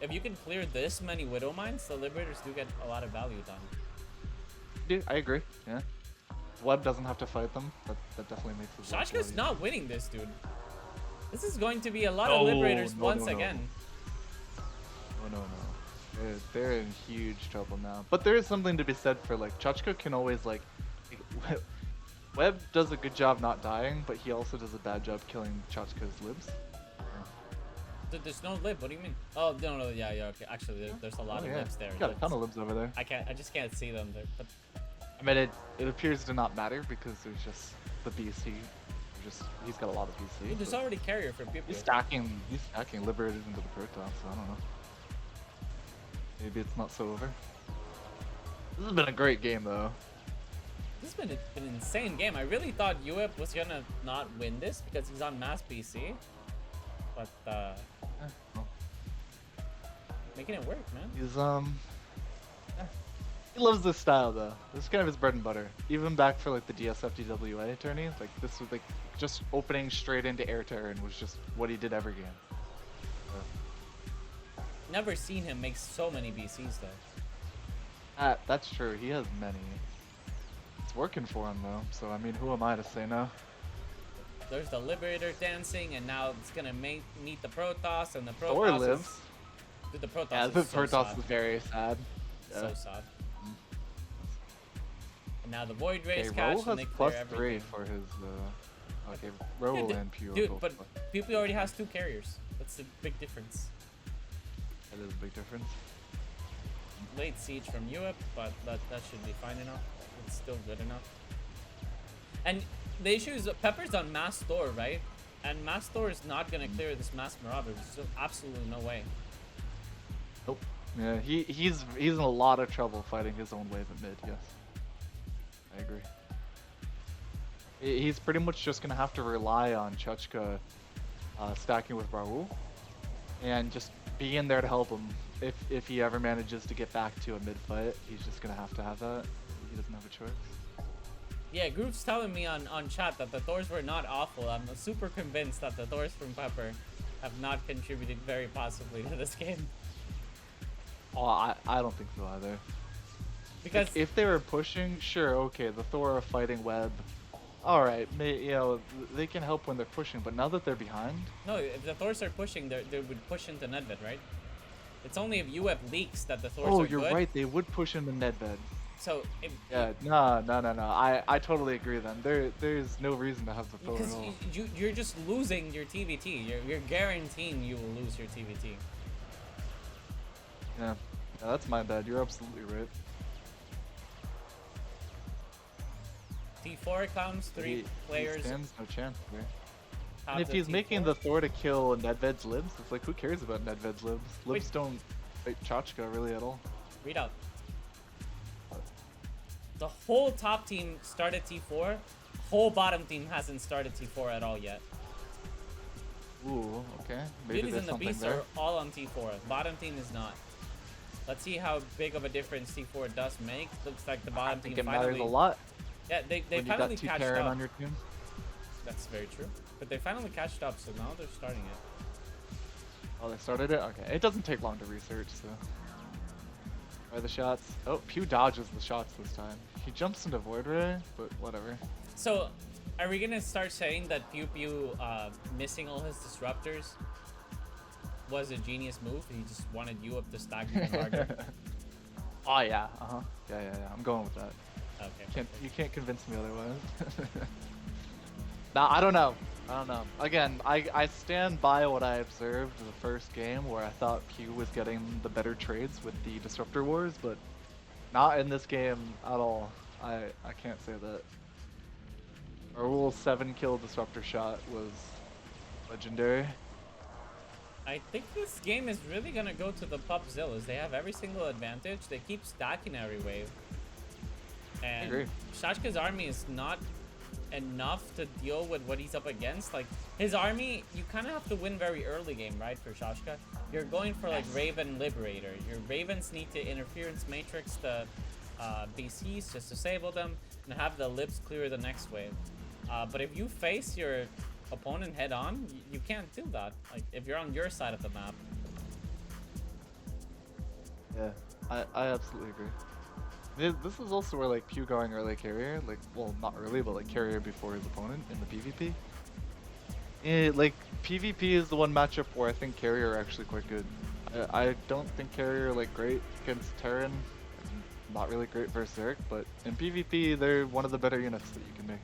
if you can clear this many Widow Mines, the Liberators do get a lot of value done. Yeah, I agree. Yeah, Web doesn't have to fight them. That definitely makes it. Shashka's not winning this, dude. This is going to be a lot of Liberators once again. No. They're in huge trouble now. But there is something to be said for like Chachka can always like. Web does a good job not dying, but he also does a bad job killing Chachka's libs. There's no lib. What do you mean? Oh no, yeah, okay. Actually, there's a lot of libs there. You got a ton of libs over there. I just can't see them there. But I mean, it appears to not matter because there's just the BC. He's got a lot of BC. Dude, there's already carrier for people. He's stacking Liberators into the Protoss, so I don't know. Maybe it's not so over. This has been a great game though. This has been an insane game. I really thought Euweb was gonna not win this because he's on mass BC. But well, making it work, man. He's He loves this style though. This is kind of his bread and butter. Even back for like the DSFDWA tourney, like this was like just opening straight into air Terran was just what he did every game. Never seen him make so many BCs though. That's true. He has many. It's working for him though. So I mean, who am I to say no? There's the Liberator dancing, and now it's gonna meet the Protoss, and the Protoss Thor lives. Dude, the Protoss Yeah, is the so Protoss sad. is very sad. So Yeah. sad. And now the Void Okay, Rays catch, Raul and they has clear +3 everything. for his. Okay, Raul Yeah, and Pew. dude, but PewPew already has 2 carriers. That's the big difference. That is a big difference. Late siege from Euweb, but that should be fine enough. It's still good enough. And the issue is Pepper's on Mass Store, right? And Mass Store is not gonna clear this Mass Marauder. There's absolutely no way. Nope. Yeah, he's in a lot of trouble fighting his own wave at mid. Yes, I agree. He's pretty much just gonna have to rely on Chuchka stacking with Raul, and just be in there to help him. If he ever manages to get back to a mid fight, he's just gonna have that. He doesn't have a choice. Yeah, Group's telling me on chat that the Thors were not awful. I'm super convinced that the Thors from Pepper have not contributed very positively to this game. Oh, I don't think so either. Because Like, if they were pushing, sure, okay, the Thor are fighting Web. All right, you know, they can help when they're pushing, but now that they're behind, no, if the Thors are pushing, they would push into Nedved, right? It's only if Euweb leaks that the Thors are good. you're right, they would push in the Nedved. So if, Yeah, no. I totally agree then. There's no reason to have the Thor because at all. you're just losing your TVT. You're guaranteeing you will lose your TVT. Yeah, that's my bad. You're absolutely right. T4 comes, 3 He players. stands no chance here. top And if to he's making T4. the Thor to kill Nedved's libs, it's like, who cares about Nedved's libs? Libs Wait. don't fight Chachka really at all. Readout. The whole top team started T4. Whole bottom team hasn't started T4 at all yet. Ooh, okay. Maybe Beauties there's and the something Beasts there. are all on T4. Bottom team is not. Let's see how big of a difference T4 does make. Looks like the I bottom think team it matters finally. a lot Yeah, they when you finally got 2 catched Terran up. on your team. That's very true. But they finally catched up, so now they're starting it. Oh, they started it? Okay. It doesn't take long to research, so. Are the shots? Oh, Pew dodges the shots this time. He jumps into Void Ray, but whatever. So, are we gonna start saying that PewPew missing all his disruptors was a genius move? He just wanted you up to stack even harder. Oh yeah, yeah. I'm going with that. Okay. You can't convince me otherwise. Nah, I don't know. Again, I stand by what I observed the first game where I thought Pew was getting the better trades with the Disruptor Wars, but not in this game at all. I can't say that. Raul's 7-kill Disruptor shot was legendary. I think this game is really gonna go to the PUBZILLAS. They have every single advantage. They keep stacking every wave. And agree. Shashka's army is not enough to deal with what he's up against. Like, his army, you kind of have to win very early game, right, for Shashka? You're going for, like, Raven Liberator. Your Ravens need to Interference Matrix the BCs, just disable them, and have the Libs clear the next wave. But if you face your opponent head on, you can't do that. Like, if you're on your side of the map. Yeah, I absolutely agree. This is also where like Pew going early carrier, like, well, not early, but like carrier before his opponent in the PvP. Like PvP is the one matchup where I think carrier are actually quite good. I don't think carrier are like great against Terran, not really great versus Zerg, but in PvP they're one of the better units that you can make.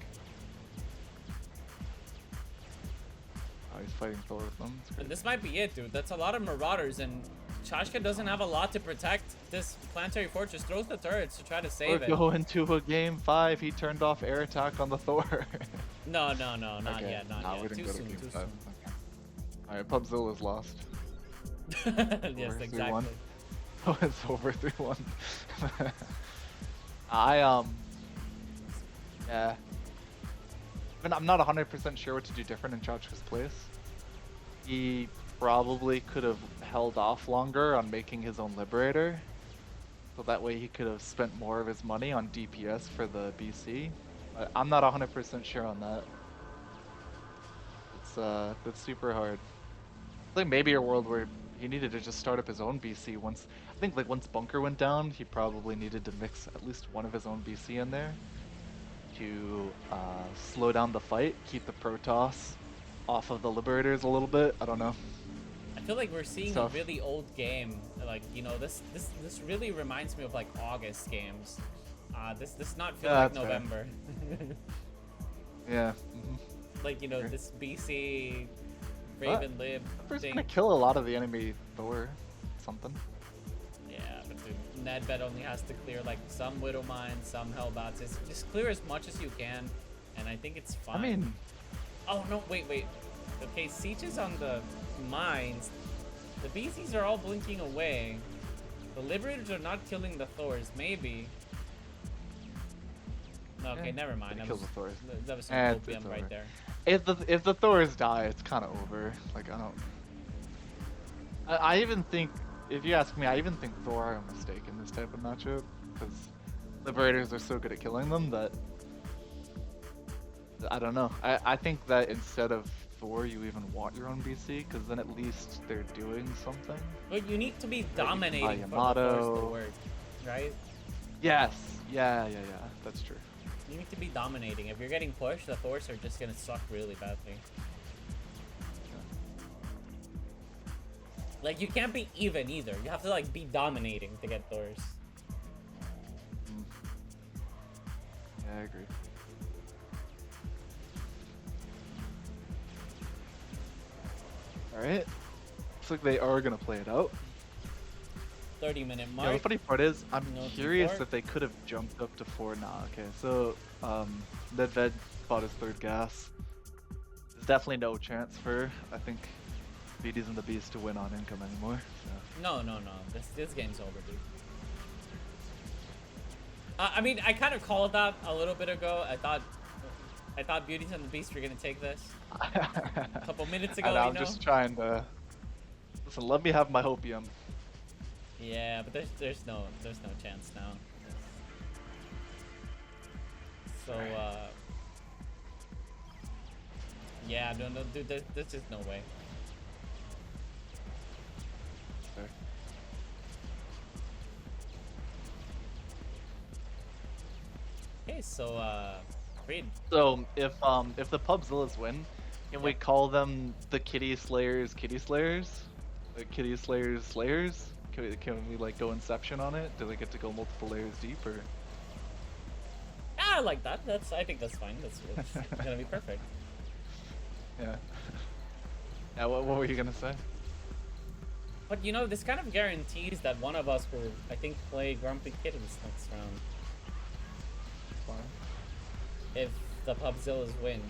Oh, he's fighting Thor with them. It's And great. this might be it, dude. That's a lot of Marauders, and Chashka doesn't have a lot to protect. This Planetary Fortress throws the turrets to try to save it. We're going to a game 5. He turned off air attack on the Thor. No, not Okay. yet, not Nah, yet. we didn't Too go to soon, game too 5. soon. Okay. Alright, PUBZILLAS lost. Yes, Over 3-1. exactly. Oh, it's over 3-1. Yeah. I'm not 100% sure what to do different in Chachka's place. He probably could have held off longer on making his own Liberator. so that way he could have spent more of his money on DPS for the BC. But I'm not 100% sure on that. That's super hard. I think maybe a world where he needed to just start up his own BC once. I think like once Bunker went down, he probably needed to mix at least one of his own BC in there to slow down the fight, keep the Protoss off of the Liberators a little bit. I don't know. I feel like we're seeing a really old game. Like, you know, this really reminds me of like August games. This not feel like November. Yeah. Like, you know, this BC Raven Lib We're thing. gonna kill a lot of the enemy Thor. Something. Yeah, but dude, Nedved only has to clear like some Widow Mines, some Hellbats. Just clear as much as you can, and I think it's fine. I mean... Oh, no, wait. Okay, Sieges on the mines. The BCs are all blinking away. The Liberators are not killing the Thors, maybe. No, okay, never mind. Kill the Thors. That was some opium right there. If the Thors die, it's kind of over. Like, I don't... I even think, if you ask me, I even think Thor are a mistake in this type of matchup, because Liberators are so good at killing them that... I don't know. I think that instead of Thor, you even want your own BC, because then at least they're doing something. But you need to be dominating for the Thors to work, right? Yes. Yeah. That's true. You need to be dominating. If you're getting pushed, the Thors are just gonna suck really badly. Like, you can't be even either. You have to, like, be dominating to get Thors. Yeah, I agree. Alright. Looks like they are gonna play it out. 30-minute mark. Yeah, the funny part is, I'm No curious T4? if they could have jumped up to 4 now. Okay, so, Nedved bought his 3rd gas. There's definitely no chance for, I think, Beauties and the Beast to win on income anymore. So. No. This game's over, dude. I mean, I kind of called that a little bit ago. I thought Beauties and the Beast were gonna take this a couple minutes ago. I'm just trying to. Listen, let me have my hopium. Yeah, but there's no chance now. So yeah, no, dude, there's just no way. Fair. Okay, so Reed. So if the PUBZILLAS win, can we call them the Kitty Slayers? The Kitty Slayers Slayers? Can we like go Inception on it? Do they get to go multiple layers deep or? I like that. I think that's fine. That's gonna be perfect. Yeah. Yeah. What were you gonna say? But you know, this kind of guarantees that one of us will, I think, play Grumpy Kittens next round. Why? If the PUBZILLAS win.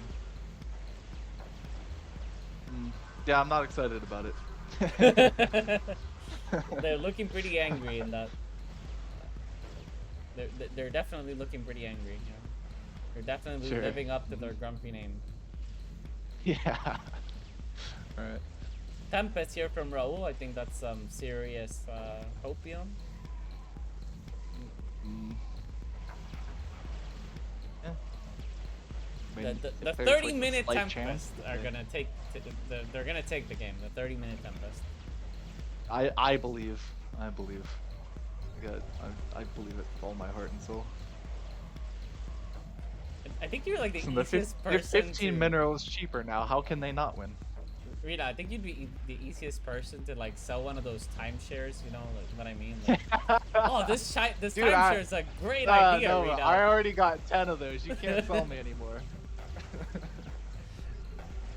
Yeah, I'm not excited about it. They're looking pretty angry in that. They're definitely looking pretty angry. You know? They're definitely living up to their grumpy name. Yeah. Alright. Tempest here from Raul. I think that's some serious hopium. Yeah. I mean, The 30-minute Tempest are gonna take. They're gonna take the game. The 30-minute Tempest. I believe. I believe it with all my heart and soul. I think you're like the Listen, easiest they're person 15 to... minerals cheaper now. How can they not win? Rita, I think you'd be the easiest person to like sell one of those timeshares. You know, like what I mean? Like, oh, this timeshare is a great idea, no, Rita. I already got 10 of those. You can't sell me anymore.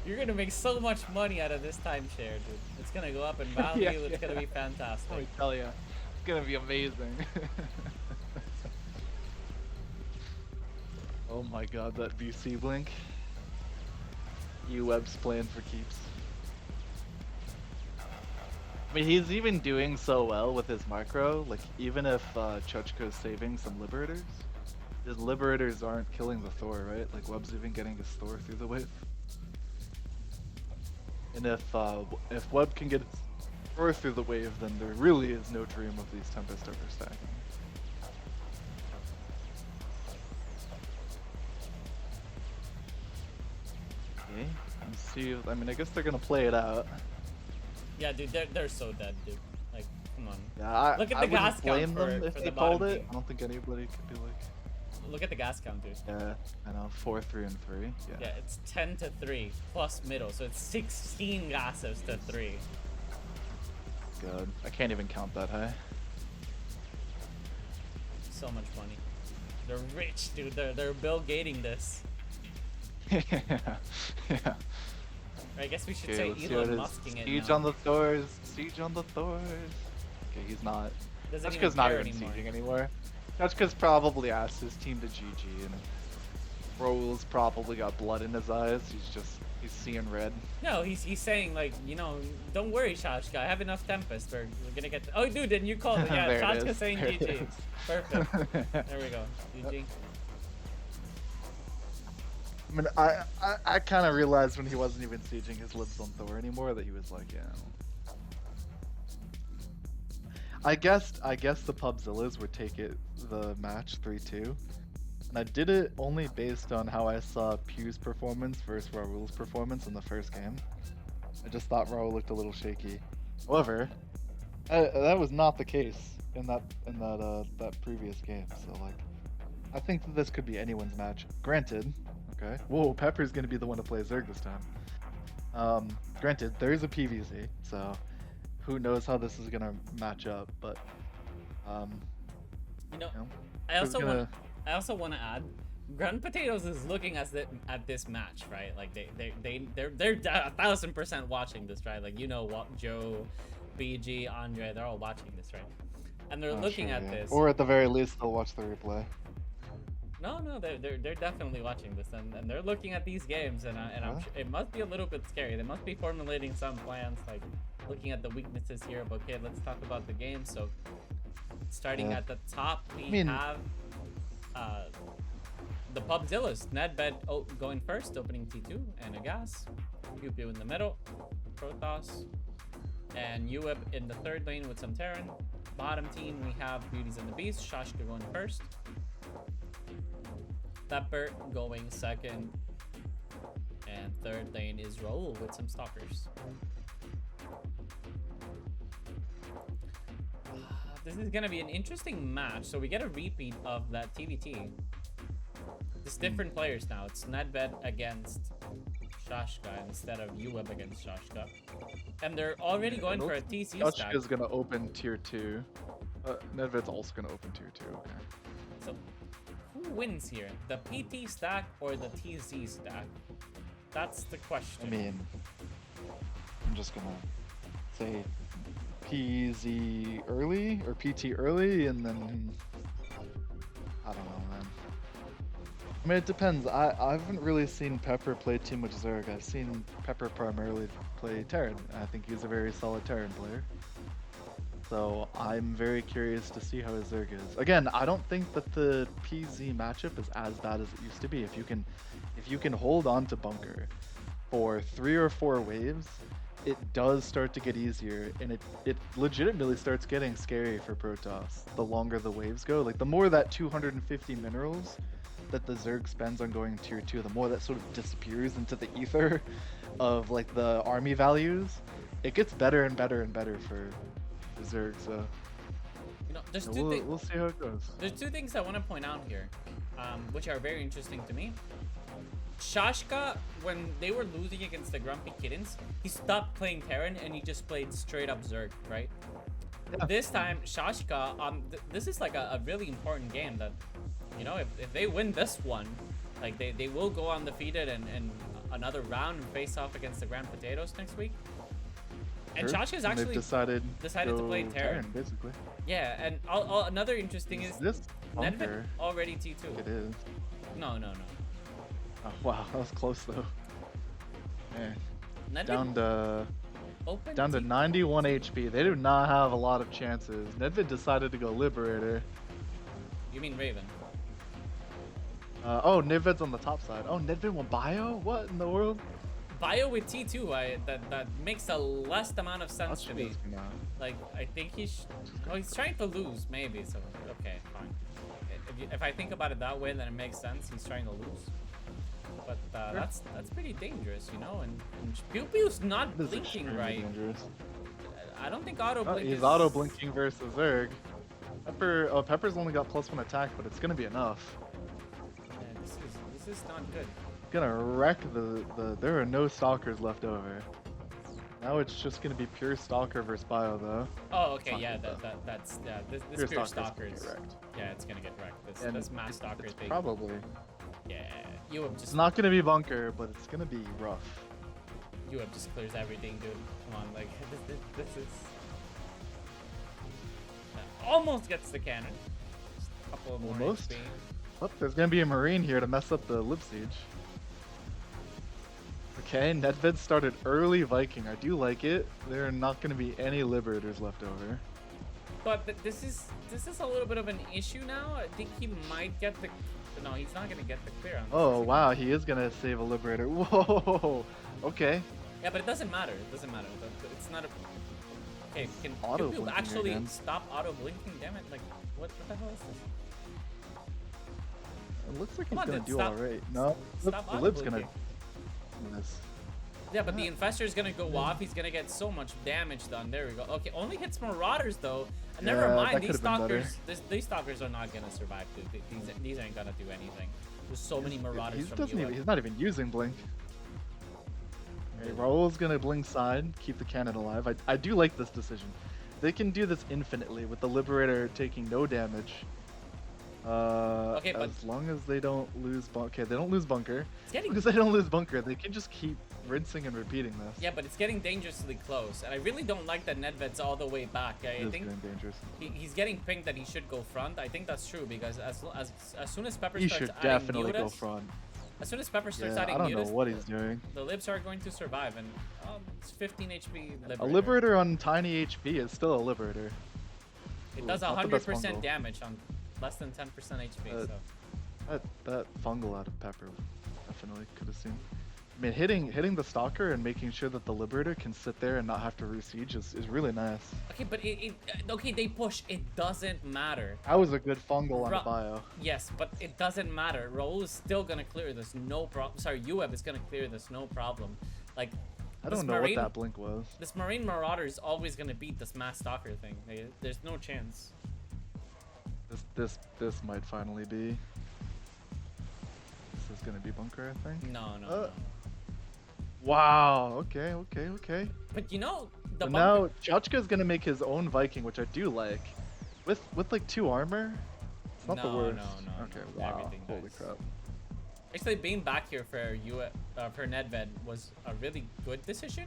You're gonna make so much money out of this timeshare, dude. It's gonna go up in value. It's gonna be fantastic. Let me tell you, it's gonna be amazing. Oh my god, that BC blink. Euweb's playing for keeps. I mean, he's even doing so well with his macro. Like, even if Chuchko's saving some Liberators, his Liberators aren't killing the Thor, right? Like, Web's even getting his Thor through the wave. And if Web can get his Thor through the wave, then there really is no dream of these Tempest overstacking. And see. I mean, I guess they're gonna play it out. Yeah, dude, they're so dead, dude. Like, come on. Yeah, Look at I the gas wouldn't blame count them for if the they bottom called it. team. I don't think anybody could be like. Look at the gas count, dude. Yeah, I know. 4, 3, and 3. Yeah, it's 10 to 3 plus middle, so it's 16 gases to 3. God, I can't even count that high. So much money. They're rich, dude. They're Bill Gating this. Yeah. Or I guess we should Okay, say let's see Elon what it is. Musking it Siege now. on the Thors. Siege on the Thors. Okay, he's not. Doesn't even Touchka's not care even anymore. sieging anymore. Touchka's probably asked his team to GG, and Raul's probably got blood in his eyes. He's seeing red. No, he's saying like, you know, don't worry, Shashka. I have enough Tempest. We're gonna get. Oh, dude, and you called it. Yeah, There it Shashka is. saying There it GG. is. Perfect. There we go. GG. I mean, I kind of realized when he wasn't even sieging his lips on Thor anymore that he was like, yeah. I guess the PUBZILLAS would take the match 3-2, and I did it only based on how I saw Pew's performance versus Raul's performance in the first game. I just thought Raul looked a little shaky. However, that was not the case in that previous game. So like, I think that this could be anyone's match. Granted, okay. Whoa, Pepper's gonna be the one to play Zerg this time. Granted, there is a PVZ, so who knows how this is gonna match up, but You know, you know, I who's also want to add, Ground Potatoes is looking at this match, right? Like they're 1000% watching this, right? Like, you know what, Joe, BG, Andre, they're all watching this, right? And they're looking sure, at yeah. this. Or at the very least, they'll watch the replay. No, they're definitely watching this, and they're looking at these games, and I'm sure it must be a little bit scary. They must be formulating some plans, like looking at the weaknesses here. But okay, let's talk about the game. So, starting at the top, we have the PUBZILLAS. Nedved going first, opening T2, and a gas. PewPew in the middle, Protoss, and Euweb in the third lane with some Terran. Bottom team, we have Beauties and the Beast. Shashka going first. Pepper going second, and third lane is Raul with some stalkers. This is gonna be an interesting match. So we get a repeat of that TVT. It's different players now. It's Nedved against Shashka instead of Euweb against Shashka, and they're already going for a TC stack. Shashka's gonna open tier 2. Nedved's also gonna open tier 2. Okay. So who wins here? The PT stack or the TZ stack? That's the question. I mean, I'm just gonna say PZ early or PT early, and then I don't know, man. I mean, it depends. I haven't really seen Pepper play too much Zerg. I've seen Pepper primarily play Terran. I think he's a very solid Terran player. So I'm very curious to see how his Zerg is. Again, I don't think that the PZ matchup is as bad as it used to be. If you can hold on to bunker for 3 or 4 waves, it does start to get easier, and it legitimately starts getting scary for Protoss the longer the waves go. Like, the more that 250 minerals that the Zerg spends on going tier 2, the more that sort of disappears into the ether of like the army values, it gets better and better and better for Zerg. So You know, there's we'll see how it goes. There's two things I want to point out here, which are very interesting to me. Shashka, when they were losing against the Grumpy Kittens, he stopped playing Terran and he just played straight up Zerg, right? Yeah. This time, Shashka, this is like a really important game that, you know, if they win this one, like they will go undefeated and another round and face off against the Grand Potatoes next week. And Sure. Shashka's And actually they've decided to play Terran. basically. Yeah, and another interesting is This Nedved bunker, already T2. it is. No. Oh, wow, that was close though. Man, Nedved down to 91 HP. They do not have a lot of chances. Nedved decided to go Liberator. You mean Raven? Oh, Nedved's on the top side. Oh, Nedved won Bio? What in the world? Bio with T2, that makes a less amount of sense to me. That's just, Like, I think he's trying to lose, maybe. So okay, fine. If I think about it that way, then it makes sense. He's trying to lose. But that's pretty dangerous, you know. And PewPew's not This is blinking extremely right. dangerous. I don't think auto blink He's is... auto blinking versus Zerg. Pepper's only got +1 attack, but it's gonna be enough. Yeah, this is not good. Gonna wreck the. There are no stalkers left over. Now it's just gonna be pure stalker versus bio though. Oh, okay, yeah, that's this pure stalkers. Wrecked. Yeah, it's gonna get wrecked. And This mass stalker thing. Probably. Yeah, Euweb It's just not gonna be bunker, but it's gonna be rough. Euweb just clears everything, dude. Come on, like this is almost gets the cannon. Just a couple of more Almost. HP. Oh, there's gonna be a marine here to mess up the lip siege. Okay, Nedved started early Viking. I do like it. There are not gonna be any liberators left over. But this is a little bit of an issue now. I think he might get the... No, he's not gonna get the clear on this. Oh wow, he is gonna save a liberator. Whoa. Okay. Yeah, but it doesn't matter. It doesn't matter. It's not a... Okay, can Auto PewPew blinking actually again. stop auto blinking? Damn it! Like, what the hell is this? It looks like Come he's on, gonna dude, do stop. alright. No, Stop the auto lib's gonna blinking. miss. Yeah, but the infestor is gonna go off. He's gonna get so much damage done. There we go. Okay, only hits marauders though. And never Yeah, mind. that These could've been better. stalkers. These stalkers are not gonna survive, dude. These ain't gonna do anything. There's so many marauders from Euweb. He's not even using blink. Okay, Raul's gonna blink side, keep the cannon alive. I do like this decision. They can do this infinitely with the liberator taking no damage. Okay, but as long as they don't lose bunker. Okay, they don't lose bunker. it's getting... Because they don't lose bunker, they can just keep rinsing and repeating this. Yeah, but it's getting dangerously close, and I really don't like that Nedved's all the way back. I It is think getting dangerous. he's getting pinged that he should go front. I think that's true because as soon as Pepper He starts should adding definitely go mutas, front. as soon as Pepper starts Yeah, adding I don't know mutas, what he's doing. the libs are going to survive, and it's 15 HP liberator. A liberator on tiny HP is still a liberator. It Ooh, does not the best 100% fungal. damage on less than 10% HP. So That fungal out of Pepper definitely could have seen. I mean, hitting the stalker and making sure that the liberator can sit there and not have to re-siege is really nice. okay, but okay, they push. It doesn't matter. That was a good fungal on Ro- the bio. Yes, but it doesn't matter. Raul is still gonna clear this, no problem. Sorry, Euweb is gonna clear this, no problem. Like, I this don't know Marine, what that blink was. This Marine Marauder is always gonna beat this Mass Stalker thing. There's no chance. This might finally be. This is gonna be bunker, I think. No. Wow. Okay. But you know, the But bunker... now Chachka's gonna make his own Viking, which I do like. With like 2 armor. It's not the No, worst. no, Okay. no. Wow. Everything Holy does. crap. Actually, being back here for for Nedved was a really good decision.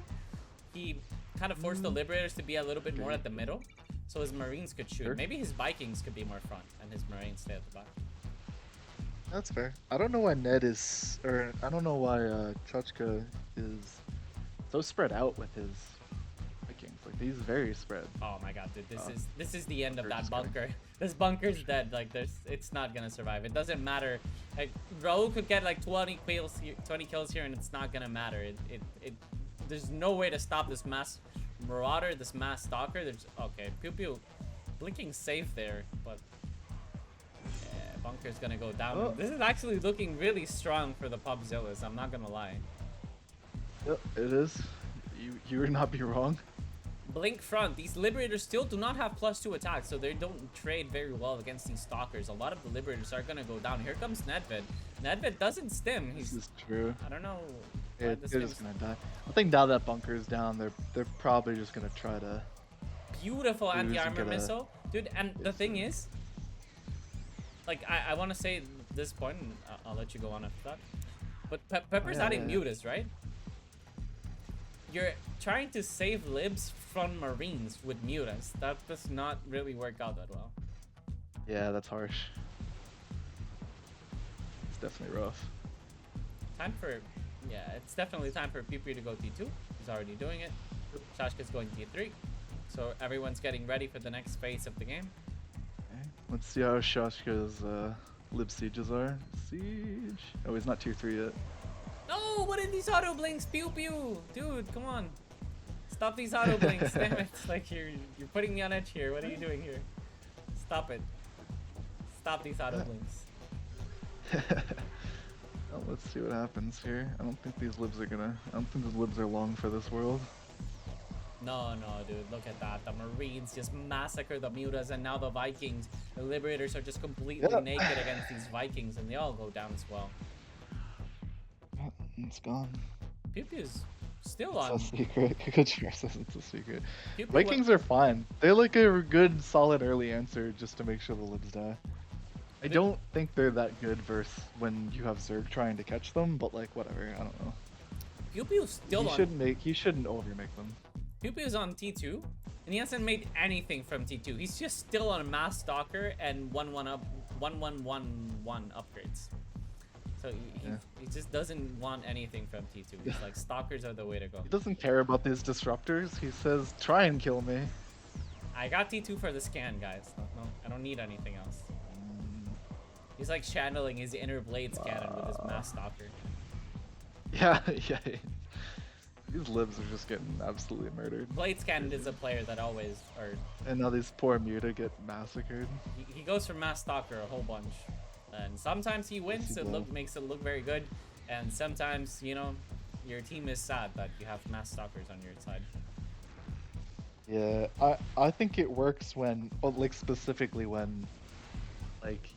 He kind of forced the Liberators to be a little bit more at the middle, so his Marines could shoot. Sure. Maybe his Vikings could be more front, and his Marines stay at the back. That's fair. I don't know why Ned is, or I don't know why Chachka is so spread out with his Vikings. Like he's very spread. Oh my god, dude, this is the end of we're that just kidding. bunker. This bunker's dead. Like it's not gonna survive. It doesn't matter. Like Raul could get like 20 kills here, and it's not gonna matter. There's no way to stop this mass Marauder, this mass Stalker. There's okay, PewPew blinking safe there, but yeah, bunker's gonna go down. Oh. This is actually looking really strong for the PUBZILLAS. I'm not gonna lie. Yep, it is. You would not be wrong. Blink front. These Liberators still do not have +2 attacks, so they don't trade very well against these Stalkers. A lot of the Liberators are gonna go down. Here comes Nedved. Nedved doesn't stim. This He's... is true. I don't know. why They're this just game's- gonna die. I think now that bunker's down, they're probably just gonna try to. Beautiful Lose and anti-armor get a- missile. Dude, and the thing is, like, I want to say this point, and I'll let you go on after that. But Pepper's yeah, adding yeah. mutas, right? You're trying to save libs from Marines with mutas. That does not really work out that well. Yeah, that's harsh. It's definitely rough. Time for, yeah, it's definitely time for PewPew to go T2. He's already doing it. Shashka's going T3. So everyone's getting ready for the next phase of the game. Okay. Let's see how Shashka's lib sieges are. Siege. Oh, he's not tier 3 yet. No, what are these auto blinks? PewPew! Dude, come on. Stop these auto blinks, damn it. Like you're putting me on edge here. What are you doing here? Stop it. Stop these auto blinks. Well, let's see what happens here. I don't think these libs are long for this world. No, dude, look at that. The Marines just massacre the Mutas, and now the Vikings, the Liberators are just completely naked against these Vikings, and they all go down as well. It's gone. PewPew's still It's on. a secret. Good says it's a secret. PewPew Vikings are fine. They're like a good, solid early answer just to make sure the libs die. I don't think they're that good versus when you have Zerg trying to catch them, but like whatever, I don't know. PewPew's still on. He shouldn't overmake them. PewPew's on T2, and he hasn't made anything from T2. He's just still on a Mass Stalker and 1-1-1 upgrades. So he just doesn't want anything from T2. He's like, Stalkers are the way to go. He doesn't care about these disruptors. He says, try and kill me. I got T2 for the scan, guys. No, I don't need anything else. He's like channeling his inner Blades cannon with his Mass Stalker. Yeah. These libs are just getting absolutely murdered. Blades cannon is a player that always, and now these poor Muta get massacred. He goes for Mass Stalker a whole bunch. And sometimes he wins, makes it look very good. And sometimes, you know, your team is sad that you have Mass Stalkers on your side. Yeah, I think it works when, like specifically when, like,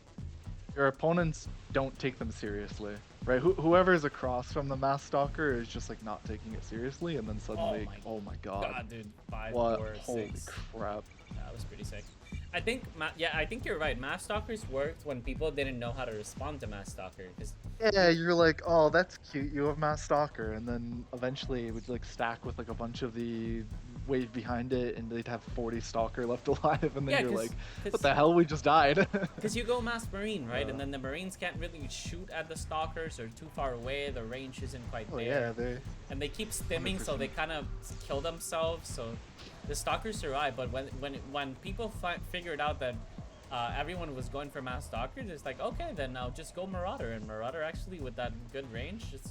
your opponents don't take them seriously, right? Whoever's across from the Mass Stalker is just like not taking it seriously, and then suddenly, oh my god, dude, 5, what? 4, 6. Holy crap! That was pretty sick. I think, I think you're right. Mass Stalkers worked when people didn't know how to respond to Mass Stalker. Yeah, you're like, oh, that's cute. You have Mass Stalker, and then eventually it would like stack with like a bunch of the wave behind it, and they'd have 40 Stalker left alive, and then you're like, what the hell? We just died. Because you go Mass Marine, right? And then the Marines can't really shoot at the Stalkers, or too far away. The range isn't quite there. Yeah, and they keep stimming, 100%. So they kind of kill themselves. So the Stalkers survive, but when people figured out that everyone was going for Mass Stalkers, it's like, okay, then now just go Marauder, and Marauder actually with that good range just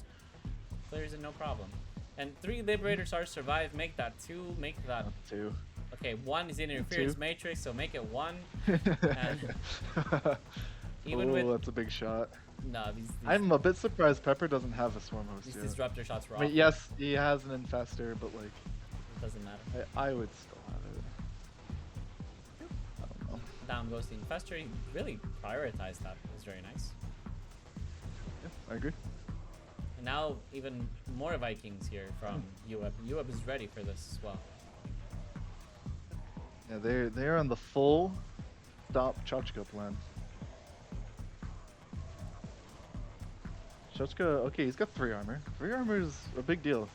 clears it no problem. And 3 Liberators are survive, make that 2, make that 2. Okay, 1 is in Interference Matrix, so make it 1. And even with that's a big shot. No, I'm a bit surprised Pepper doesn't have a Swarm Host these yet. Disruptor shots were I mean, yes, he has an Infestor, but like, it doesn't matter. I would still have it. I don't know. Down goes the Infestor. He really prioritized that. It was very nice. Yeah, I agree. And now even more Vikings here from Euweb. Euweb is ready for this as well. Yeah, they're on the full stop Chachka plan. Chachka, okay, he's got 3 armor. 3 armor is a big deal.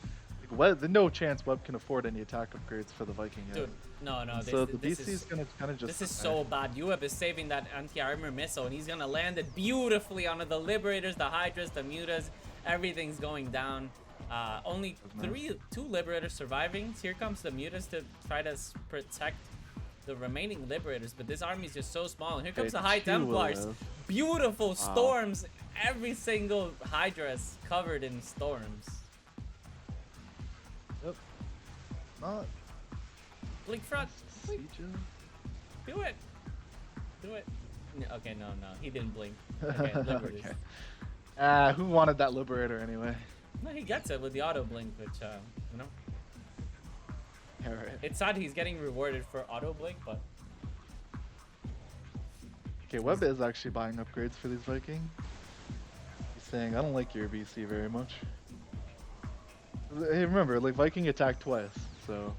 Like, there's no chance Web can afford any attack upgrades for the Viking yet. Dude, no. So the BC is gonna kind of just. This is so bad. Euweb is saving that anti-armor missile, and he's gonna land it beautifully onto the Liberators, the Hydras, the Mutas. Everything's going down. Only 2 Liberators surviving. Here comes the Mutas to try to protect the remaining Liberators, but this army is just so small. And here comes the High Templars. Beautiful storms. Every single Hydra is covered in storms. Yep. Not. Blink front. Blink. Do it. Okay, no. He didn't blink. Okay, Liberators. Okay. Who wanted that Liberator anyway? No, he gets it with the auto blink, which, you know. Yeah, right. It's sad he's getting rewarded for auto blink, but. Okay, Web is actually buying upgrades for these Viking. He's saying, I don't like your BC very much. Hey, remember, like, Viking attacked twice, so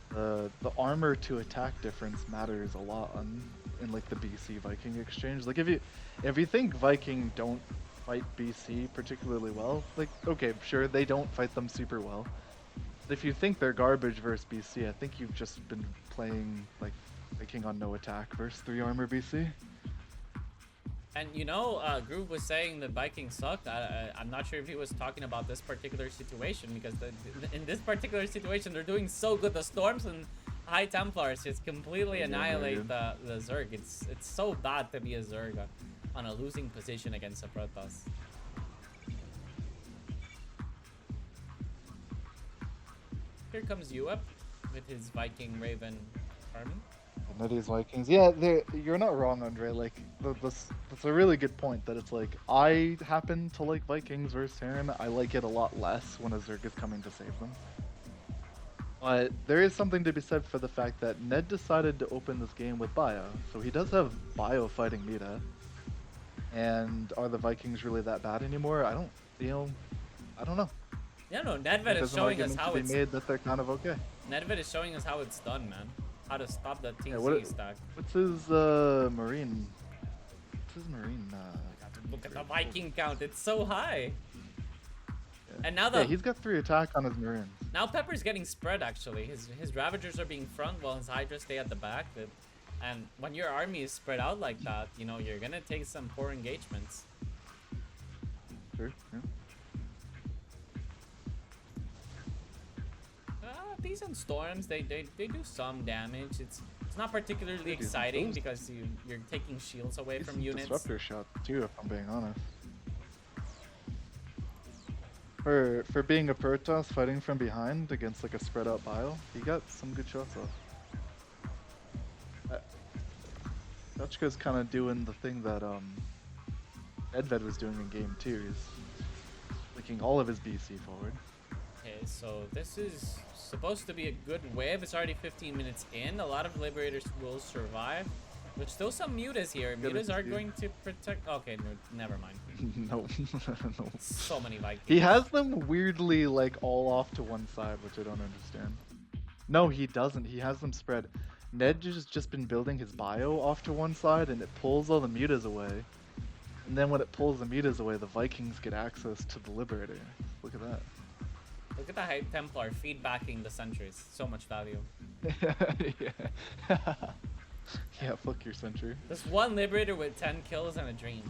the armor to attack difference matters a lot in like the BC Viking exchange. Like, if you think Viking don't fight BC particularly well, like, okay, sure, they don't fight them super well. But if you think they're garbage versus BC, I think you've just been playing like Viking on no attack versus 3 armor BC. And you know, Groove was saying the Vikings sucked. I'm not sure if he was talking about this particular situation, because in this particular situation, they're doing so good. The Storms and High Templars just completely annihilate the Zerg. It's so bad to be a Zerg on a losing position against a Protoss. Here comes Euweb with his Viking Raven army. Netties Vikings. Yeah, you're not wrong, Andre. Like, that's a really good point. That it's like I happen to like Vikings versus Terran. I like it a lot less when a Zerg is coming to save them. But there is something to be said for the fact that Ned decided to open this game with Bio, so he does have Bio fighting meta. And are the Vikings really that bad anymore? I don't, I don't know. Yeah, no, Nedved is There's an showing us argument how to be it's made that they're kind of okay. Nedved is showing us how it's done, man. How to stop that Yeah, TC stack. what's his marine? What's his marine? Look at the Viking count, it's so high. Yeah. And now Yeah, he's got 3 attack on his marines. now Pepper's getting spread actually. His Ravagers are being front while his Hydras stay at the back. And when your army is spread out like that, you know, you're gonna take some poor engagements. Sure. Yeah. Decent storms, they do some damage. It's not particularly exciting because you're taking shields away from units. Disruptor shot too, if I'm being honest. For being a Protoss fighting from behind against like a spread out Bile, he got some good shots off. Dutchka's kind of doing the thing that Nedved was doing in game 2. He's flicking all of his BC forward. Okay, so this is supposed to be a good wave. It's already 15 minutes in. A lot of Liberators will survive. There's still some Mutas here. Mutas are going to protect... Okay, no, never mind. No. No. So many Vikings. He has them weirdly like all off to one side, which I don't understand. No, he doesn't. He has them spread. Ned has just been building his bio off to one side and it pulls all the mutas away. And then when it pulls the mutas away, the Vikings get access to the Liberator. Look at that. Look at the High Templar feedbacking the sentries. So much value. Yeah. Yeah, fuck your sentry. There's one Liberator with 10 kills and a dream.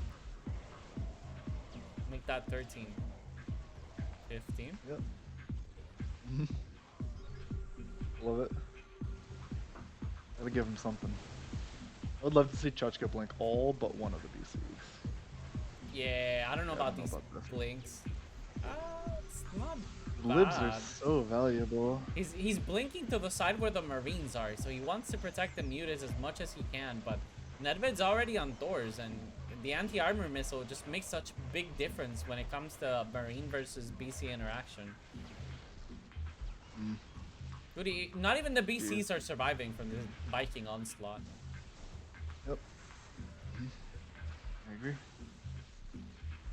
Make that 13. 15? Yep. Love it. Gotta give him something. I would love to see Chuchka blink all but one of the BCs. Yeah, I don't know about these about blinks. It's not Libs are bad. so valuable. He's blinking to the side where the Marines are, so he wants to protect the mutas as much as he can, but Nedved's already on doors, and the anti-armor missile just makes such a big difference when it comes to Marine versus BC interaction. Dude, not even the BCs are surviving from the Viking onslaught. Yep. I agree.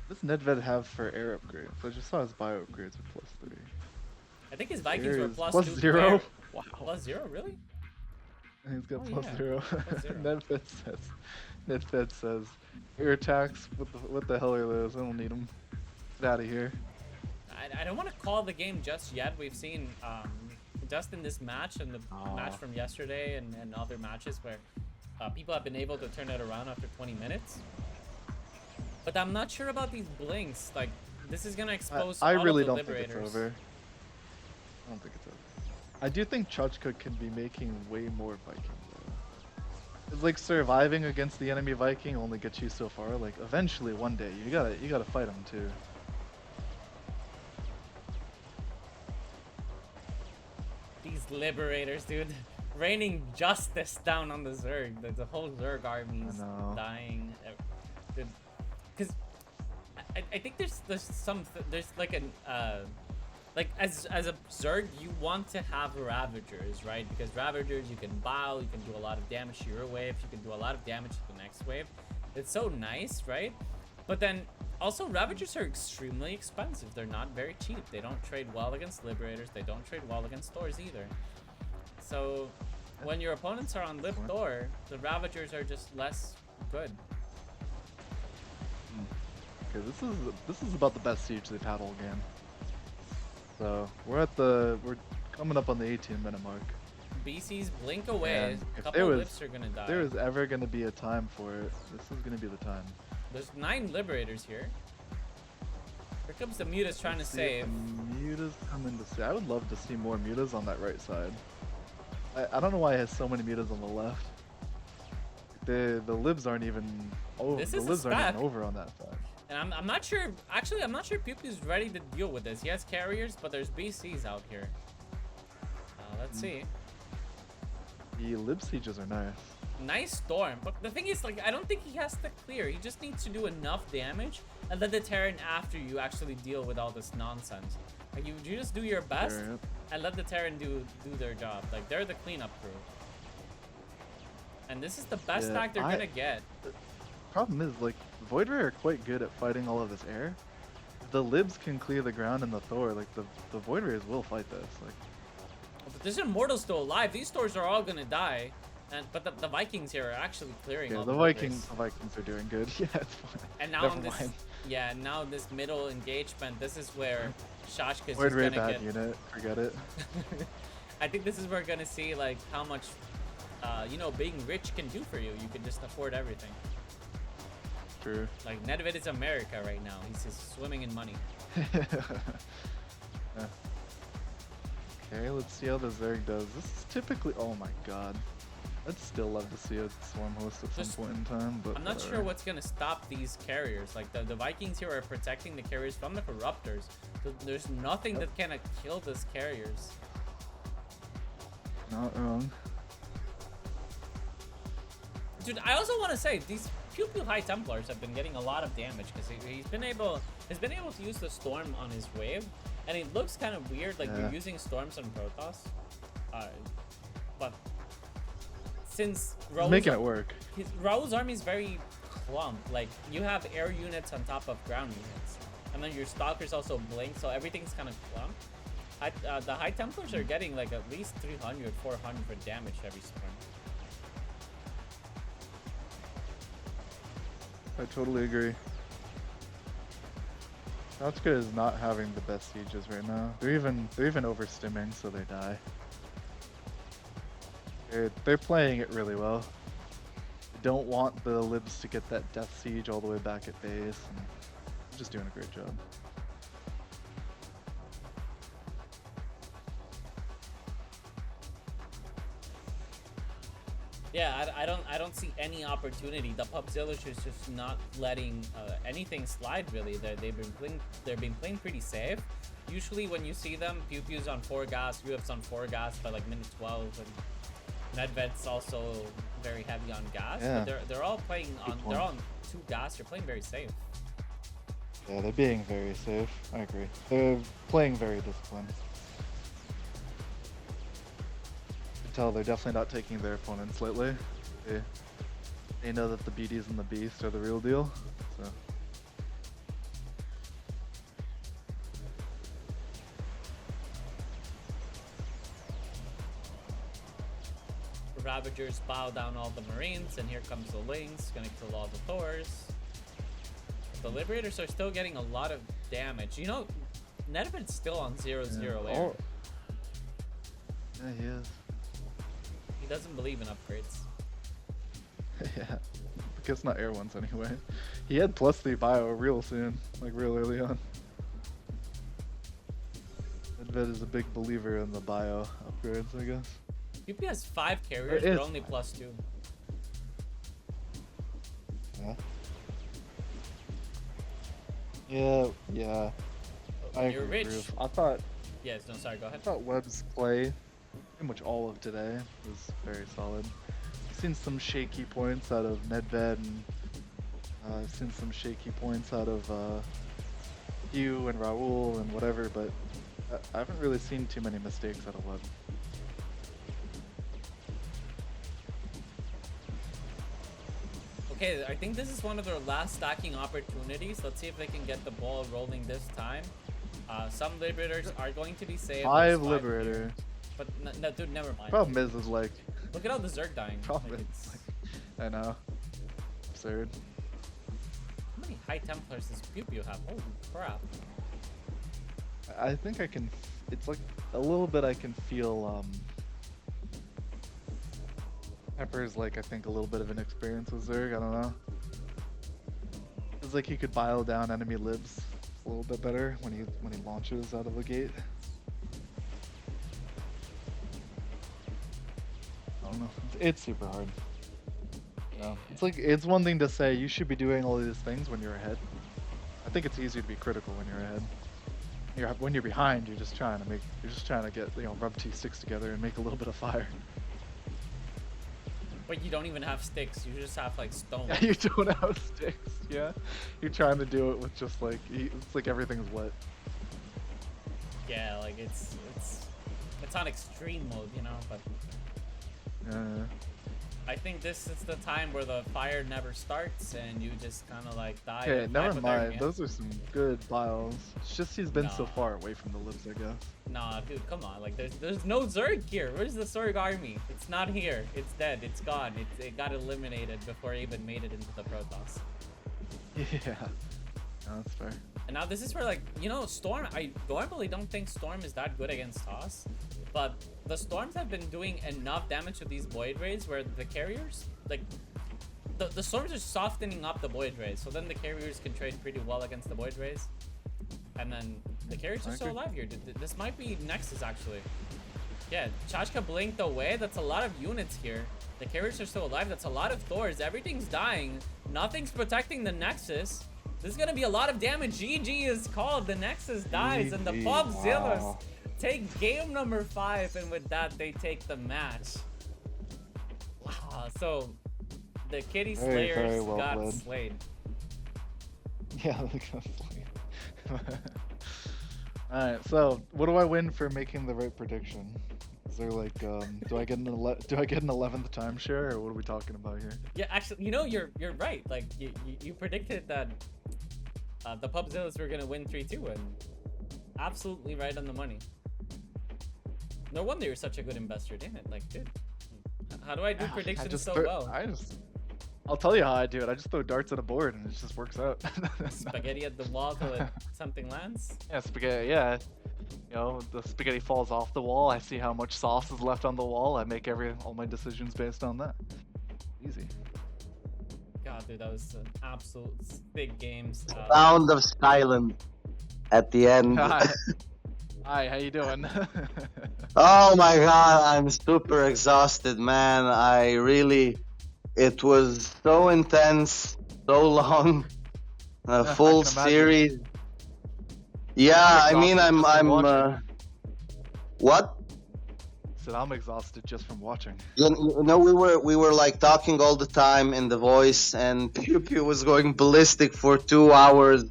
What does Nedved have for air upgrades? I just saw his bio upgrades are +3. I think his Vikings were plus +2. 0? Wow. +0, really? He's got Oh, +0. +0. Nedved says, air attacks, what the hell are those? I don't need them. Get out of here. I don't want to call the game just yet. We've seen just in this match and the match from yesterday and other matches where people have been able to turn it around after 20 minutes. But I'm not sure about these blinks. Like, this is gonna expose I all really of the don't think Liberators. it's over. I don't think it's over. I do think Chuchka can be making way more Viking though. It's like surviving against the enemy Viking only gets you so far. Like eventually one day you gotta fight him too. These Liberators, dude. Raining justice down on the Zerg. The whole Zerg army is dying. Because I think there's like an like as a Zerg you want to have Ravagers, right? Because Ravagers you can bow, you can do a lot of damage to your wave, you can do a lot of damage to the next wave. It's so nice, right? But then also Ravagers are extremely expensive. They're not very cheap. They don't trade well against Liberators. They don't trade well against Thors either. So when your opponents are on Lib Thor, the Ravagers are just less good. Okay, this is about the best siege they've had all game. So we're coming up on the 18-minute mark. BC's blink away. A couple Lips are gonna die. If there is ever gonna be a time for it, this is gonna be the time. There's 9 Liberators here. Here comes the Mutas trying to save. Mutas coming to save. I would love to see more Mutas on that right side. I don't know why it has so many Mutas on the left. The Libs aren't even over. The Libs aren't even over on that side. And I'm not sure. Actually, I'm not sure PewPew's ready to deal with this. He has carriers, but there's BCs out here. Let's see. The lib sieges are nice. Nice storm, but the thing is, like, I don't think he has to clear. He just needs to do enough damage and let the Terran after you actually deal with all this nonsense. Like, you just do your best and let the Terran do their job. Like, they're the cleanup crew. And this is the best stack they're gonna get. The problem is, like, Void Ray are quite good at fighting all of this air. The libs can clear the ground and the Thor. Like, the Void Rays will fight this. Like, but there's Immortals still alive. These Thors are all gonna die. But the Vikings here are actually clearing all the Vikings. The Vikings are doing good. Yeah, it's fine. And now in this, now this middle engagement, this is where Shashka's Void just Ray gonna bad unit. Forget it. I think this is where we're gonna see like how much, you know, being rich can do for you. You can just afford everything. True. Like Nedved is America right now. He's just swimming in money. Okay, let's see how the Zerg does. This is typically. Oh my god. I'd still love to see a swarm host at some point in time, but I'm not sure what's gonna stop these carriers. Like the Vikings here are protecting the carriers from the corruptors. So there's nothing that can kill these carriers. Not wrong. Dude, I also want to say these PewPew High Templars have been getting a lot of damage because he's been able to use the storm on his wave, and it looks kind of weird, like you're using storms on Protoss. But since Raul's making it work. Raul's army is very clump. Like you have air units on top of ground units, and then your stalkers also blink, so everything's kind of clump. The High Templars are getting like at least 300, 400 damage every storm. I totally agree. Natsuka is not having the best sieges right now. They're even overstimming, so they die. They're playing it really well. They don't want the libs to get that death siege all the way back at base, and they're just doing a great job. Yeah, I don't see any opportunity. The PUBZILLAS is just not letting anything slide really. They've been playing pretty safe. Usually when you see them, PewPew's on 4 gas, Euweb's on 4 gas by like minute 12, and Nedved's also very heavy on gas. Yeah. But they're all playing on they're on 2 gas. You're playing very safe. Yeah, they're being very safe. I agree. They're playing very disciplined. Tell they're definitely not taking their opponents lightly. They know that the Beauties and the Beast are the real deal. So. The Ravagers bow down all the Marines, and here comes the Lynx, gonna kill all the Thors. The Liberators are still getting a lot of damage. You know, Nedved's still on 0-0 air. Yeah, he is. He doesn't believe in upgrades. Yeah, because not air ones anyway. He had +3 bio real soon, like real early on. Nedved is a big believer in the bio upgrades, I guess. PewPew has 5 carriers, but only +2. Yeah. I You're agree. rich. I thought. Yes, no, sorry, go ahead. I thought Webb's play, pretty much all of today, was very solid. I've seen some shaky points out of Nedved, and I've seen some shaky points out of you and Raul and whatever, but I haven't really seen too many mistakes out of Webb. Okay, I think this is one of their last stacking opportunities. Let's see if they can get the ball rolling this time. Some Liberators are going to be saved. 5 Liberator. But no, dude, never mind. Problem is like... Look at all the Zerg dying. Problem Like, is, I know. Absurd. How many High Templars does PewPew have? Holy crap. I think I can... It's like a little bit I can feel... Pepper's like, I think, a little bit of an experience with Zerg, I don't know. It's like he could bile down enemy libs a little bit better when he launches out of the gate. I don't know. It's super hard. Yeah. It's like, it's one thing to say you should be doing all these things when you're ahead. I think it's easier to be critical when you're ahead. When you're behind, you're just trying to get, rub T6 together and make a little bit of fire. But you don't even have sticks. You just have like stone. Yeah, you don't have sticks. Yeah, you're trying to do it with just like it's like everything's wet. Yeah, like it's on extreme mode, you know. But I think this is the time where the fire never starts and you just kind of like die. Okay, never mind. Those are some good bios. It's just he's been so Nah. far away from the libs, I guess. Nah, dude, come on. Like, there's no Zerg here. Where's the Zerg army? It's not here. It's dead. It's gone. It got eliminated before it even made it into the Protoss. Yeah, no, that's fair. And now this is where, like, you know, Storm, I normally don't think Storm is that good against Toss, but the Storms have been doing enough damage to these Void Rays where the carriers, like, the Storms are softening up the Void Rays, so then the carriers can trade pretty well against the Void Rays. And then the carriers are still alive here. This might be Nexus, actually. Yeah, Chachka blinked away. That's a lot of units here. The carriers are still alive. That's a lot of Thors. Everything's dying. Nothing's protecting the Nexus. This is going to be a lot of damage. GG is called. The Nexus dies. And the PUBZILLAS take game number 5. And with that, they take the match. Wow. So the Kitty Slayers got slayed. Yeah, they got slayed. Alright, so what do I win for making the right prediction? Is there like, do I get an 11th timeshare, or what are we talking about here? Yeah, actually, you know, you're right. Like you predicted that the PUBZILLAS were gonna win 3-2, and absolutely right on the money. No wonder you're such a good investor, damn it! Like, dude, how do I do predictions so well? I'll tell you how I do it. I just throw darts at a board and it just works out. Spaghetti at the wall till something lands. Yeah, spaghetti. Yeah, you know, the spaghetti falls off the wall. I see how much sauce is left on the wall. I make all my decisions based on that. Easy. God, dude, that was an absolute big games. Sound of silence at the end. Hi, how you doing? Oh my god, I'm super exhausted, man. It was so intense, so long, a full series. Yeah, I mean, what? So I'm exhausted just from watching. You know, we were like talking all the time in the voice, and Pew was going ballistic for 2 hours,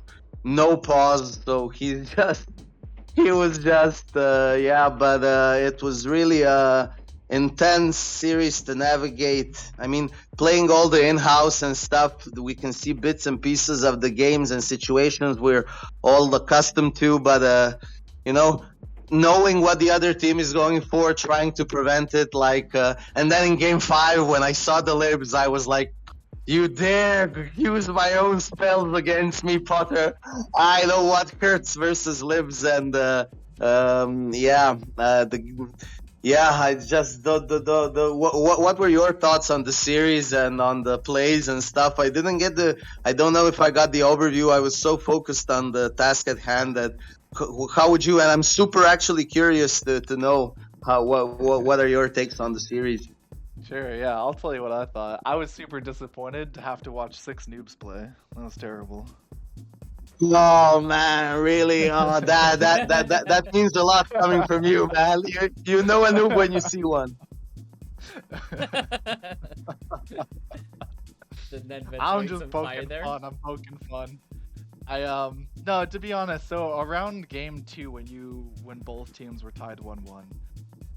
no pause. So he was just it was really a intense series to navigate. I mean, playing all the in-house and stuff, we can see bits and pieces of the games and situations we're all accustomed to, but you know, knowing what the other team is going for, trying to prevent it, like and then in game 5 when I saw the libs, I was like, you dare use my own spells against me, Potter. I know what hurts versus libs. And I just what were your thoughts on the series and on the plays and stuff? I don't know if I got the overview. I was so focused on the task at hand that how would you, and I'm super actually curious to know what are your takes on the series? Sure, yeah, I'll tell you what I thought. I was super disappointed to have to watch 6 noobs play. That was terrible. Oh man, really? Oh, that means a lot coming from you, man. You know a noob when you see one. I'm just poking fun. I'm poking fun. No, to be honest, so around game 2 when both teams were tied 1-1,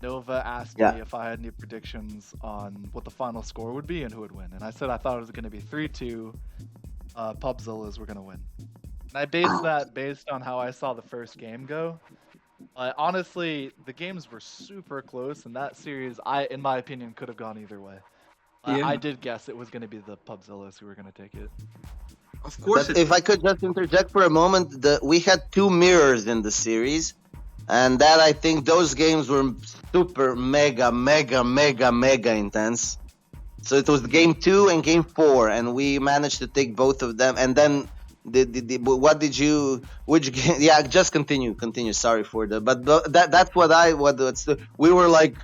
Nova asked me if I had any predictions on what the final score would be and who would win, and I said I thought it was going to be 3-2. PUBZILLAS were going to win. And I based on how I saw the first game go. Honestly, the games were super close, and that series, in my opinion, could have gone either way. I did guess it was going to be the PUBZILLAS who were going to take it. Of course. But if I could just interject for a moment, we had 2 mirrors in the series, and that I think those games were super mega intense. So it was game 2 and game 4, and we managed to take both of them. And then what did you? Which game? Yeah, just continue. Sorry for that's what we were like.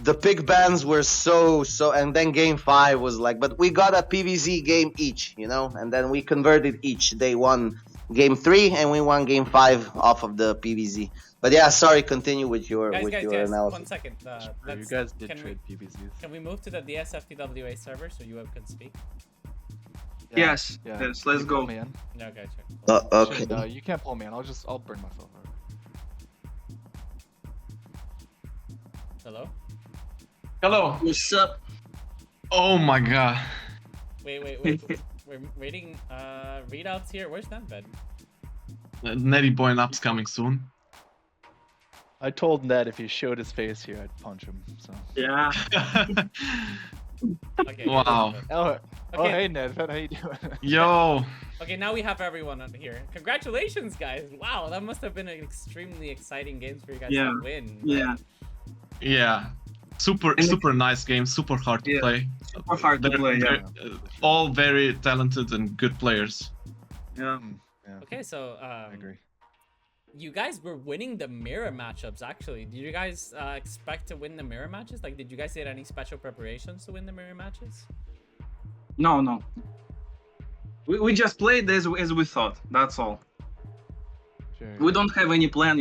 The big bands were so, and then game 5 was like, but we got a PVZ game each, you know, and then we converted each. They won game 3, and we won game 5 off of the PVZ. But yeah, sorry. Continue with your Guys, analysis. 1 second. You guys did can trade PBZs. Can we move to the DSFTWA server so Euweb can speak? Yeah, Yes, yeah. yes, You let's pull go. me in. No, okay, check. Okay. Shit, no, you can't pull me in. I'll bring myself over. Hello? Hello. What's up? Oh my god. Wait. We're waiting. Readouts here. Where's Nedved? Netty Boy Up's coming soon. I told Ned if he showed his face here, I'd punch him. So. Yeah. Okay. Wow. Oh, Okay. hey Ned, how you doing? Yo. Okay, now we have everyone on here. Congratulations, guys! Wow, that must have been an extremely exciting game for you guys Yeah. to win. Yeah. Yeah. Super nice game. Super hard to Yeah. play. Super hard to play, yeah. All very talented and good players. Yeah. Yeah, Okay, so I agree. you guys were winning the mirror matchups. Actually, did you guys expect to win the mirror matches? Like, did you guys did any special preparations to win the mirror matches? No. We just played as we thought. That's all. Sure. We don't have any plan,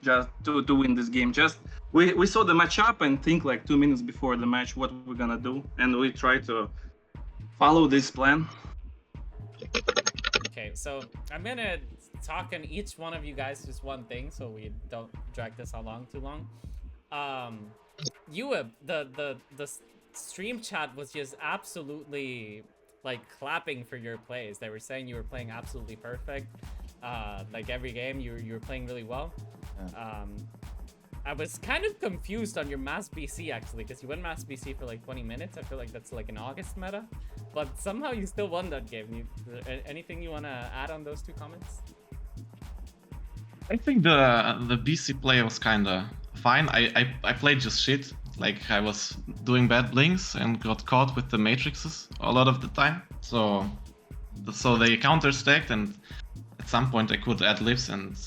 just to win this game. Just we saw the matchup and think like 2 minutes before the match what we're gonna do, and we try to follow this plan. Okay, so I'm gonna talk on each one of you guys just one thing, so we don't drag this along too long. Euweb, the stream chat was just absolutely like clapping for your plays. They were saying you were playing absolutely perfect. Like every game you were playing really well. Yeah. I was kind of confused on your Mass BC actually, because you won Mass BC for like 20 minutes. I feel like that's like an August meta, but somehow you still won that game. Anything you want to add on those two comments? I think the BC play was kinda fine. I played just shit. Like I was doing bad blinks and got caught with the matrices a lot of the time. So they counter stacked, and at some point I could add lifts and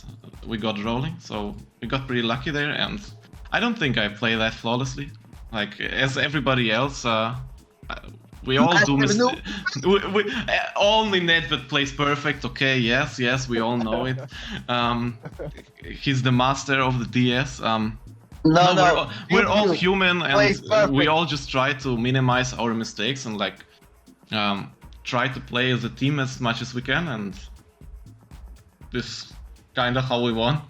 we got rolling. So we got pretty lucky there, and I don't think I play that flawlessly. Like as everybody else, we all do mistakes. Only Nedved plays perfect. Okay, yes, we all know it. He's the master of the DS. No. We're all human, Plays and perfect. we all just try to minimize our mistakes and like try to play as a team as much as we can, and this kind of how we won.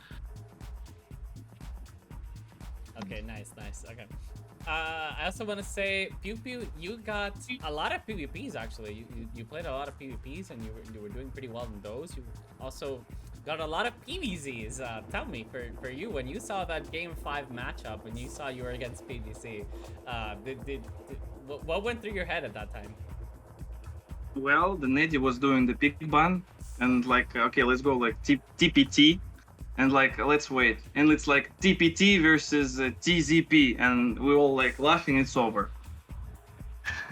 Okay, nice. Okay. I also want to say, PewPew, you got a lot of PvPs actually. You played a lot of PvPs, and you were doing pretty well in those. You also got a lot of PVZs. Tell me, for you, when you saw that Game 5 matchup, when you saw you were against PVC, what went through your head at that time? Well, the Neddy was doing the pick ban, and like, okay, let's go like TPT, and like, let's wait, and it's like TPT versus TZP, and we all like laughing. It's over.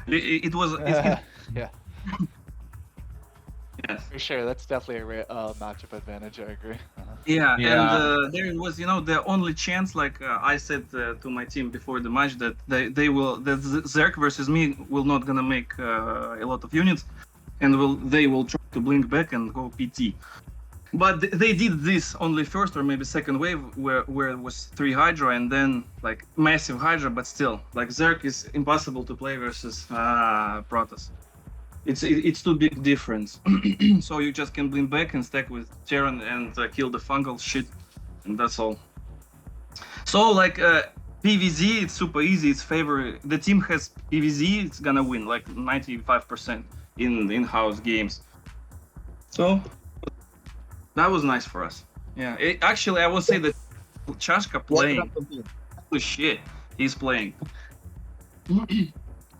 It was. Yeah, Yes. for sure. That's definitely a matchup advantage. I agree. Yeah, Yeah. and there was, the only chance, like I said to my team before the match, that that Zerk versus me will not gonna make a lot of units, and they will try to blink back and go PT. But they did this only first or maybe second wave, where it was 3 Hydra and then like massive Hydra, but still, like Zerk is impossible to play versus Protoss. It's too big difference. So you just can blink back and stack with Terran and kill the fungal shit, and that's all. So like PVZ, it's super easy. It's favor. The team has PVZ, it's gonna win like 95% in in-house games. So that was nice for us. Yeah, actually I would say that Chashka playing. Holy shit, he's playing.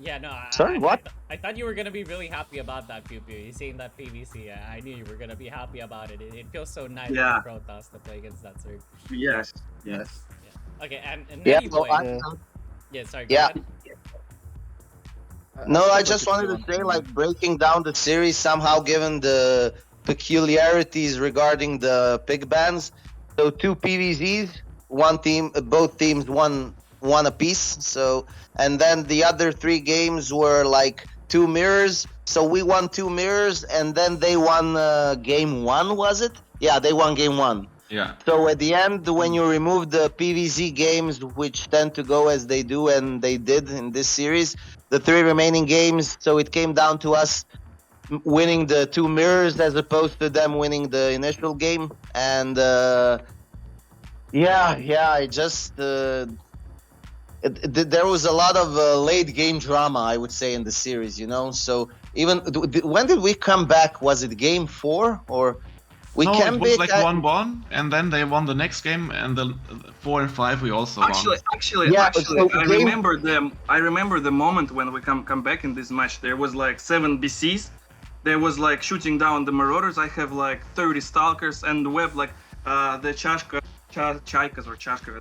Yeah, no. Sorry, what? I thought you were gonna be really happy about that, PewPew. You seeing that PVC, I knew you were gonna be happy about it. It feels so nice Yeah. for Protoss to play against that Zerg. Yes. Yeah. Okay, and Yeah, Netty well, Boy. I- Yeah, sorry. Go Yeah. ahead. No, I think just it's wanted to one say, thing. like, breaking down the series somehow, given the peculiarities regarding the pick bans. So 2 PVZs, both teams won a piece. So, and then the other 3 games were like 2 mirrors. So we won 2 mirrors, and then they won game 1, was it? Yeah, they won game 1. Yeah. So at the end, when you remove the PVZ games, which tend to go as they do, and they did in this series, the 3 remaining games, so it came down to us winning the 2 mirrors as opposed to them winning the initial game. And I just there was a lot of late game drama, I would say, in the series, you know. So even when did we come back? Was it game 4 or we No, came it was back? like 1-1, and then they won the next game, and the 4 and 5 we also won. Actually, so I remember them. I remember the moment when we come back in this match. There was like 7 BCs. There was like shooting down the Marauders. I have like 30 Stalkers, and the web like the Chaikas or Chashka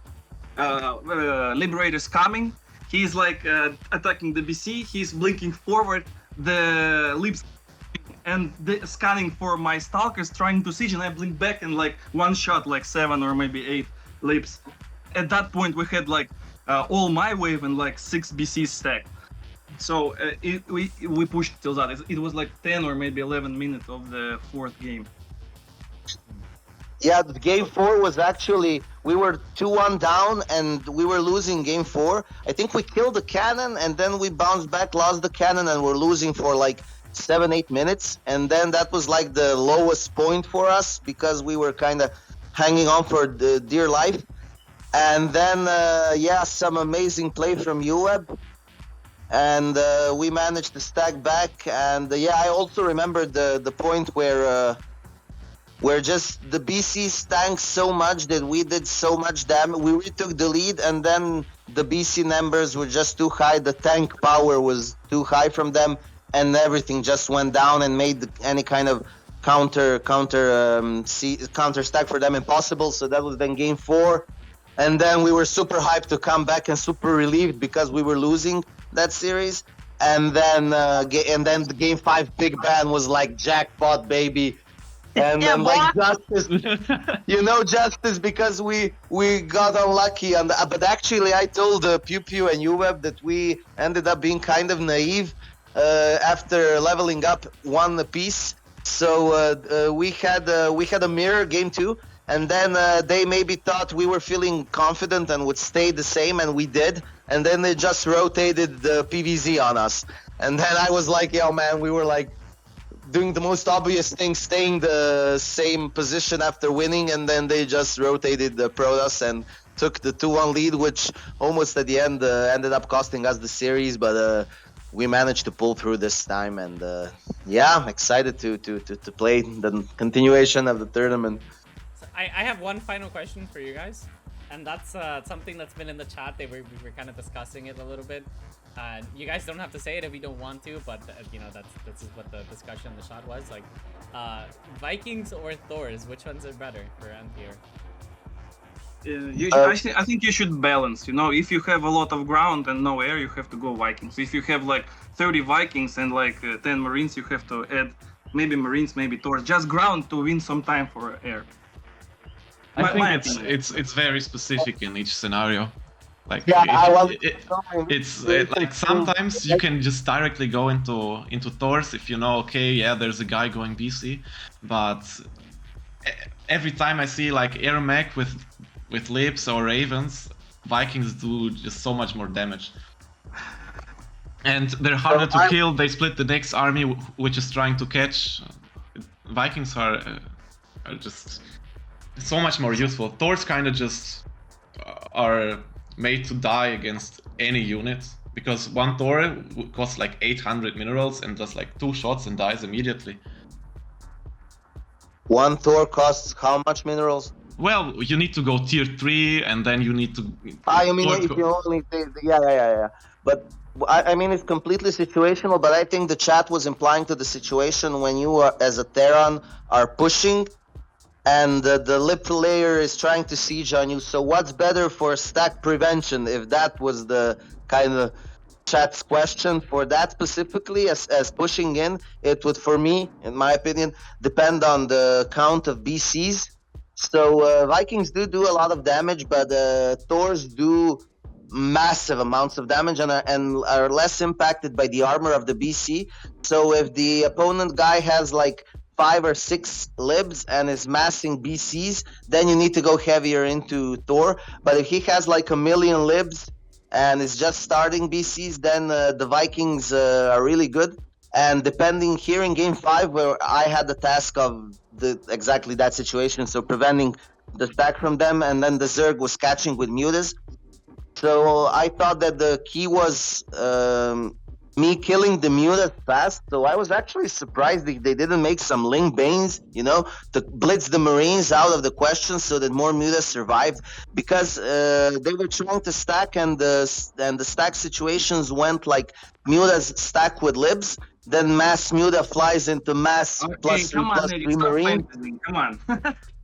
Liberators coming. He's like attacking the BC. He's blinking forward. The Lips and scanning for my Stalkers, trying to siege, and I blink back and like one shot like 7 or maybe 8 Lips. At that point, we had like all my wave and like 6 BCs stacked. So we pushed till that. It was like 10 or maybe 11 minutes of the 4th game. Yeah, the game 4 was actually, we were 2-1 down and we were losing game 4. I think we killed the cannon and then we bounced back, lost the cannon, and we're losing for like 7-8 minutes. And then that was like the lowest point for us because we were kind of hanging on for the dear life. And then, some amazing play from Euweb. And we managed to stack back. And I also remember the point where just the BC tanked so much that we did so much damage. We retook the lead, and then the BC numbers were just too high. The tank power was too high from them, and everything just went down and made any kind of counter stack for them impossible. So that was then game 4, and then we were super hyped to come back and super relieved because we were losing that series. And then the game 5 big ban was like jackpot, baby. And then like justice, justice because we got unlucky. And but actually, I told PewPew and Euweb that we ended up being kind of naive after leveling up 1 apiece. So we had a mirror game 2, and then they maybe thought we were feeling confident and would stay the same, and we did. And then they just rotated the PVZ on us, and then I was like, yo man, we were like doing the most obvious thing, staying the same position after winning, and then they just rotated the Protoss and took the 2-1 lead, which almost at the end ended up costing us the series, but we managed to pull through this time, and I'm excited to play the continuation of the tournament. So I have one final question for you guys, and that's something that's been in the chat. We were kind of discussing it a little bit. You guys don't have to say it if you don't want to, but that's what the discussion in the shot was. Like, Vikings or Thors, which ones are better for end tier? I think you should balance. If you have a lot of ground and no air, you have to go Vikings. If you have like 30 Vikings and like 10 Marines, you have to add maybe Marines, maybe Thors. Just ground to win some time for air. I think it's very specific in each scenario. Like it's like sometimes you can just directly go into Thors if there's a guy going BC, but every time I see like air mech with Lips or Ravens, Vikings do just so much more damage. And they're harder to kill. They split the next army which is trying to catch. Vikings are just so much more useful. Thors kind of just are made to die against any unit, because one Thor costs like 800 minerals and does like 2 shots and dies immediately. One Thor costs how much minerals? Well, you need to go tier 3 and then you need to... I mean, if you only... Yeah. But I mean, it's completely situational, but I think the chat was implying to the situation when you are, as a Terran, are pushing and the lip layer is trying to siege on you. So what's better for stack prevention, if that was the kind of chat's question for that specifically, as pushing in? It would, for me, in my opinion, depend on the count of BCs. So Vikings do a lot of damage, but Thors do massive amounts of damage and are less impacted by the armor of the BC. So if the opponent guy has like 5 or 6 libs and is massing BCs, then you need to go heavier into Thor. But if he has like a million libs and is just starting BCs, then the Vikings are really good. And depending here in game 5, where I had the task of exactly that situation, so preventing the stack from them, and then the Zerg was catching with Mutas. So I thought that the key was me killing the Mutas fast. So I was actually surprised they didn't make some Ling Banes, you know, to blitz the Marines out of the question so that more Mutas survived, because they were trying to stack, and the stack situations went like Mutas stack with libs, then mass Muta flies into mass Okay, plus come on, plus Neddy, 3 stop Marine. fantasy. Come on.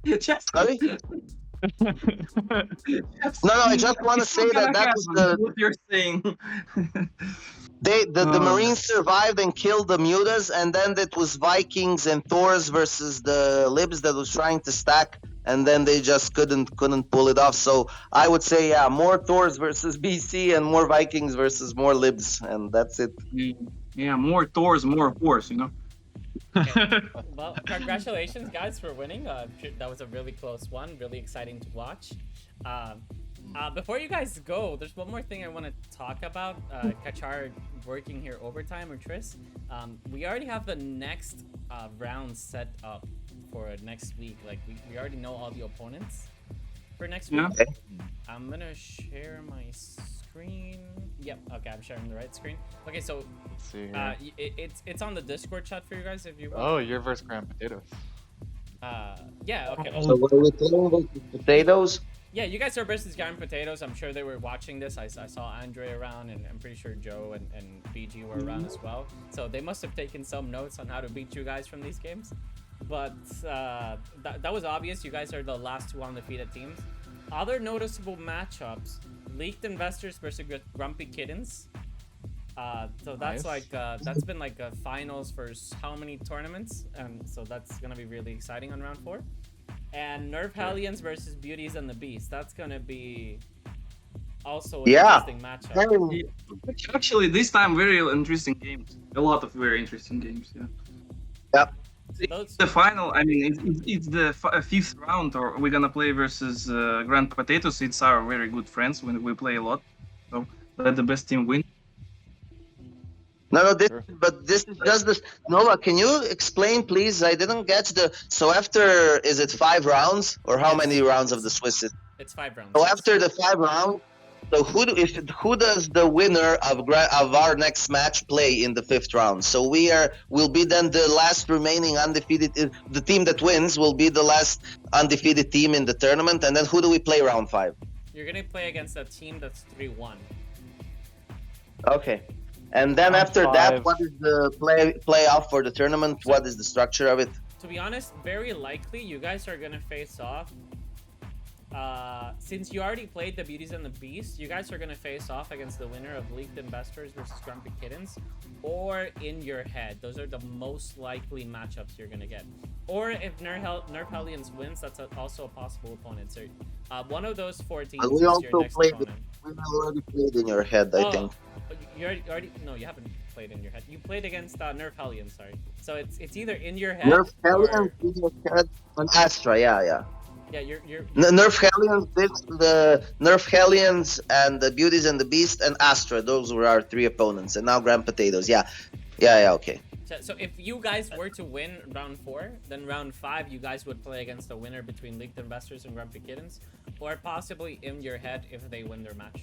You just, Sorry? No, I just want to it's not say that gonna was happen, what you're saying. the Oh. Marines survived and killed the Mutas, and then it was Vikings and Thors versus the Libs that was trying to stack, and then they just couldn't pull it off. So I would say, yeah, more Thors versus BC and more Vikings versus more Libs, and that's it. Yeah, more Thors, more horse, you know. Okay. Well, congratulations, guys, for winning. That was a really close one. Really exciting to watch. Before you guys go, there's one more thing I want to talk about. Kachar working here overtime, or Tris. We already have the next round set up for next week. Like we already know all the opponents for next week. Yeah. I'm gonna share my screen. Yep. Okay, I'm sharing the right screen. Okay, so Let's see here. it's on the Discord chat for you guys if you want. Oh, you're versus Grand Potatoes. Yeah. Okay. So what are we playing with potatoes? Yeah, you guys are versus Guy and Potatoes. I'm sure they were watching this. I saw Andre around, and I'm pretty sure Joe and BG were around as well. So they must have taken some notes on how to beat you guys from these games. But that was obvious. You guys are the last two undefeated teams. Other noticeable matchups: Leaked Investors versus Grumpy Kittens. So that's Nice. like that's been like a finals for how many tournaments, and so that's gonna be really exciting on round 4. And Nerf Hellions versus Beauties and the Beast. That's gonna be also an interesting matchup. Actually, this time very interesting games. A lot of very interesting games. Yeah. Yep. Those- The final. I mean, it's the 5th round, or we're gonna play versus Grand Potatoes. It's our very good friends when we play a lot. So let the best team win. No, this, Sure. but this is just this. Nova, can you explain, please? I didn't get the. So after, is it 5 rounds, or how Yes. many rounds of the Swiss? It's 5 rounds. So after the 5 rounds, so who does the winner of our next match play in the 5th round? So we'll be then the last remaining undefeated. The team that wins will be the last undefeated team in the tournament, and then who do we play round 5? You're gonna play against a team that's 3-1. Okay. And then Round after that, 5. what is the playoff for the tournament? What is the structure of it? To be honest, very likely you guys are gonna face off. Since you already played the Beauties and the Beast, you guys are gonna face off against the winner of Leaked Investors versus Grumpy Kittens, or In Your Head. Those are the most likely matchups you're gonna get. Or if Nerf Hellions wins, that's also a possible opponent. So one of those 4 teams And is we your also next played. opponent. We already played In Your Head, I think. You already no, you haven't played In Your Head. You played against Nerf Hellions, sorry. So it's either In Your Head Nerf or Hellions, In Your Head, and Astra. Yeah. yeah, you're Nerf Hellions, the Nerf Hellions, and the Beauties and the Beast, and Astra. Those were our 3 opponents, and now Grand Potatoes. Yeah. Okay. So if you guys were to win round 4, then round 5 you guys would play against the winner between Leaked Investors and Grumpy Kittens, or possibly In Your Head if they win their match.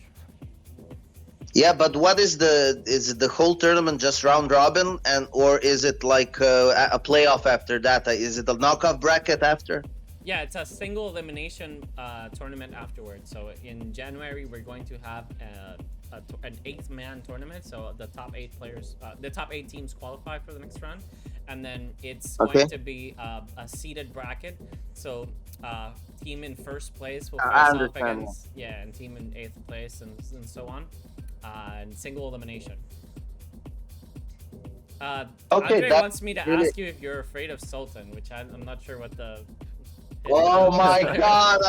Yeah, but what is the whole tournament just round robin, or is it like a playoff after that? Is it a knockoff bracket after? Yeah, it's a single elimination tournament afterwards. So in January we're going to have an 8-man tournament. So the top 8 players, the top 8 teams qualify for the next round, and then it's going to be a seeded bracket. So team in first place will face off against and team in 8th place and so on, and single elimination. Andre wants me to ask you if you're afraid of Sultan, which I'm not sure what the. Oh my God!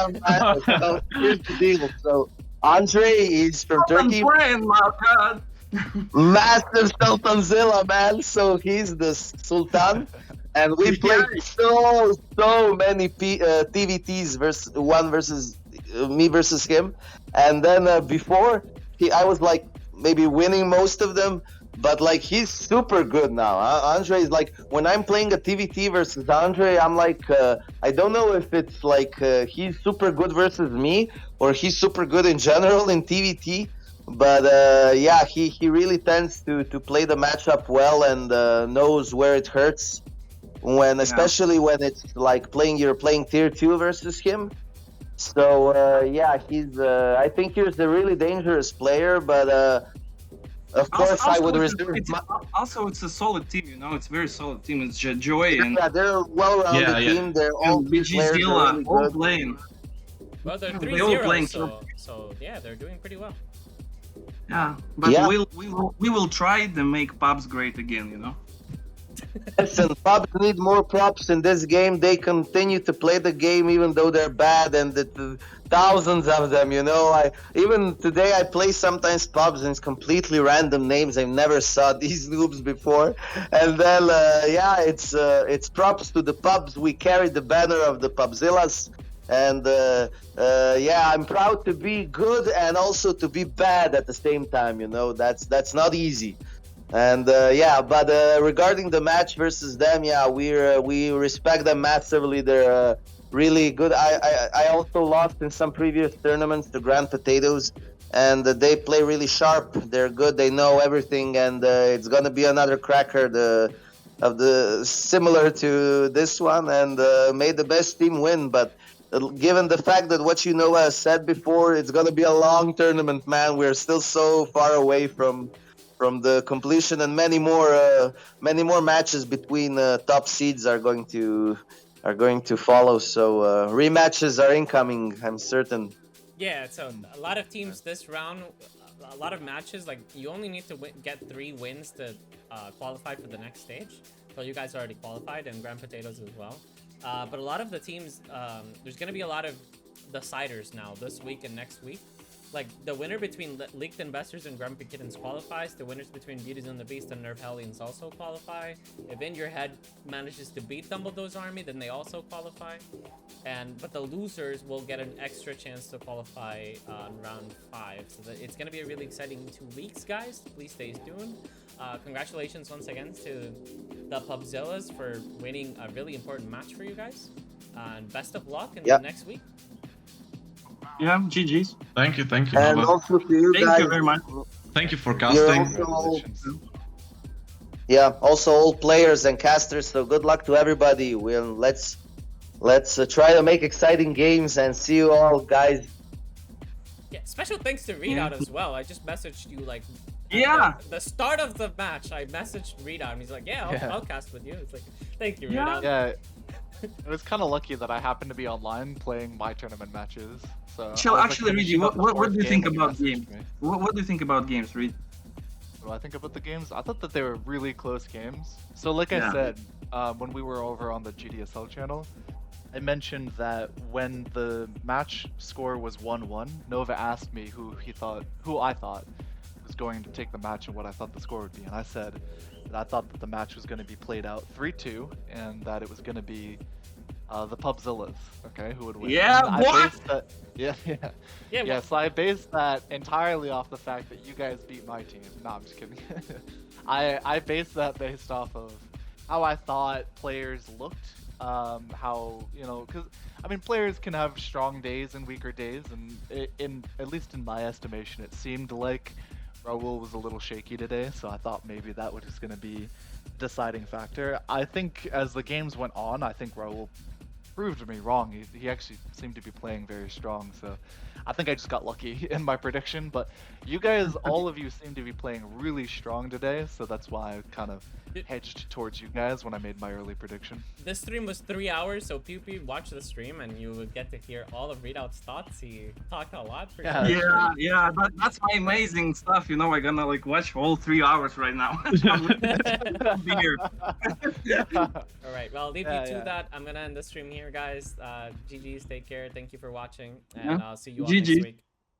Here's the deal. So Andre is from I'm Turkey. playing, my god. Massive Sultanzilla, man. So he's the Sultan. And we played so many TVTs versus one versus me versus him. And then before, I was like maybe winning most of them. But like he's super good now. Andre is like when I'm playing a TVT versus Andre, I'm like I don't know if it's like he's super good versus me or he's super good in general in TVT. But yeah, he really tends to play the matchup well and knows where it hurts when, especially when it's like you're playing tier 2 versus him. So yeah, he's I think he's a really dangerous player, but. Of course, I would reserve. Also, it's a solid team, you know. It's a very solid team. It's Joy and yeah, they're a well-rounded team. They're all BGZilla, really all playing. Well, they're They all 3-0, playing so yeah, they're doing pretty well. Yeah, but Yeah. we will try to make pubs great again, you know. Listen, pubs need more props in this game. They continue to play the game even though they're bad, and the thousands of them. You know, even today I play sometimes pubs and it's completely random names. I've never saw these noobs before, and then yeah, it's props to the pubs. We carry the banner of the PUBZILLAS, and yeah, I'm proud to be good and also to be bad at the same time. You know, that's not easy. And yeah, but regarding the match versus them, yeah, we respect them massively. They're really good. I also lost in some previous tournaments to Grand Potatoes, and they play really sharp. They're good. They know everything, and it's gonna be another cracker similar to this one. And may the best team win. But given the fact that what you know has said before, it's gonna be a long tournament, man. We're still so far away from the completion, and many more matches between top seeds are going to follow. So rematches are incoming, I'm certain. Yeah, so a lot of teams this round, a lot of matches, like you only need to get 3 wins to qualify for the next stage. So you guys already qualified, and Grand Potatoes as well. But a lot of the teams, there's going to be a lot of deciders now this week and next week. Like, the winner between Leaked Investors and Grumpy Kittens qualifies. The winners between Beauties and the Beast and Nerf Hellions also qualify. If In Your Head manages to beat Dumbledore's army, then they also qualify. But the losers will get an extra chance to qualify on round 5. So it's going to be a really exciting 2 weeks, guys. Please stay tuned. Congratulations once again to the PUBZILLAS for winning a really important match for you guys. And best of luck in the next week. Yeah, GG's. Thank you. And also to you guys. Thank you very much. Thank you for casting. Yeah, also all players and casters. So good luck to everybody. Let's try to make exciting games and see you all, guys. Yeah, special thanks to Readout as well. I just messaged you like the start of the match. I messaged Readout and he's like, yeah, I'll cast with you. It's like, thank you, Readout. Yeah. It was kind of lucky that I happened to be online playing my tournament matches. So Actually, Reedy, what do you think about games? What do you think about games, Reed? What do I think about the games? I thought that they were really close games. So like I said, when we were over on the GDSL channel, I mentioned that when the match score was 1-1, Nova asked me who I thought was going to take the match and what I thought the score would be. And I said that I thought that the match was going to be played out 3-2 and that it was going to be the PUBZILLAS, okay, who would win. Yeah, what? So I based that entirely off the fact that you guys beat my team. No, I'm just kidding. I based that based off of how I thought players looked, how, you know, because, I mean, players can have strong days and weaker days, and at least in my estimation, it seemed like Raul was a little shaky today, so I thought maybe that was just going to be a deciding factor. I think as the games went on, I think Raul proved me wrong. He actually seemed to be playing very strong, so I think I just got lucky in my prediction. But you guys, all of you seem to be playing really strong today, so that's why I kind of hedged towards you guys when I made my early prediction. This stream was 3 hours, so PewPew, watch the stream and you would get to hear all of Readout's thoughts. He talked a lot. That's my amazing stuff. You know, I'm gonna like watch all 3 hours right now. Beer. All right, well, I'll leave you to that. I'm gonna end the stream here, guys. GG's, take care. Thank you for watching, and I'll see you all next week.